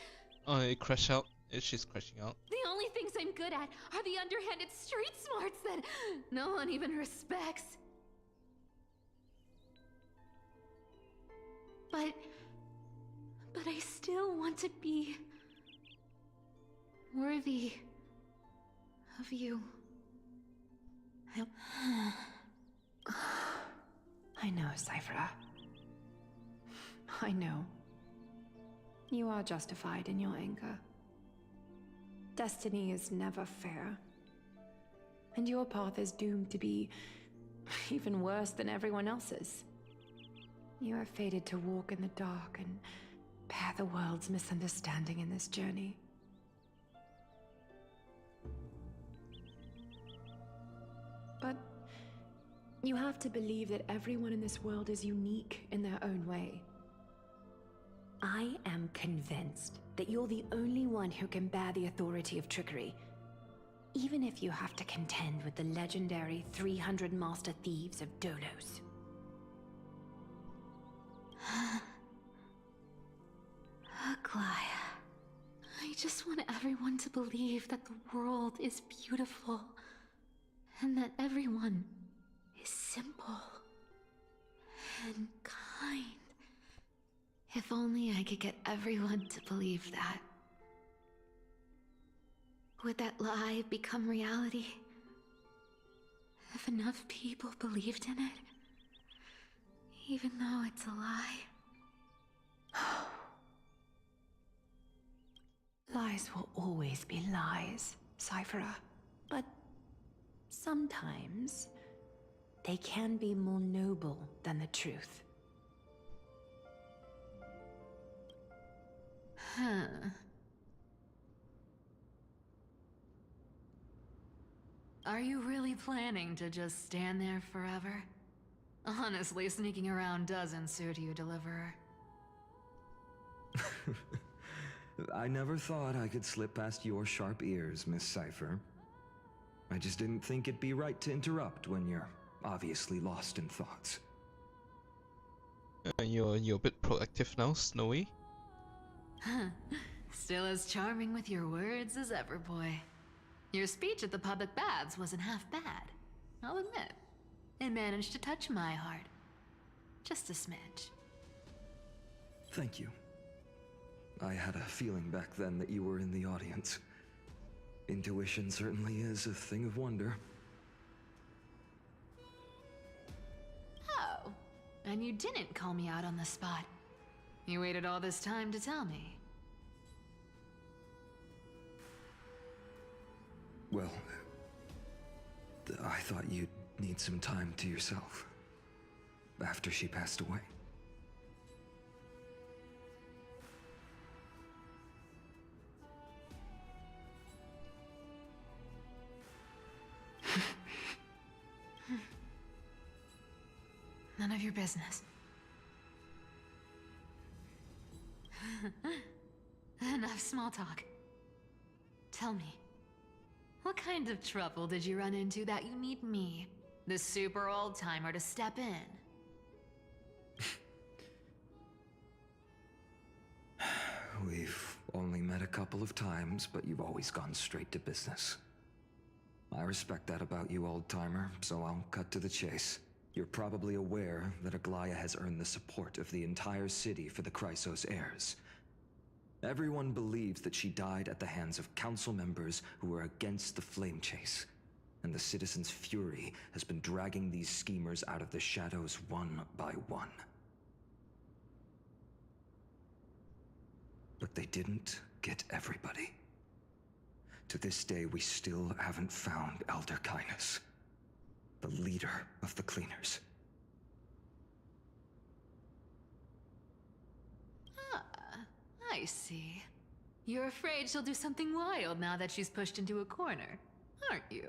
I crash out. She's crashing out. The only things I'm good at are the underhanded street smarts that no one even respects. But I still want to be worthy of you. I know, Cypher. I know. You are justified in your anger. Destiny is never fair. And your path is doomed to be even worse than everyone else's. You are fated to walk in the dark and bear the world's misunderstanding in this journey. But you have to believe that everyone in this world is unique in their own way. I am convinced that you're the only one who can bear the authority of trickery, even if you have to contend with the legendary 300 master thieves of Dolos. Aglaya, I just want everyone to believe that the world is beautiful, and that everyone is simple and kind. If only I could get everyone to believe that. Would that lie become reality? If enough people believed in it? Even though it's a lie? Lies will always be lies, Cyphera. But sometimes they can be more noble than the truth. Huh. Are you really planning to just stand there forever? Honestly, sneaking around doesn't suit you, Deliverer. I never thought I could slip past your sharp ears, Miss Cypher. I just didn't think it'd be right to interrupt when you're obviously lost in thoughts. You're a bit proactive now, Snowy. Still as charming with your words as ever, boy. Your speech at the public baths wasn't half bad. I'll admit. It managed to touch my heart. Just a smidge. Thank you. I had a feeling back then that you were in the audience. Intuition certainly is a thing of wonder. Oh, and you didn't call me out on the spot. You waited all this time to tell me. Well, I thought you'd need some time to yourself after she passed away. None of your business. Enough small talk. Tell me, what kind of trouble did you run into that you need me, the super old-timer, to step in? We've only met a couple of times, but you've always gone straight to business. I respect that about you, old-timer, so I'll cut to the chase. You're probably aware that Aglaya has earned the support of the entire city for the Chrysos heirs. Everyone believes that she died at the hands of council members who were against the Flamechase, and the citizens' fury has been dragging these schemers out of the shadows one by one. But they didn't get everybody. To this day, we still haven't found Elder Kynus, the leader of the Cleaners. Ah, I see. You're afraid she'll do something wild now that she's pushed into a corner, aren't you?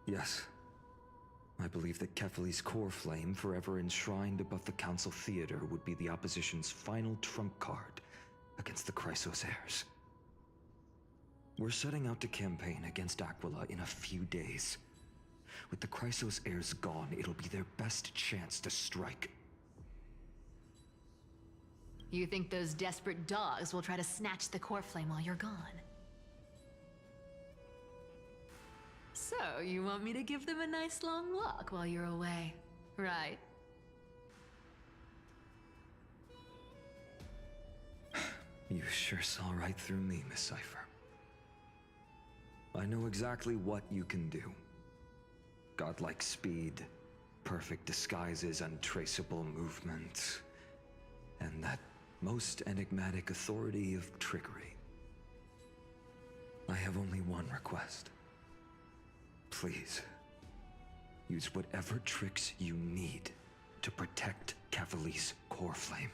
Yes. I believe that Kefali's core flame, forever enshrined above the Council Theater, would be the opposition's final trump card against the Chrysos heirs. We're setting out to campaign against Aquila in a few days. With the Chrysos heirs gone, it'll be their best chance to strike. You think those desperate dogs will try to snatch the core flame while you're gone? So, you want me to give them a nice long walk while you're away, right? You sure saw right through me, Miss Cipher. I know exactly what you can do. Godlike speed, perfect disguises, untraceable movements, and that most enigmatic authority of trickery. I have only one request. Please, use whatever tricks you need to protect Cavali's core flame.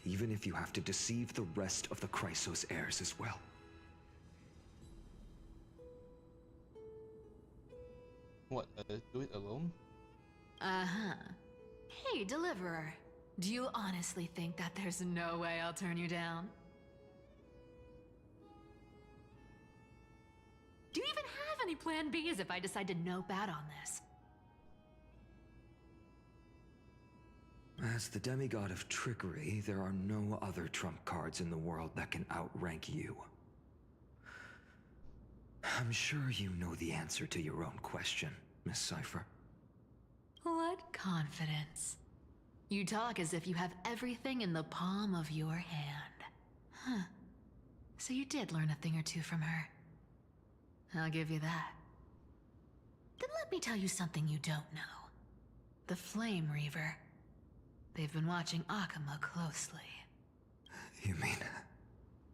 Even if you have to deceive the rest of the Chrysos heirs as well. What, do it alone? Uh-huh. Hey, Deliverer. Do you honestly think that there's no way I'll turn you down? Do you even have any plan Bs if I decide to nope out on this? As the demigod of trickery, there are no other trump cards in the world that can outrank you. I'm sure you know the answer to your own question, Miss Cipher. What confidence. You talk as if you have everything in the palm of your hand. Huh. So you did learn a thing or two from her. I'll give you that. Then let me tell you something you don't know. The Flame Reaver. They've been watching Akama closely. You mean...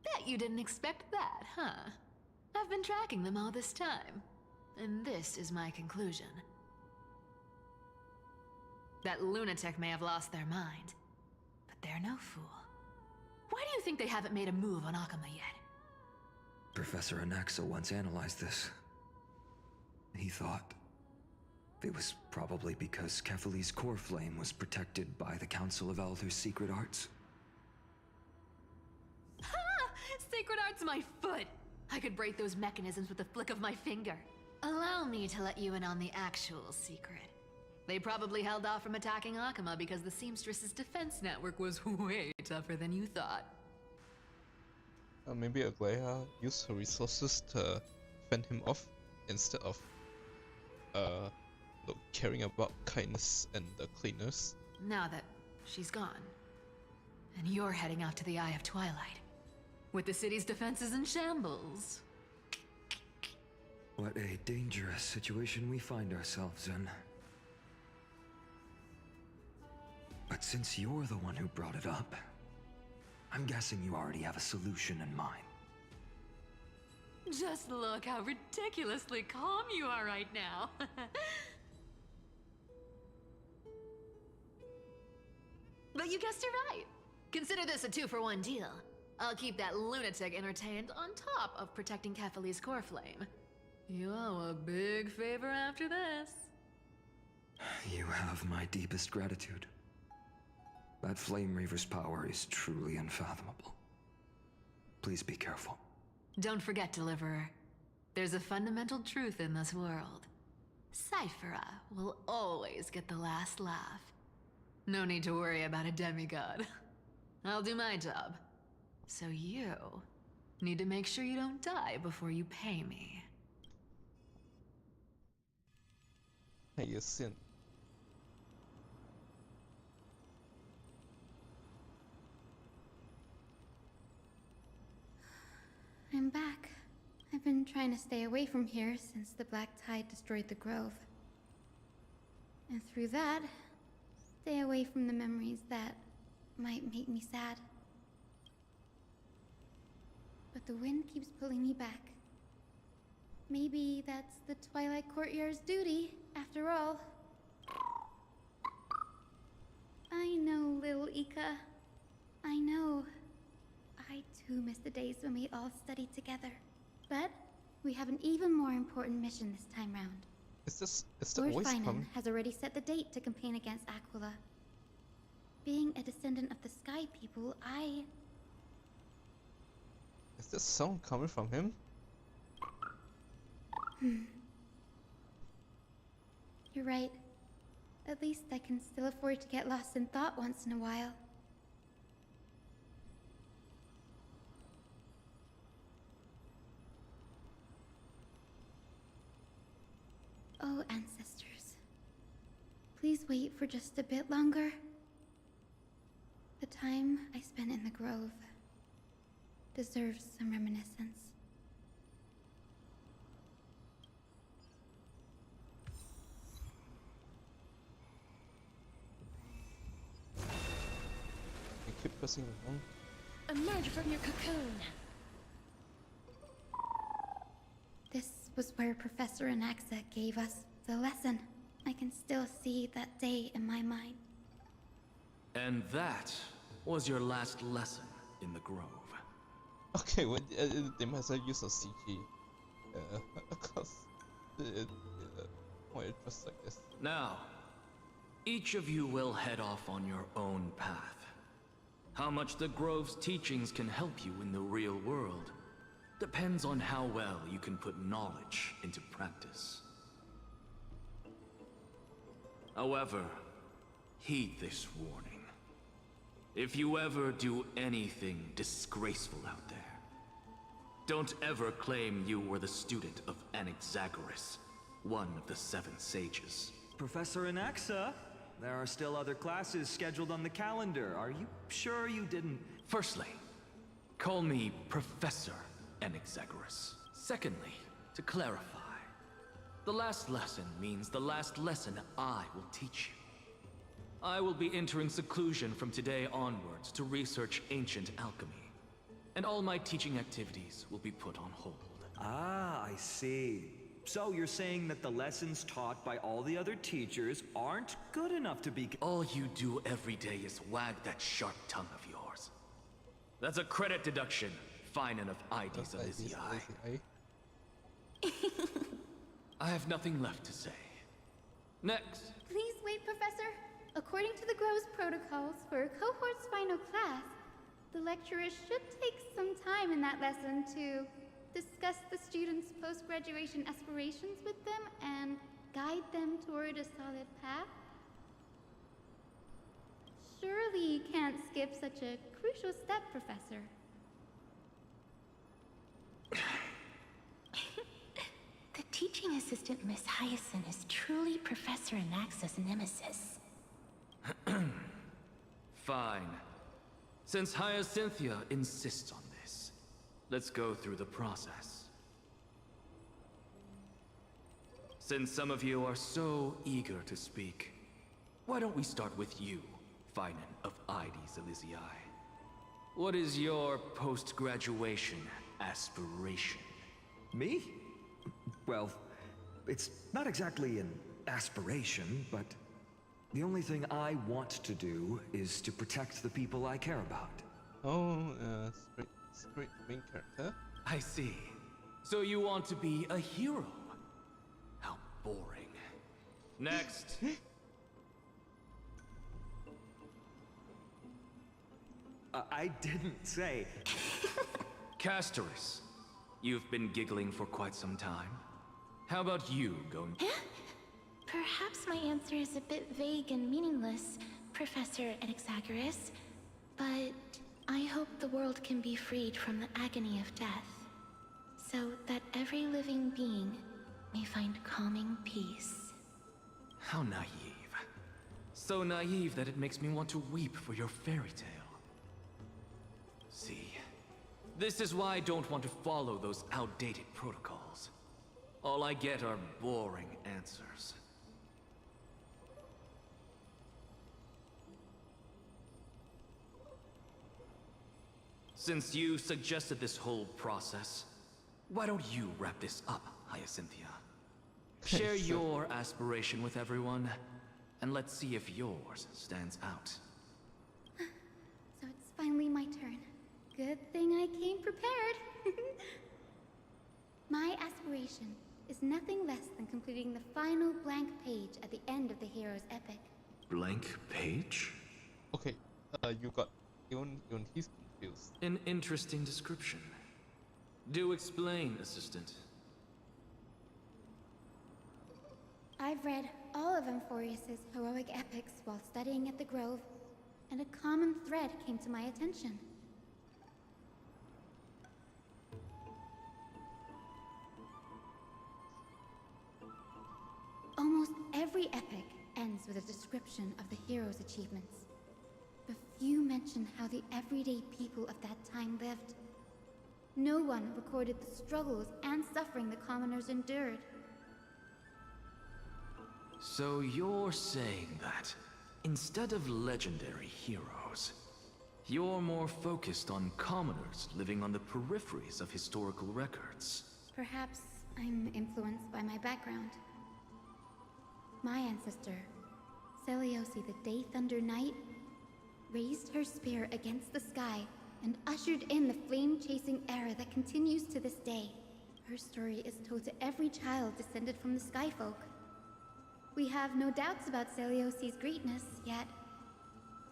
Bet you didn't expect that, huh? I've been tracking them all this time. And this is my conclusion. That lunatic may have lost their mind, but they're no fool. Why do you think they haven't made a move on Akama yet? Professor Anaxa once analyzed this. He thought it was probably because Kefali's core flame was protected by the Council of Elders' secret arts. Ha! Sacred art's my foot! I could break those mechanisms with a flick of my finger. Allow me to let you in on the actual secret. They probably held off from attacking Akama because the Seamstress's defense network was way tougher than you thought. Maybe Aglaya used her resources to fend him off instead of caring about kindness and the cleaners. Now that she's gone, and you're heading out to the Eye of Twilight, with the city's defenses in shambles. What a dangerous situation we find ourselves in. But since you're the one who brought it up, I'm guessing you already have a solution in mind. Just look how ridiculously calm you are right now. But you guessed it right. Consider this a 2-for-1 deal. I'll keep that lunatic entertained on top of protecting Kefali's core flame. You owe a big favor after this. You have my deepest gratitude. That Flame Reaver's power is truly unfathomable. Please be careful. Don't forget, Deliverer. There's a fundamental truth in this world. Cyphera will always get the last laugh. No need to worry about a demigod. I'll do my job. So you need to make sure you don't die before you pay me. Hey, you sin. I'm back. I've been trying to stay away from here since the Black Tide destroyed the grove. And through that, stay away from the memories that might make me sad. But the wind keeps pulling me back. Maybe that's the Twilight Courtyard's duty, after all. I know, little Ika. I know. I too miss the days when we all studied together. But we have an even more important mission this time round. Is the Lord voice Finan coming? has already set the date to campaign against Aquila. Being a descendant of the Sky People, Is this sound coming from him? You're right. At least I can still afford to get lost in thought once in a while. Oh, ancestors. Please wait for just a bit longer. The time I spent in the grove deserves some reminiscence. You keep pressing the button. Emerge from your cocoon! This was where Professor Anaxa gave us the lesson. I can still see that day in my mind. And that was your last lesson in the Grove. Okay, well, they might as well use a CG. Because why just like this? Now, each of you will head off on your own path. How much the Grove's teachings can help you in the real world depends on how well you can put knowledge into practice. However, heed this warning. If you ever do anything disgraceful out there, don't ever claim you were the student of Anaxagoras, one of the 7 sages. Professor Anaxa, there are still other classes scheduled on the calendar. Are you sure you didn't... Firstly, call me Professor Anaxagoras. Secondly, to clarify, the last lesson means the last lesson I will teach you. I will be entering seclusion from today onwards to research ancient alchemy, and all my teaching activities will be put on hold. Ah, I see. So you're saying that the lessons taught by all the other teachers aren't good enough to be... All you do every day is wag that sharp tongue of yours. That's a credit deduction, fine enough IDs of this eye. I have nothing left to say. Next. Please wait, Professor. According to the Grove's protocols for a cohort's final class, the lecturer should take some time in that lesson to discuss the students' post-graduation aspirations with them and guide them toward a solid path. Surely you can't skip such a crucial step, Professor. The teaching assistant, Miss Hyacinth, is truly Professor Anaxa's nemesis. Fine. Since Hyacinthia insists on this, let's go through the process. Since some of you are so eager to speak, why don't we start with you, Finan of Ides Elysiae? What is your post-graduation aspiration? Me? Well, it's not exactly an aspiration, but the only thing I want to do is to protect the people I care about. Oh, straight main character. I see. So you want to be a hero? How boring. Next. I didn't say... Castorus, you've been giggling for quite some time. How about you going... Perhaps my answer is a bit vague and meaningless, Professor Anaxagoras, but I hope the world can be freed from the agony of death, so that every living being may find calming peace. How naive. So naive that it makes me want to weep for your fairy tale. See, this is why I don't want to follow those outdated protocols. All I get are boring answers. Since you suggested this whole process, why don't you wrap this up, Hyacinthia? Share your aspiration with everyone, and let's see if yours stands out. So it's finally my turn. Good thing I came prepared. My aspiration is nothing less than completing the final blank page at the end of the hero's epic. Blank page? Okay, you got even he's confused. An interesting description. Do explain, assistant. I've read all of Amphorius's heroic epics while studying at the Grove, and a common thread came to my attention. Almost every epic ends with a description of the hero's achievements. But few mention how the everyday people of that time lived. No one recorded the struggles and suffering the commoners endured. So you're saying that, instead of legendary heroes, you're more focused on commoners living on the peripheries of historical records? Perhaps I'm influenced by my background. My ancestor, Seliosi the Day Thunder Knight, raised her spear against the sky and ushered in the flame-chasing era that continues to this day. Her story is told to every child descended from the Skyfolk. We have no doubts about Seliosi's greatness, yet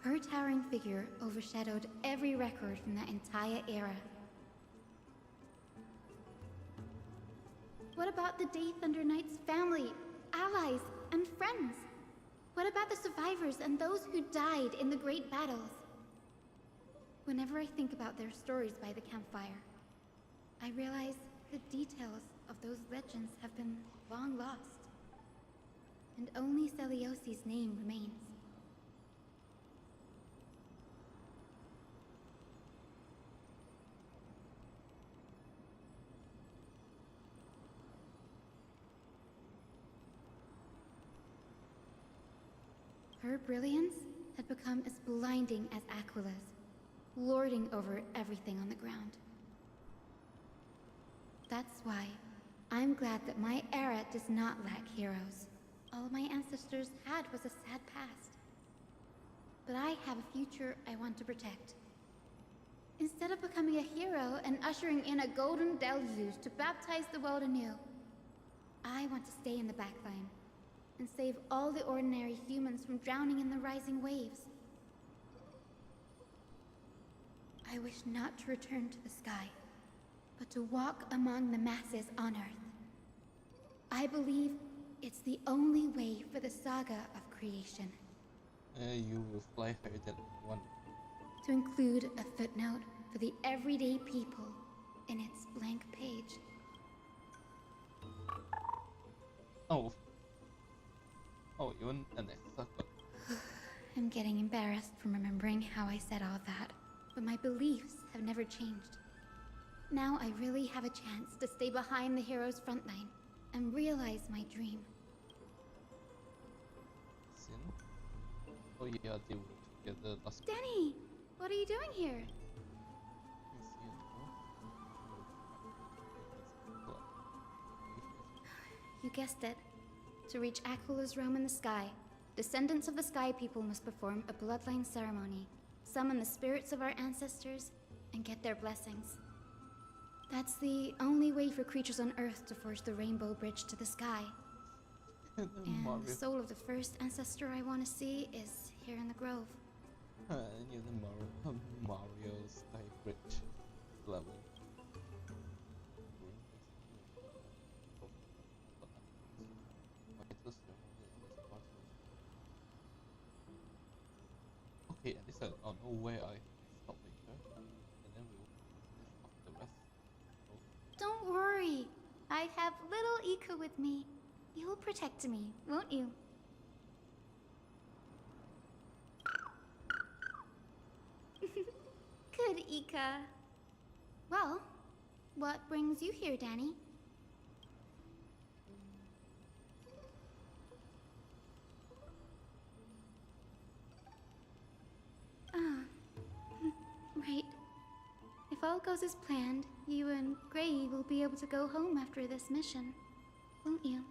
her towering figure overshadowed every record from that entire era. What about the Day Thunder Knight's family, allies, and friends? What about the survivors and those who died in the great battles? Whenever I think about their stories by the campfire, I realize the details of those legends have been long lost. And only Seliosi's name remains. Her brilliance had become as blinding as Aquila's, lording over everything on the ground. That's why I'm glad that my era does not lack heroes. All my ancestors had was a sad past. But I have a future I want to protect. Instead of becoming a hero and ushering in a golden deluge to baptize the world anew, I want to stay in the backline and save all the ordinary humans from drowning in the rising waves. I wish not to return to the sky, but to walk among the masses on Earth. I believe it's the only way for the saga of creation. You will fly higher than one. To include a footnote for the everyday people in its blank page. Oh. Oh, even an extra. I'm getting embarrassed from remembering how I said all that, but my beliefs have never changed. Now I really have a chance to stay behind the hero's front line and realize my dream. Sin? Oh yeah, they were together last. Danny! What are you doing here? You guessed it. To reach Aquila's realm in the sky, descendants of the Sky People must perform a bloodline ceremony, summon the spirits of our ancestors, and get their blessings. That's the only way for creatures on Earth to forge the rainbow bridge to the sky. And the soul of the first ancestor I want to see is here in the grove. Near the Mario Sky Bridge level. Okay, at least I'll know where I stop later, and then we'll finish off the rest. Don't worry, I have little Ika with me. You'll protect me, won't you? Good, Ika. Well, what brings you here, Danny? Ah, right. If all goes as planned, you and Gray will be able to go home after this mission, won't you?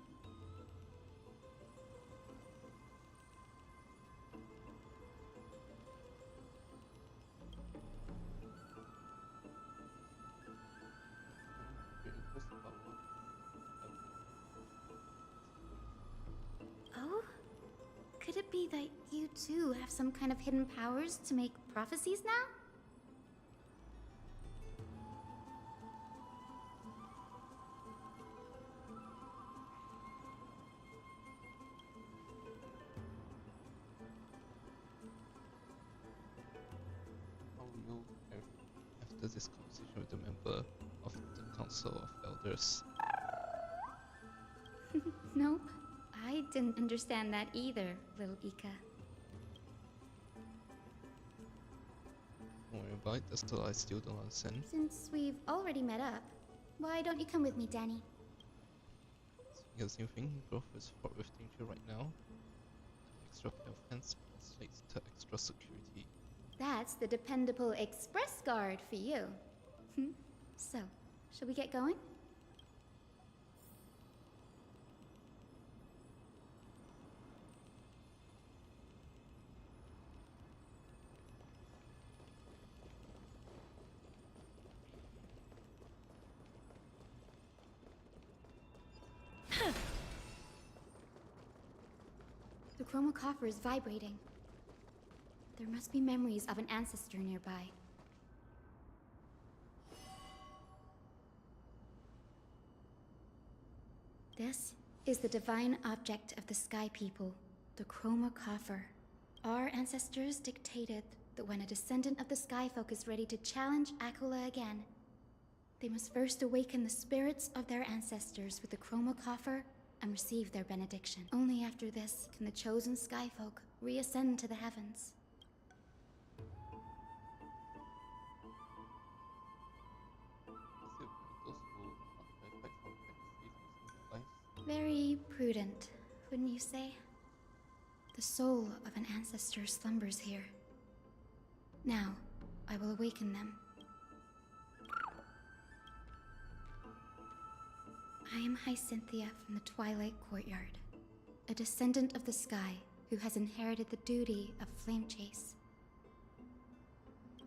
Oh? Could it be that you too have some kind of hidden powers to make prophecies now? After this conversation with the member of the Council of Elders. Nope. I didn't understand that either, little Ika. Don't worry about it, that's what I still don't understand. Since we've already met up, why don't you come with me, Danny? Here's new thing, growth is fraught with danger right now. Extra pair of hands translates to extra security. That's the dependable express guard for you. So, shall we get going? The chroma coffer is vibrating. There must be memories of an ancestor nearby. This is the divine object of the Sky People, the chroma coffer. Our ancestors dictated that when a descendant of the Sky Folk is ready to challenge Aquila again, they must first awaken the spirits of their ancestors with the chroma coffer and receive their benediction. Only after this can the chosen Sky Folk reascend to the heavens. Very prudent, wouldn't you say? The soul of an ancestor slumbers here. Now, I will awaken them. I am Hyacinthia from the Twilight Courtyard, a descendant of the sky who has inherited the duty of Flamechase.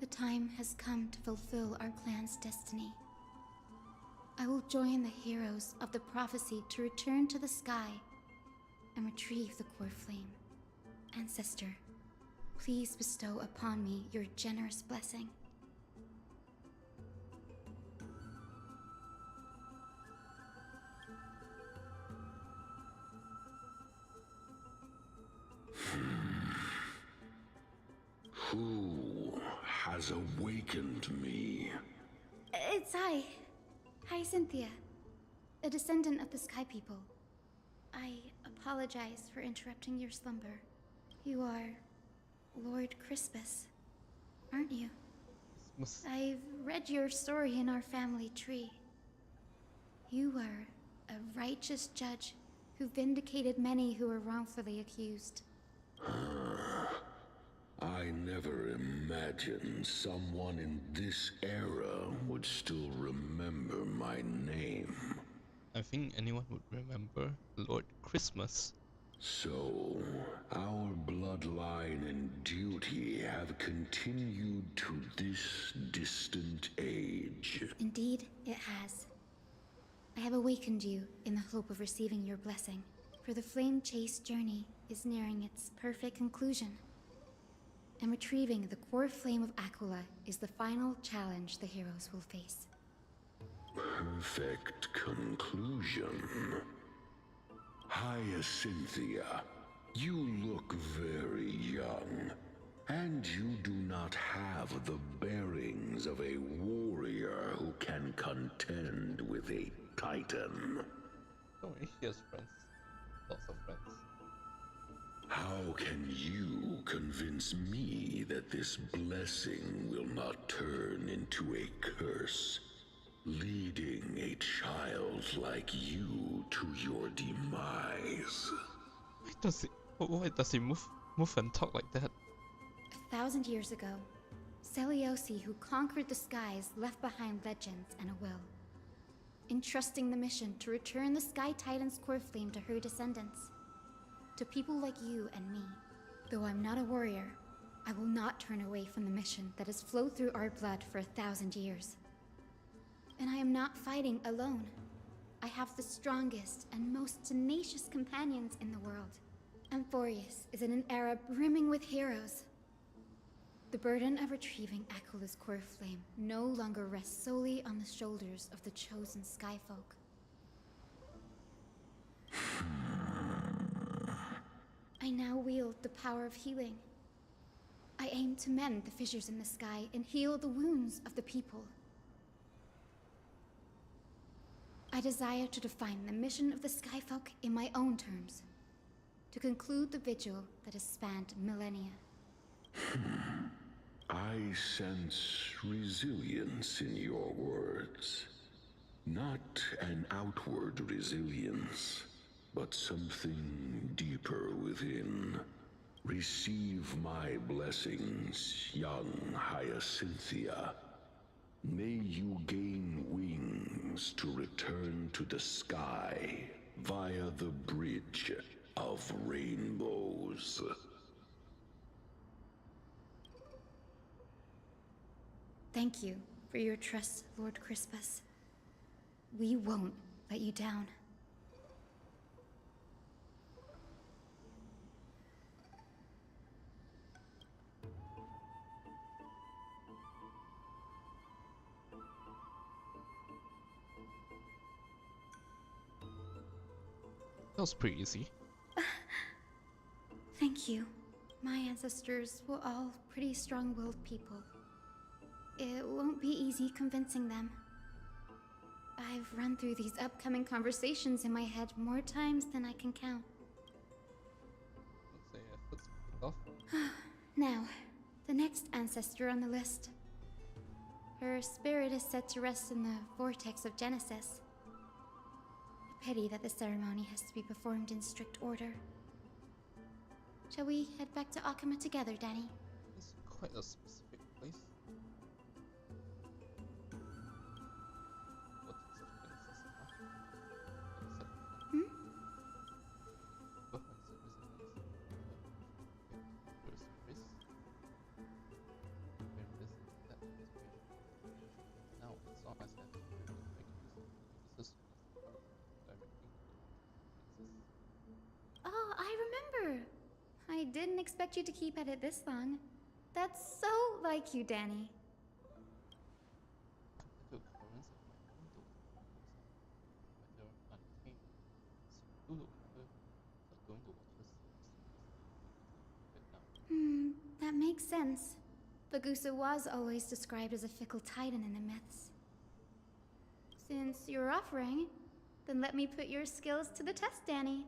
The time has come to fulfill our clan's destiny. I will join the heroes of the prophecy to return to the sky and retrieve the core flame. Ancestor, please bestow upon me your generous blessing. Who has awakened me? It's I, Hyacinthia, a descendant of the Sky People. I apologize for interrupting your slumber. You are Lord Crispus, aren't you? I've read your story in our family tree. You were a righteous judge who vindicated many who were wrongfully accused. I never imagined someone in this era would still remember my name. I think anyone would remember Lord Christmas. So, our bloodline and duty have continued to this distant age. Indeed, it has. I have awakened you in the hope of receiving your blessing, for the Flamechase Journey is nearing its perfect conclusion. And retrieving the core flame of Aquila is the final challenge the heroes will face. Perfect conclusion. Hyacinthia, you look very young, and you do not have the bearings of a warrior who can contend with a titan. Don't worry, she has friends. Lots of friends. How can you convince me that this blessing will not turn into a curse, leading a child like you to your demise? Why does he move and talk like that? 1,000 years ago, Seliosi, who conquered the skies, left behind legends and a will, entrusting the mission to return the Sky Titan's core flame to her descendants. To people like you and me. Though I'm not a warrior, I will not turn away from the mission that has flowed through our blood for 1,000 years. And I am not fighting alone. I have the strongest and most tenacious companions in the world. Amphorius is in an era brimming with heroes. The burden of retrieving Aquila's core flame no longer rests solely on the shoulders of the chosen Skyfolk. I now wield the power of healing. I aim to mend the fissures in the sky and heal the wounds of the people. I desire to define the mission of the Skyfolk in my own terms, to conclude the vigil that has spanned millennia. I sense resilience in your words. Not an outward resilience, but something deeper within. Receive my blessings, young Hyacinthia. May you gain wings to return to the sky via the bridge of rainbows. Thank you for your trust, Lord Crispus. We won't let you down. That was pretty easy. Thank you. My ancestors were all pretty strong-willed people. It won't be easy convincing them. I've run through these upcoming conversations in my head more times than I can count. Let's say let's pick off. Now, the next ancestor on the list. Her spirit is said to rest in the vortex of Genesis. A pity that the ceremony has to be performed in strict order. Shall we head back to Akama together, Danny? It's quite a specific place. Oh, I remember! I didn't expect you to keep at it this long. That's so like you, Danny. That makes sense. Bagusa was always described as a fickle titan in the myths. Since you're offering, then let me put your skills to the test, Danny.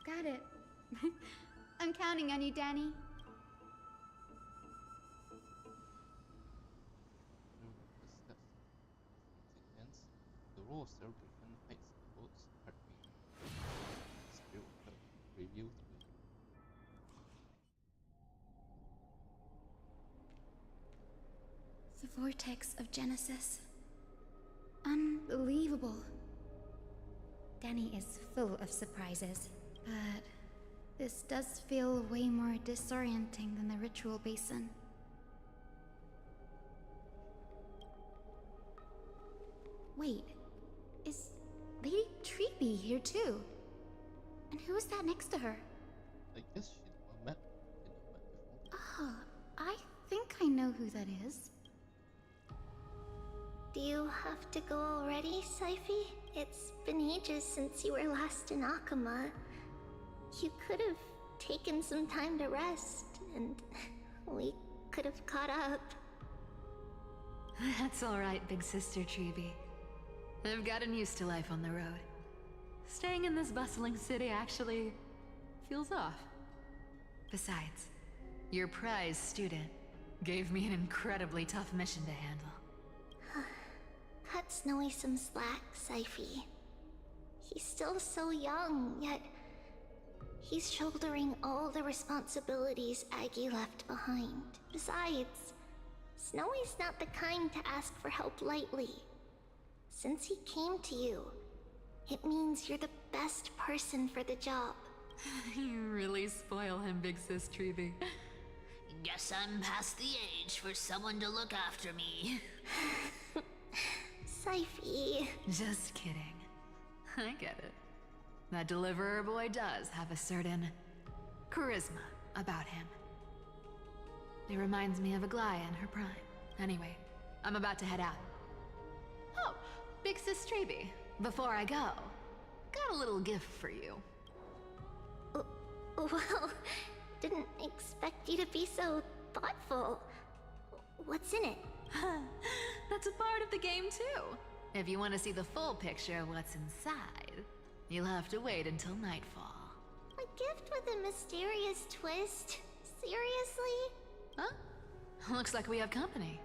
Got it. I'm counting on you, Danny. The role of celebration hides the world's heartbeat. Spirit revealed to me. The vortex of Genesis. Unbelievable. Danny is full of surprises, but this does feel way more disorienting than the ritual basin. Wait, is Lady Treby here too? And who is that next to her? I guess she met before. Ah, I think I know who that is. Do you have to go already, Syphi? It's been ages since you were last in Akama. You could have taken some time to rest, and we could have caught up. That's alright, big sister Treby. I've gotten used to life on the road. Staying in this bustling city actually feels off. Besides, your prize student gave me an incredibly tough mission to handle. Cut Snowy some slack, Syphi. He's still so young, yet he's shouldering all the responsibilities Aggie left behind. Besides, Snowy's not the kind to ask for help lightly. Since he came to you, it means you're the best person for the job. You really spoil him, big sis Treby. Guess I'm past the age for someone to look after me. Syphi. Just kidding. I get it. That deliverer boy does have a certain charisma about him. It reminds me of Aglaya in her prime. Anyway, I'm about to head out. Oh, big sis Treby, before I go, got a little gift for you. Well, didn't expect you to be so thoughtful. What's in it? That's a part of the game too. If you want to see the full picture of what's inside, you'll have to wait until nightfall. A gift with a mysterious twist? Seriously? Huh? Looks like we have company.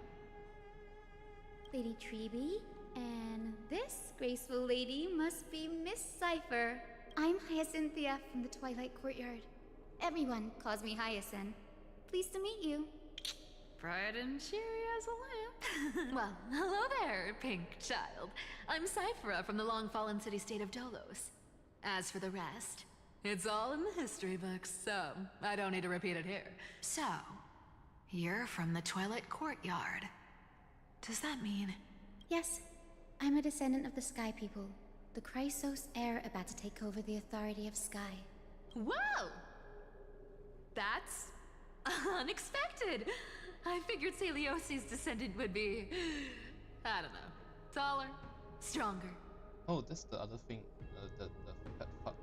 Lady Treeby, and this graceful lady must be Miss Cypher. I'm Hyacinthia from the Twilight Courtyard. Everyone calls me Hyacinth. Pleased to meet you. Bright and cheery as a lamp. Well, hello there, pink child. I'm Cyphera from the long-fallen city-state of Dolos. As for the rest, it's all in the history books, so I don't need to repeat it here. So, you're from the Twilight Courtyard. Does that mean... Yes, I'm a descendant of the Sky People, the Chrysos heir about to take over the authority of Sky. Whoa! That's unexpected. I figured Celiosi's descendant would be, I don't know, taller, stronger. Oh, that's the other thing. The fat fuck.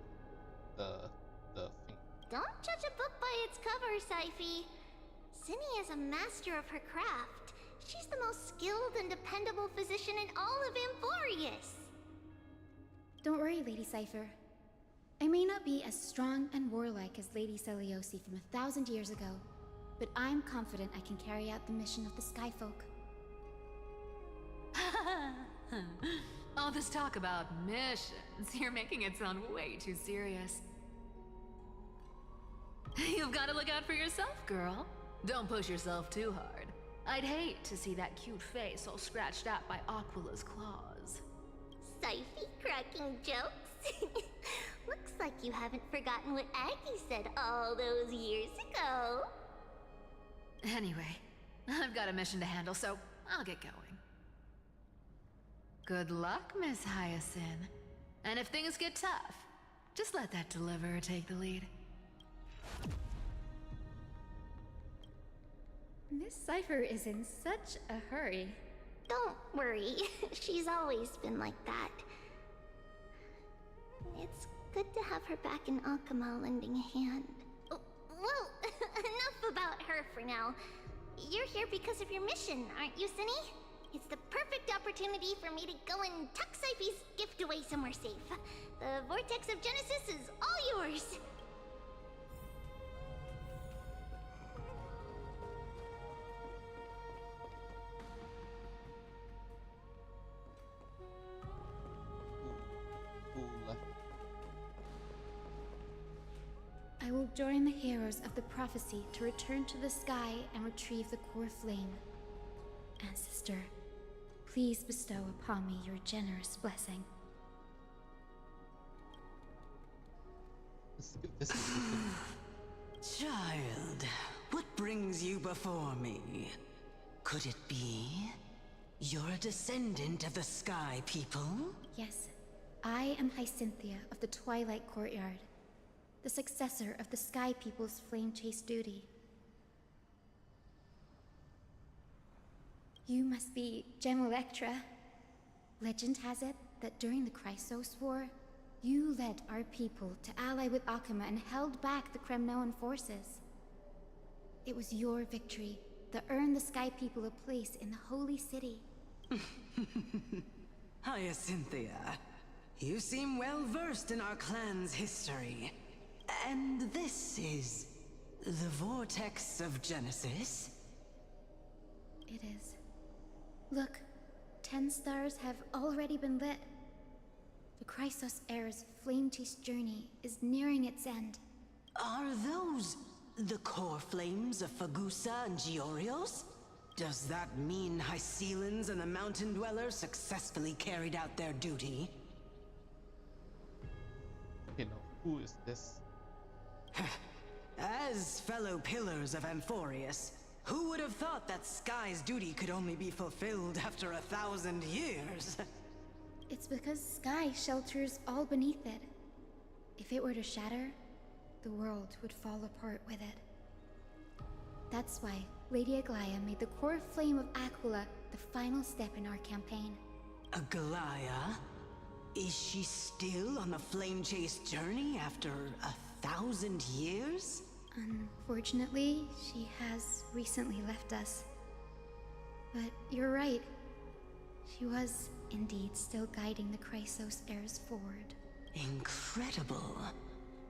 The thing. Don't judge a book by its cover, Syphy. Cinny is a master of her craft. She's the most skilled and dependable physician in all of Amphorius. Don't worry, Lady Cypher. I may not be as strong and warlike as Lady Celiosi from 1,000 years ago, but I'm confident I can carry out the mission of the Skyfolk. All this talk about missions, you're making it sound way too serious. You've got to look out for yourself, girl. Don't push yourself too hard. I'd hate to see that cute face all scratched out by Aquila's claws. Syphy cracking jokes? Looks like you haven't forgotten what Aggie said all those years ago. Anyway, I've got a mission to handle, so I'll get going. Good luck, Miss Hyacinth. And if things get tough, just let that deliverer take the lead. Miss Cypher is in such a hurry. Don't worry, she's always been like that. It's good to have her back in Akama lending a hand. Well, enough about her for now. You're here because of your mission, aren't you, Cinny? It's the perfect opportunity for me to go and tuck Syphy's gift away somewhere safe. The Vortex of Genesis is all yours. I will join the heroes of the prophecy to return to the sky and retrieve the core flame. Ancestor, please bestow upon me your generous blessing. Child, what brings you before me? Could it be you're a descendant of the Sky People? Yes, I am Hyacinthia of the Twilight Courtyard, the successor of the Sky People's Flamechase duty. You must be Gem Electra. Legend has it that during the Chrysos War, you led our people to ally with Akama and held back the Kremnoan forces. It was your victory that earned the Sky People a place in the Holy City. Hyacinthia, you seem well versed in our clan's history. And this is the Vortex of Genesis? It is. Look, 10 stars have already been lit. The Chrysos heir's Flamechase Journey is nearing its end. Are those the core flames of Fagusa and Giorios? Does that mean Hycelans and the Mountain Dwellers successfully carried out their duty? You know, who is this? As fellow pillars of Amphorius, who would have thought that Sky's duty could only be fulfilled after 1,000 years? It's because Sky shelters all beneath it. If it were to shatter, the world would fall apart with it. That's why Lady Aglaya made the core flame of Aquila the final step in our campaign. Aglaya? Is she still on the Flamechase Journey after 1,000 years? Unfortunately, she has recently left us. But you're right. She was indeed still guiding the Chrysos heirs forward. Incredible.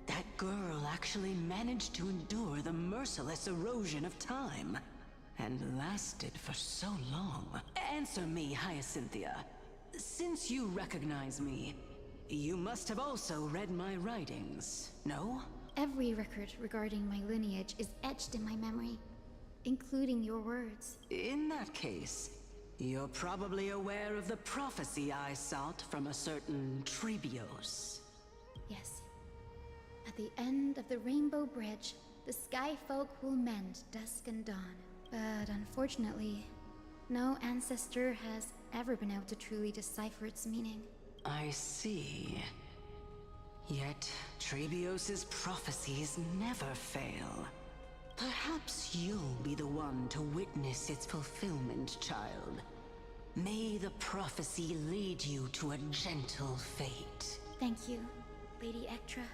That girl actually managed to endure the merciless erosion of time. And lasted for so long. Answer me, Hyacinthia. Since you recognize me, you must have also read my writings, no? Every record regarding my lineage is etched in my memory, including your words. In that case, you're probably aware of the prophecy I sought from a certain Trebios. Yes. At the end of the Rainbow Bridge, the Sky Folk will mend dusk and dawn. But unfortunately, no ancestor has ever been able to truly decipher its meaning. I see. Yet, Trebios' prophecies never fail. Perhaps you'll be the one to witness its fulfillment, child. May the prophecy lead you to a gentle fate. Thank you, Lady Ektra.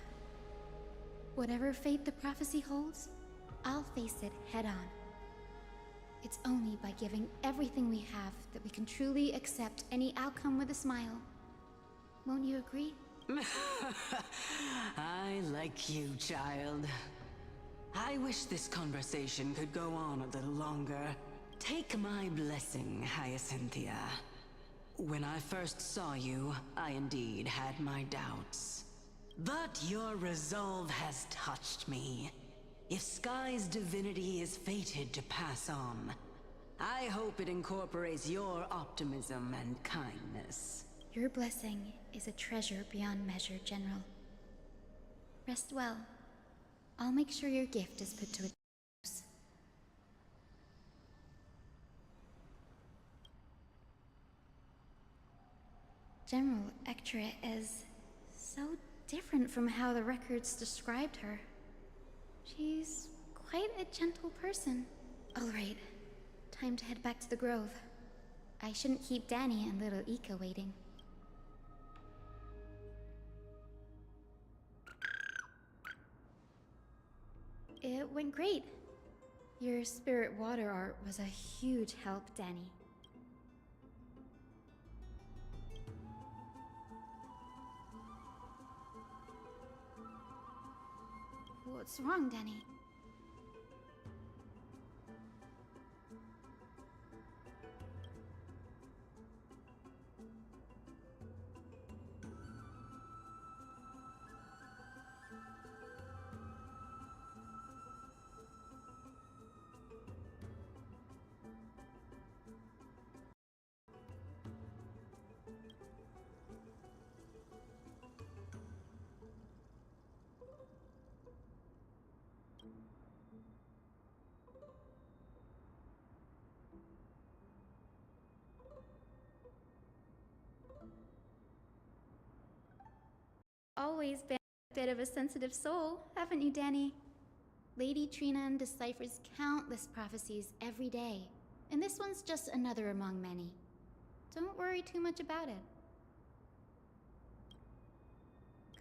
Whatever fate the prophecy holds, I'll face it head-on. It's only by giving everything we have that we can truly accept any outcome with a smile. Won't you agree? I like you, child. I wish this conversation could go on a little longer. Take my blessing, Hyacinthia. When I first saw you, I indeed had my doubts. But your resolve has touched me. If Sky's divinity is fated to pass on, I hope it incorporates your optimism and kindness. Your blessing is a treasure beyond measure, General. Rest well. I'll make sure your gift is put to its use. General Ektra is so different from how the records described her. She's quite a gentle person. All right, time to head back to the Grove. I shouldn't keep Danny and little Ika waiting. It went great. Your spirit water art was a huge help, Danny. What's wrong, Danny? Always been a bit of a sensitive soul, haven't you, Danny? Lady Trinan deciphers countless prophecies every day, and this one's just another among many. Don't worry too much about it.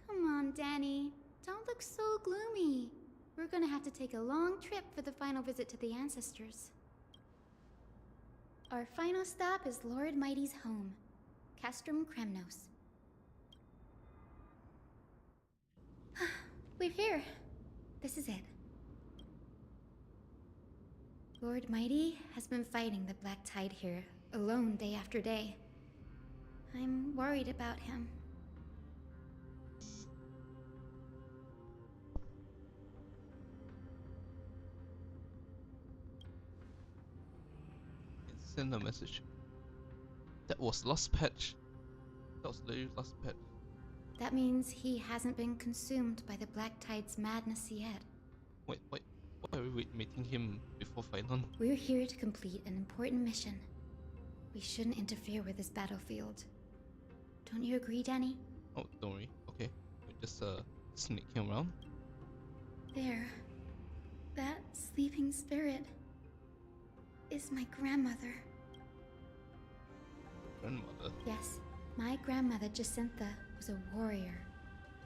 Come on, Danny. Don't look so gloomy. We're gonna have to take a long trip for the final visit to the ancestors. Our final stop is Lord Mighty's home, Castrum Kremnos. We're here. This is it. Lord Mighty has been fighting the Black Tide here, alone day after day. I'm worried about him. Send a message. That was last patch. That was the last patch. That means he hasn't been consumed by the Black Tide's madness yet. Wait, why are we meeting him before final? We're here to complete an important mission. We shouldn't interfere with this battlefield. Don't you agree, Danny? Oh, don't worry. Okay, we're just sneaking around. There. That sleeping spirit is my grandmother. Grandmother? Yes. My grandmother Jacintha was a warrior.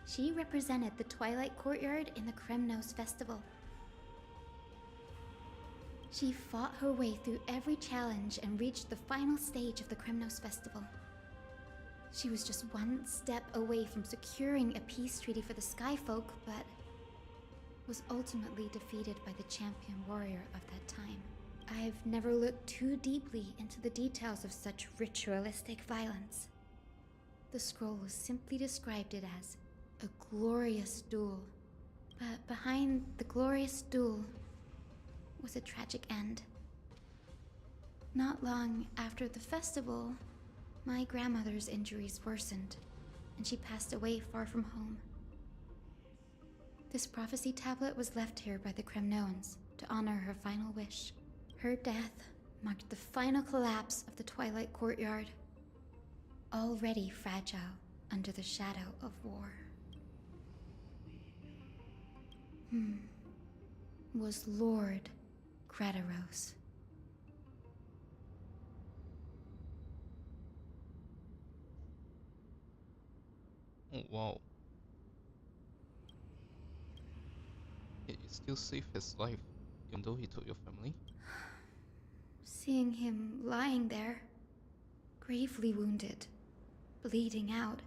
She represented the Twilight Courtyard in the Kremnos Festival. She fought her way through every challenge and reached the final stage of the Kremnos Festival. She was just one step away from securing a peace treaty for the Skyfolk, but was ultimately defeated by the champion warrior of that time. I've never looked too deeply into the details of such ritualistic violence. The scroll simply described it as a glorious duel, but behind the glorious duel was a tragic end. Not long after the festival, my grandmother's injuries worsened, and she passed away far from home. This prophecy tablet was left here by the Kremnoans to honor her final wish. Her death marked the final collapse of the Twilight Courtyard, already fragile under the shadow of war. Was Lord Gradaros. Oh wow. Yet you still saved his life, even though he took your family? Seeing him lying there, gravely wounded, bleeding out,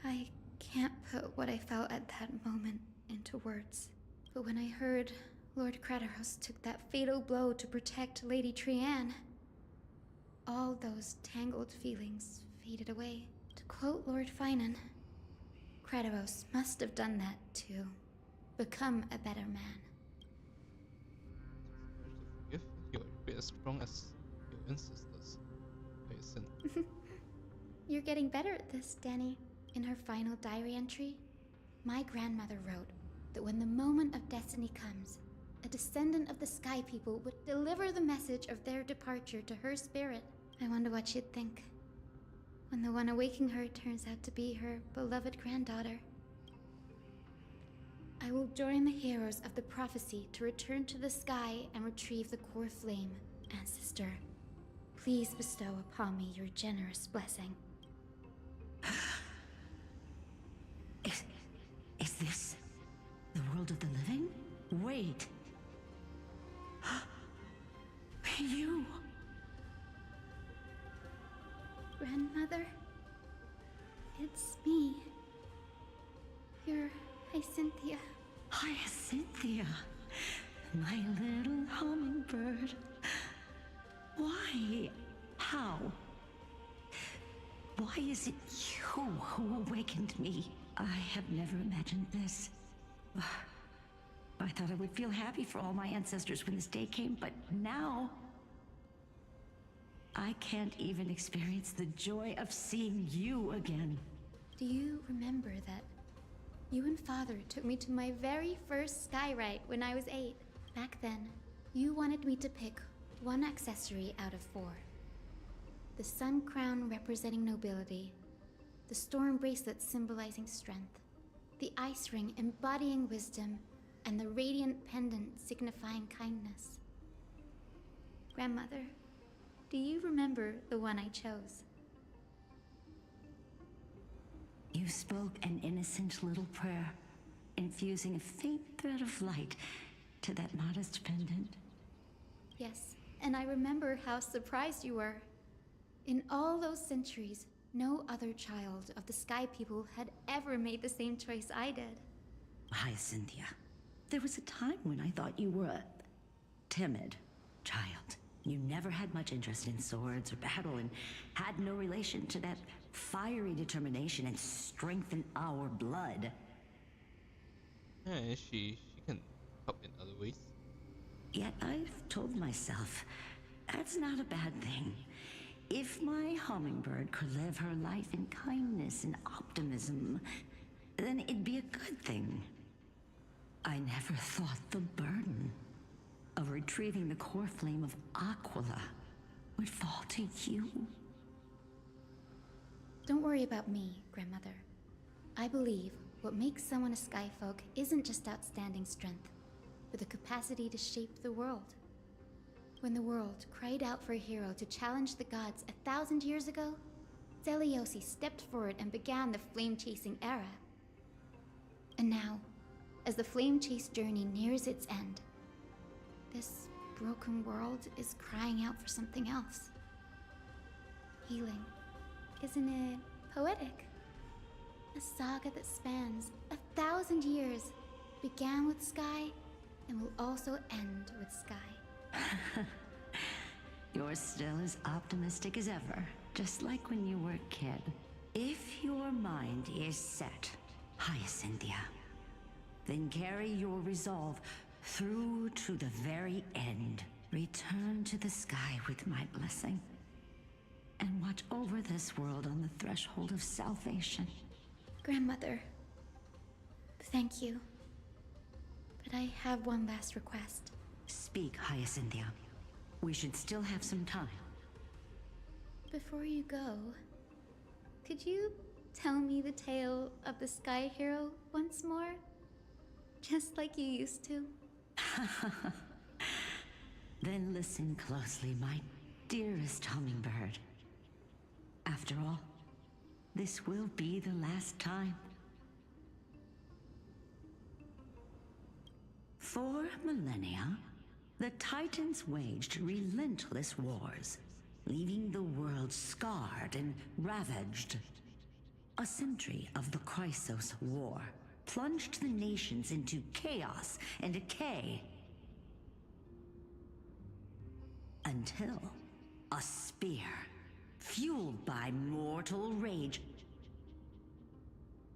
I can't put what I felt at that moment into words. But when I heard Lord Gradaros took that fatal blow to protect Lady Trianne, all those tangled feelings faded away. To quote Lord Finan, Gradaros must have done that to become a better man. If you're a bit as strong as your ancestors, Hyacinth. You're getting better at this, Danny. In her final diary entry, my grandmother wrote that when the moment of destiny comes, a descendant of the Sky People would deliver the message of their departure to her spirit. I wonder what she'd think when the one awaking her turns out to be her beloved granddaughter. I will join the heroes of the prophecy to return to the sky and retrieve the core flame. Ancestor, please bestow upon me your generous blessing. Is this the world of the living? Wait. You. Grandmother? It's me. You're Hyacinthia. Hyacinthia, my little hummingbird. Why? How? Why is it you who awakened me? I have never imagined this. I thought I would feel happy for all my ancestors when this day came, but now I can't even experience the joy of seeing you again. Do you remember that you and Father took me to my very first skyride when I was 8? Back then, you wanted me to pick one accessory out of 4. The sun crown representing nobility, the storm bracelet symbolizing strength, the ice ring embodying wisdom, and the radiant pendant signifying kindness. Grandmother, do you remember the one I chose? You spoke an innocent little prayer, infusing a faint thread of light to that modest pendant. Yes, and I remember how surprised you were. In all those centuries, no other child of the Sky People had ever made the same choice I did. Hyacinthia, there was a time when I thought you were a timid child. You never had much interest in swords or battle and had no relation to that fiery determination and strength in our blood. Yeah, she can help in other ways. Yet I've told myself, that's not a bad thing. If my hummingbird could live her life in kindness and optimism, then it'd be a good thing. I never thought the burden of retrieving the core flame of Aquila would fall to you. Don't worry about me, Grandmother. I believe what makes someone a Skyfolk isn't just outstanding strength, but the capacity to shape the world. When the world cried out for a hero to challenge the gods 1,000 years ago, Zeliosi stepped forward and began the flame-chasing era. And now, as the Flamechase Journey nears its end, this broken world is crying out for something else. Healing. Isn't it poetic? A saga that spans 1,000 years, began with Sky, and will also end with Sky. You're still as optimistic as ever, just like when you were a kid. If your mind is set, Hyacinthia, then carry your resolve through to the very end. Return to the sky with my blessing, and watch over this world on the threshold of salvation. Grandmother, thank you. But I have one last request. Speak, Hyacinthia. We should still have some time. Before you go, could you tell me the tale of the Sky Hero once more? Just like you used to. Then listen closely, my dearest hummingbird. After all, this will be the last time. For millennia, the Titans waged relentless wars, leaving the world scarred and ravaged. A century of the Chrysos War plunged the nations into chaos and decay. Until a spear, fueled by mortal rage,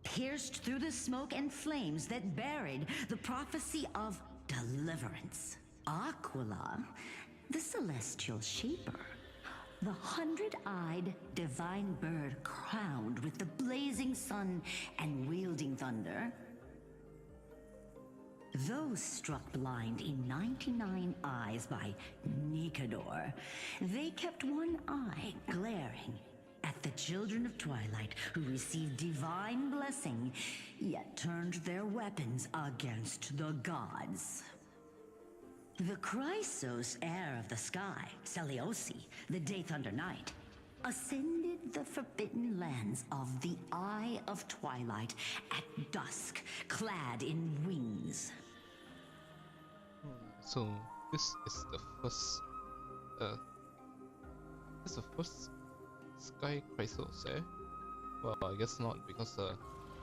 pierced through the smoke and flames that buried the prophecy of deliverance. Aquila, the celestial shaper, the 100-eyed divine bird crowned with the blazing sun and wielding thunder. Those struck blind in 99 eyes by Nikedor, they kept one eye glaring at the children of Twilight who received divine blessing, yet turned their weapons against the gods. The Chrysos heir of the sky, Seliosi, the Day Thunder Knight, ascended the forbidden lands of the Eye of Twilight at dusk, clad in wings. So this is the first Sky Chrysos, eh? Well, I guess not, because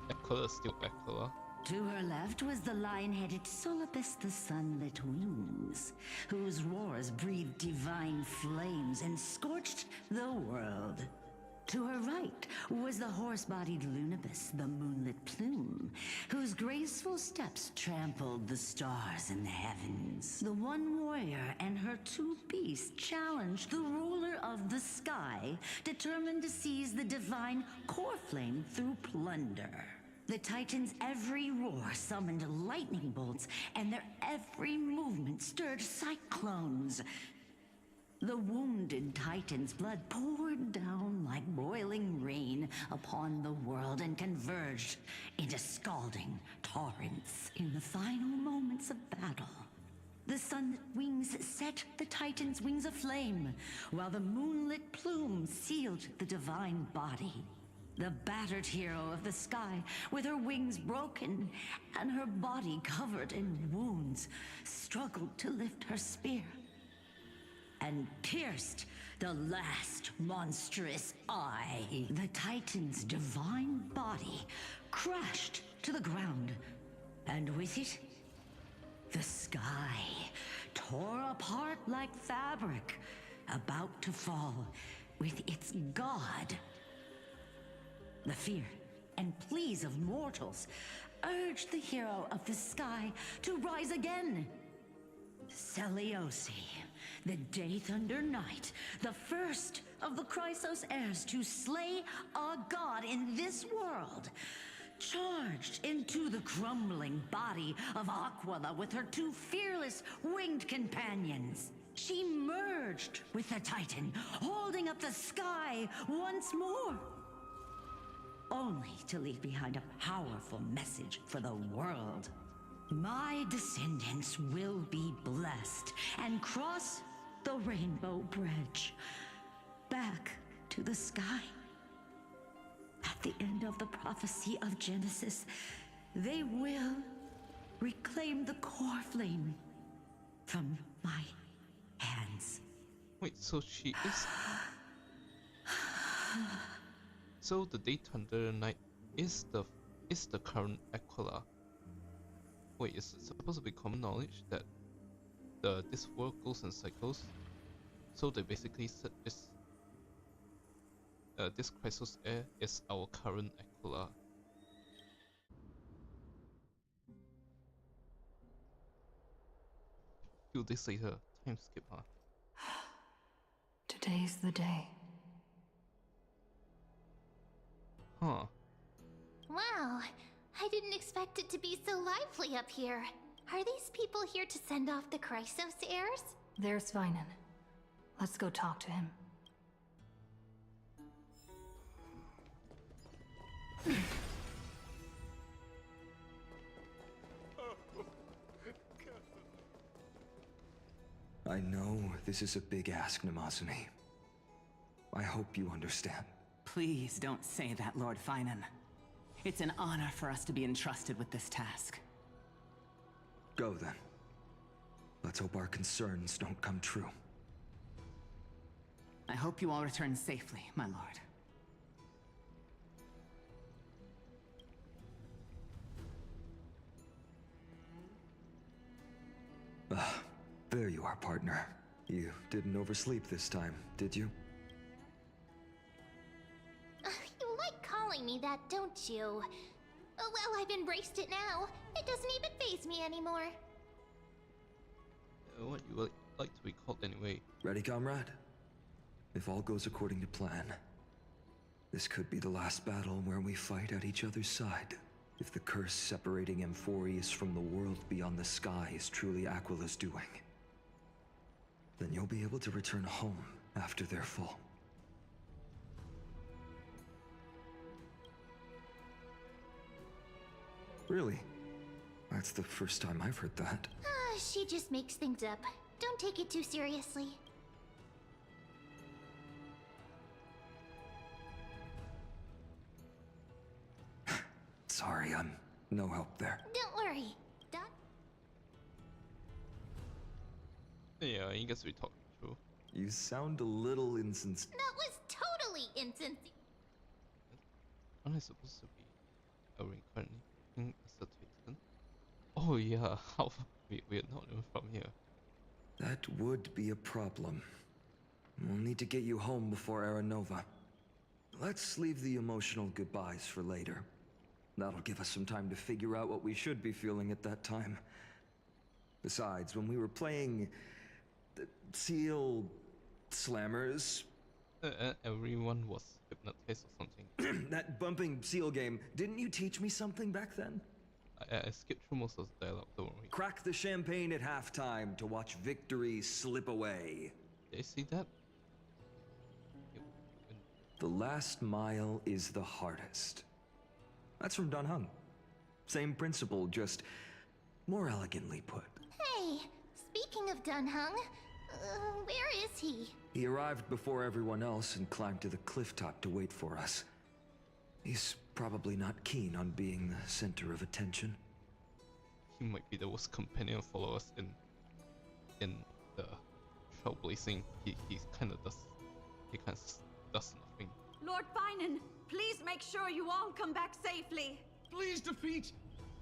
Aquila is still Aquila. To her left was the lion-headed Solipus the Sunlit Wings, whose roars breathed divine flames and scorched the world. To her right was the horse-bodied Lunibus, the Moonlit Plume, whose graceful steps trampled the stars in the heavens. The one warrior and her two beasts challenged the ruler of the sky, determined to seize the divine core flame through plunder. The Titans' every roar summoned lightning bolts, and their every movement stirred cyclones. The wounded Titan's blood poured down like boiling rain upon the world and converged into scalding torrents. In the final moments of battle, the sunlit wings set the Titan's wings aflame, while the moonlit plume sealed the divine body. The battered hero of the sky, with her wings broken and her body covered in wounds, struggled to lift her spear and pierced the last monstrous eye. The Titan's divine body crashed to the ground, and with it, the sky tore apart like fabric, about to fall with its god. The fear and pleas of mortals urged the hero of the sky to rise again. Seliosi, the Day Thunder Knight, the first of the Chrysos heirs to slay a god in this world, charged into the crumbling body of Aquila with her two fearless winged companions. She merged with the Titan, holding up the sky once more, only to leave behind a powerful message for the world. My descendants will be blessed and cross the rainbow bridge back to the sky. the end of the prophecy of Genesis, they will reclaim the core flame from my hands. Wait, so she is. So the Day Thunder Knight is the current Aquila. Wait, is it supposed to be common knowledge that this world goes in cycles? So they basically said this Chrysos heir is our current Aquila. Few days later, time skip, huh? Today's the day. Huh. Wow, I didn't expect it to be so lively up here. Are these people here to send off the Chrysos heirs? There's Sveinen. Let's go talk to him. I know this is a big ask, Namazuni. I hope you understand. Please don't say that, Lord Finan. It's an honor for us to be entrusted with this task. Go then. Let's hope our concerns don't come true. I hope you all return safely, my lord. There you are, partner. You didn't oversleep this time, did you? You like calling me that, don't you? Oh, well, I've embraced it now. It doesn't even faze me anymore. What you would like to be called anyway? Ready, comrade? If all goes according to plan, this could be the last battle where we fight at each other's side. If the curse separating Amphorius from the world beyond the sky is truly Aquila's doing, then you'll be able to return home after their fall. Really? That's the first time I've heard that. She just makes things up. Don't take it too seriously. Sorry, I'm no help there. Don't worry. Yeah, I guess we talked through. You sound a little insincere. That was totally insincere. Aren't I supposed to be a reincarnating as a Titan? Oh yeah, how we're not even from here. That would be a problem. We'll need to get you home before Aranova. Let's leave the emotional goodbyes for later. That'll give us some time to figure out what we should be feeling at that time. Besides, when we were playing the Seal Slammers... everyone was hypnotized or something. That bumping seal game, didn't you teach me something back then? I skipped through most of the dialogue, don't worry. Crack the champagne at halftime to watch victory slip away. Did you see that? The last mile is the hardest. That's from Dan Heng. Same principle, just more elegantly put. Hey, speaking of Dan Heng, where is he? He arrived before everyone else and climbed to the cliff top to wait for us. He's probably not keen on being the center of attention. He might be the worst companion followers in the trailblazing. He kind of does nothing. Lord Finan, please make sure you all come back safely. Please defeat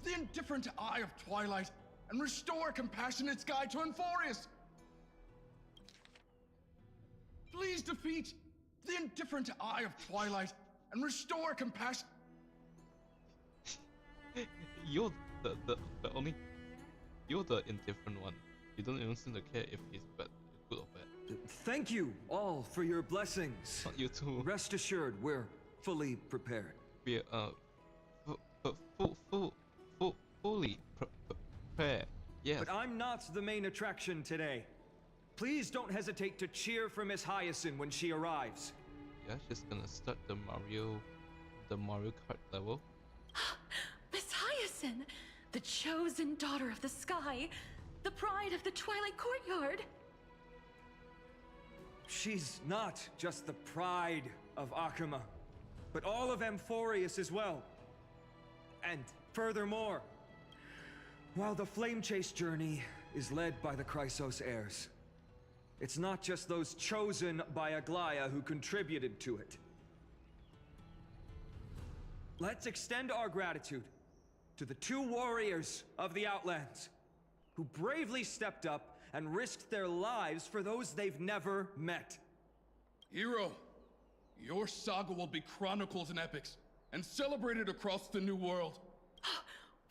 the indifferent Eye of Twilight and restore a compassionate sky to Amphorius. Please defeat the indifferent Eye of Twilight and restore compassion. You're the only. You're the indifferent one. You don't even seem to care if he's bad, good or bad. Thank you all for your blessings. Not you too. Rest assured, we're fully prepared. We're fully prepared. Yes. But I'm not the main attraction today. Please don't hesitate to cheer for Miss Hyacinth when she arrives. Yeah, she's gonna start the Mario Kart level. Miss Hyacinth, the chosen daughter of the sky, the pride of the Twilight Courtyard. She's not just the pride of Akuma. but all of Amphorius as well. And furthermore, while the Flamechase Journey is led by the Chrysos heirs, it's not just those chosen by Aglaya who contributed to it. Let's extend our gratitude to the 2 warriors of the Outlands who bravely stepped up and risked their lives for those they've never met. Hero, your saga will be chronicled in epics and celebrated across the New World.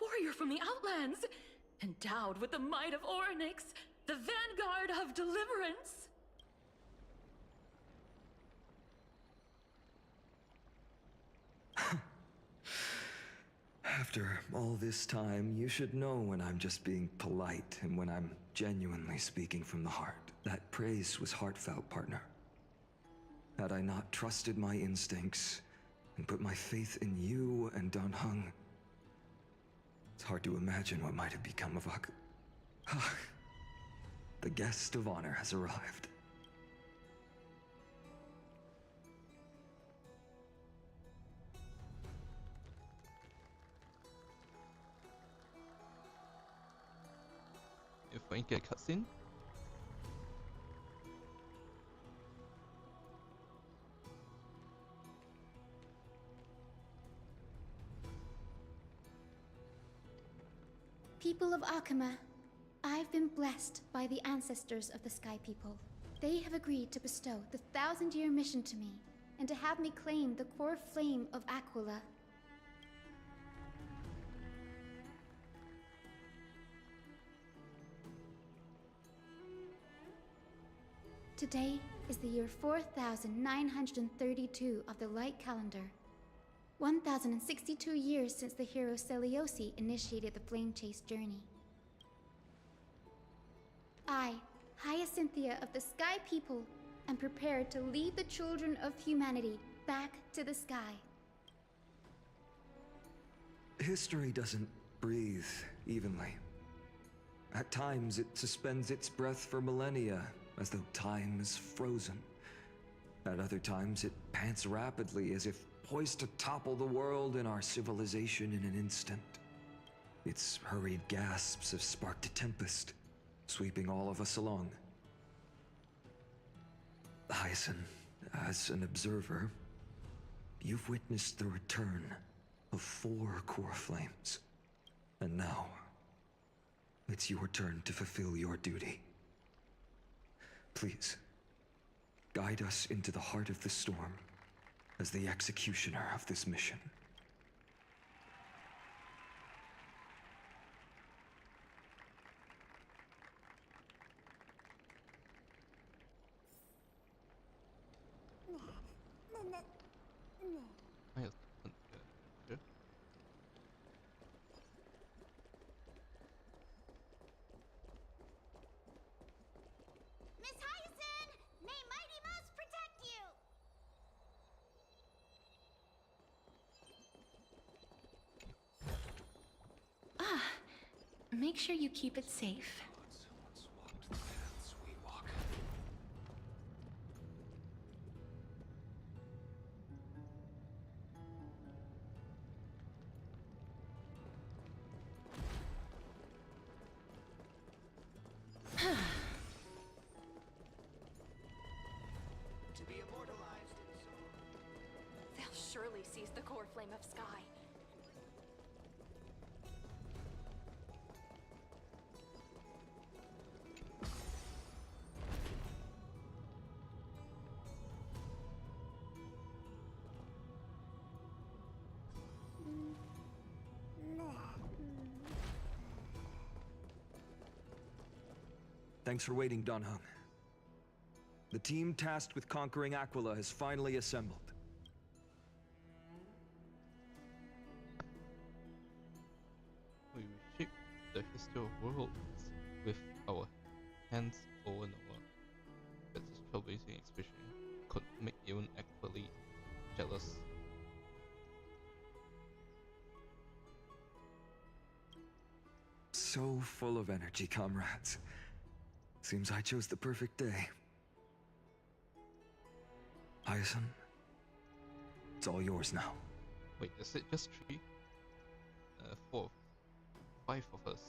Warrior from the Outlands, endowed with the might of Orynyx, the vanguard of deliverance. After all this time, you should know when I'm just being polite and when I'm genuinely speaking from the heart. That praise was heartfelt, partner. Had I not trusted my instincts and put my faith in you and Dan Heng, it's hard to imagine what might have become of The guest of honor has arrived. If I get a cutscene. People of Akama, I've been blessed by the ancestors of the Sky People. They have agreed to bestow the 1,000-year mission to me, and to have me claim the core flame of Aquila. Today is the year 4932 of the Light Calendar. 1,062 years since the hero Seliosi initiated the Flamechase Journey. I, Hyacinthia of the Sky People, am prepared to lead the children of humanity back to the sky. History doesn't breathe evenly. At times, it suspends its breath for millennia, as though time is frozen. At other times, it pants rapidly, as if poised to topple the world and our civilization in an instant. Its hurried gasps have sparked a tempest, sweeping all of us along. Hyacinth, as an observer, you've witnessed the return of 4 core flames. And now, it's your turn to fulfill your duty. Please, guide us into the heart of the storm as the executioner of this mission. Miss Hyacinth! May Mighty Mouse protect you! Make sure you keep it safe. To be immortalized in They'll surely seize the core flame of Sky. Thanks for waiting, Dan Heng. The team tasked with conquering Aquila has finally assembled. We reshape the history of worlds with our hands over and over. That this trailblazing expression could make even Aquila jealous. So full of energy, comrades. Seems I chose the perfect day. Hyacinth, It's all yours now. Wait, is it just 3? 4. 5 of us.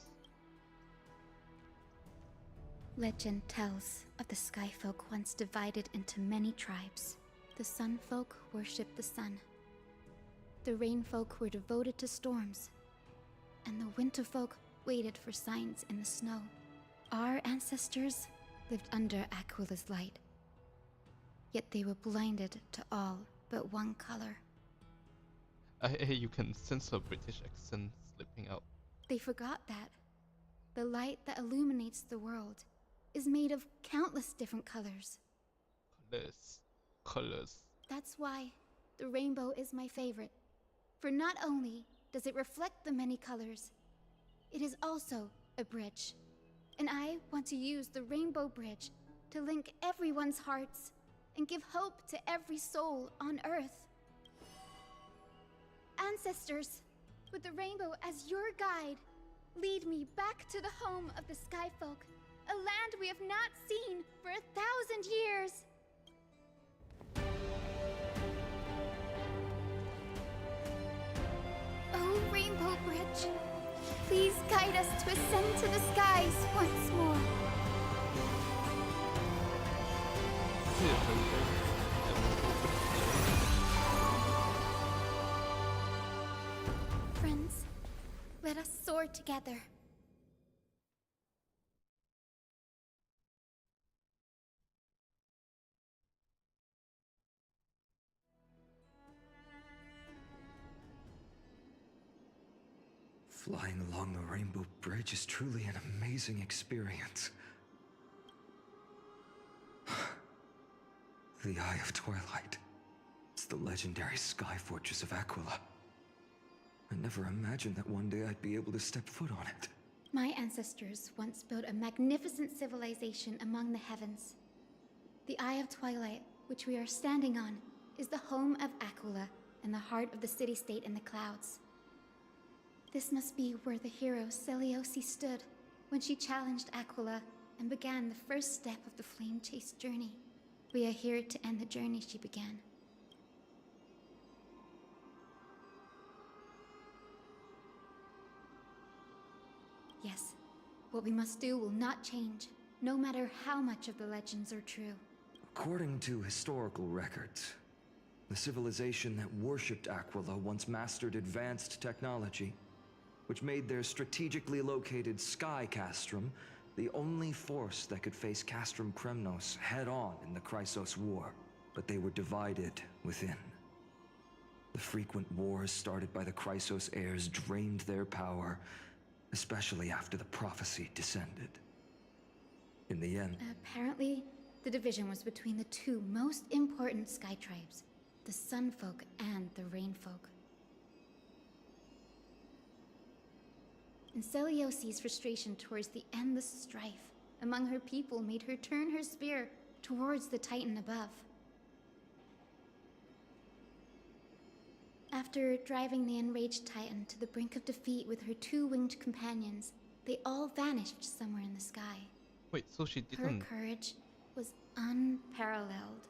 Legend tells of the Sky Folk once divided into many tribes. The Sun Folk worshipped the sun. The Rain Folk were devoted to storms. And the Winter Folk waited for signs in the snow. Our ancestors lived under Aquila's light. Yet they were blinded to all but one color. You can sense a British accent slipping out. They forgot that the light that illuminates the world is made of countless different colors. Colors. That's why the rainbow is my favorite. For not only does it reflect the many colors, it is also a bridge. And I want to use the Rainbow Bridge to link everyone's hearts and give hope to every soul on Earth. Ancestors, with the rainbow as your guide, lead me back to the home of the Sky Folk, a land we have not seen for 1,000 years. Oh, Rainbow Bridge, please guide us to ascend to the skies once more. Friends, let us soar together. Flying along the Rainbow Bridge is truly an amazing experience. The Eye of Twilight. It's the legendary sky fortress of Aquila. I never imagined that one day I'd be able to step foot on it. My ancestors once built a magnificent civilization among the heavens. The Eye of Twilight, which we are standing on, is the home of Aquila and the heart of the city-state in the clouds. This must be where the hero Selioce stood when she challenged Aquila and began the first step of the Flamechase Journey. We are here to end the journey she began. Yes, what we must do will not change, no matter how much of the legends are true. According to historical records, the civilization that worshipped Aquila once mastered advanced technology, which made their strategically located Sky Castrum the only force that could face Castrum Kremnos head-on in the Chrysos War. But they were divided within. The frequent wars started by the Chrysos heirs drained their power, especially after the prophecy descended. In the end... Apparently, the division was between the two most important sky tribes, the Sun Folk and the Rain Folk. And Selioce's frustration towards the endless strife among her people made her turn her spear towards the Titan above. After driving the enraged Titan to the brink of defeat with her two winged companions, they all vanished somewhere in the sky. Wait, so she didn't... Her courage was unparalleled.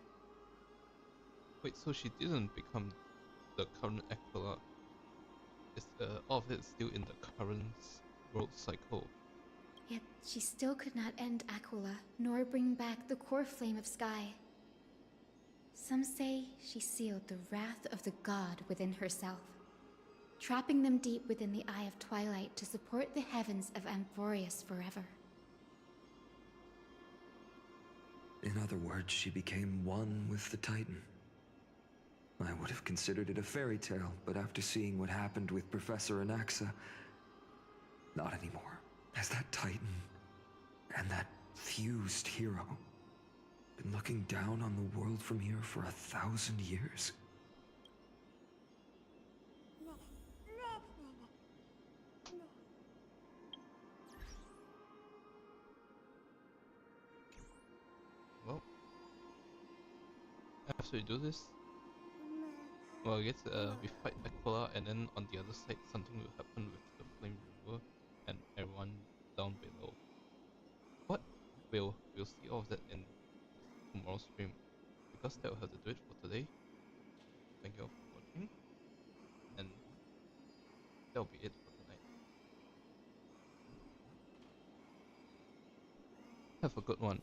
Wait, so she didn't become the current Aquila. Is all of it still in the current world cycle? Yet she still could not end Aquila, nor bring back the core flame of Sky. Some say she sealed the wrath of the god within herself, trapping them deep within the Eye of Twilight to support the heavens of Amphorius forever. In other words, she became one with the Titan. I would have considered it a fairy tale, but after seeing what happened with Professor Anaxa, not anymore. Has that Titan and that fused hero been looking down on the world from here for 1,000 years? Well, after we do this, well, I guess we fight Aquila, and then on the other side, something will happen with the Flame River and everyone down below. But we'll see all of that in tomorrow's stream, because that will have to do it for today. Thank you all for watching. that'll be it for tonight. Have a good one.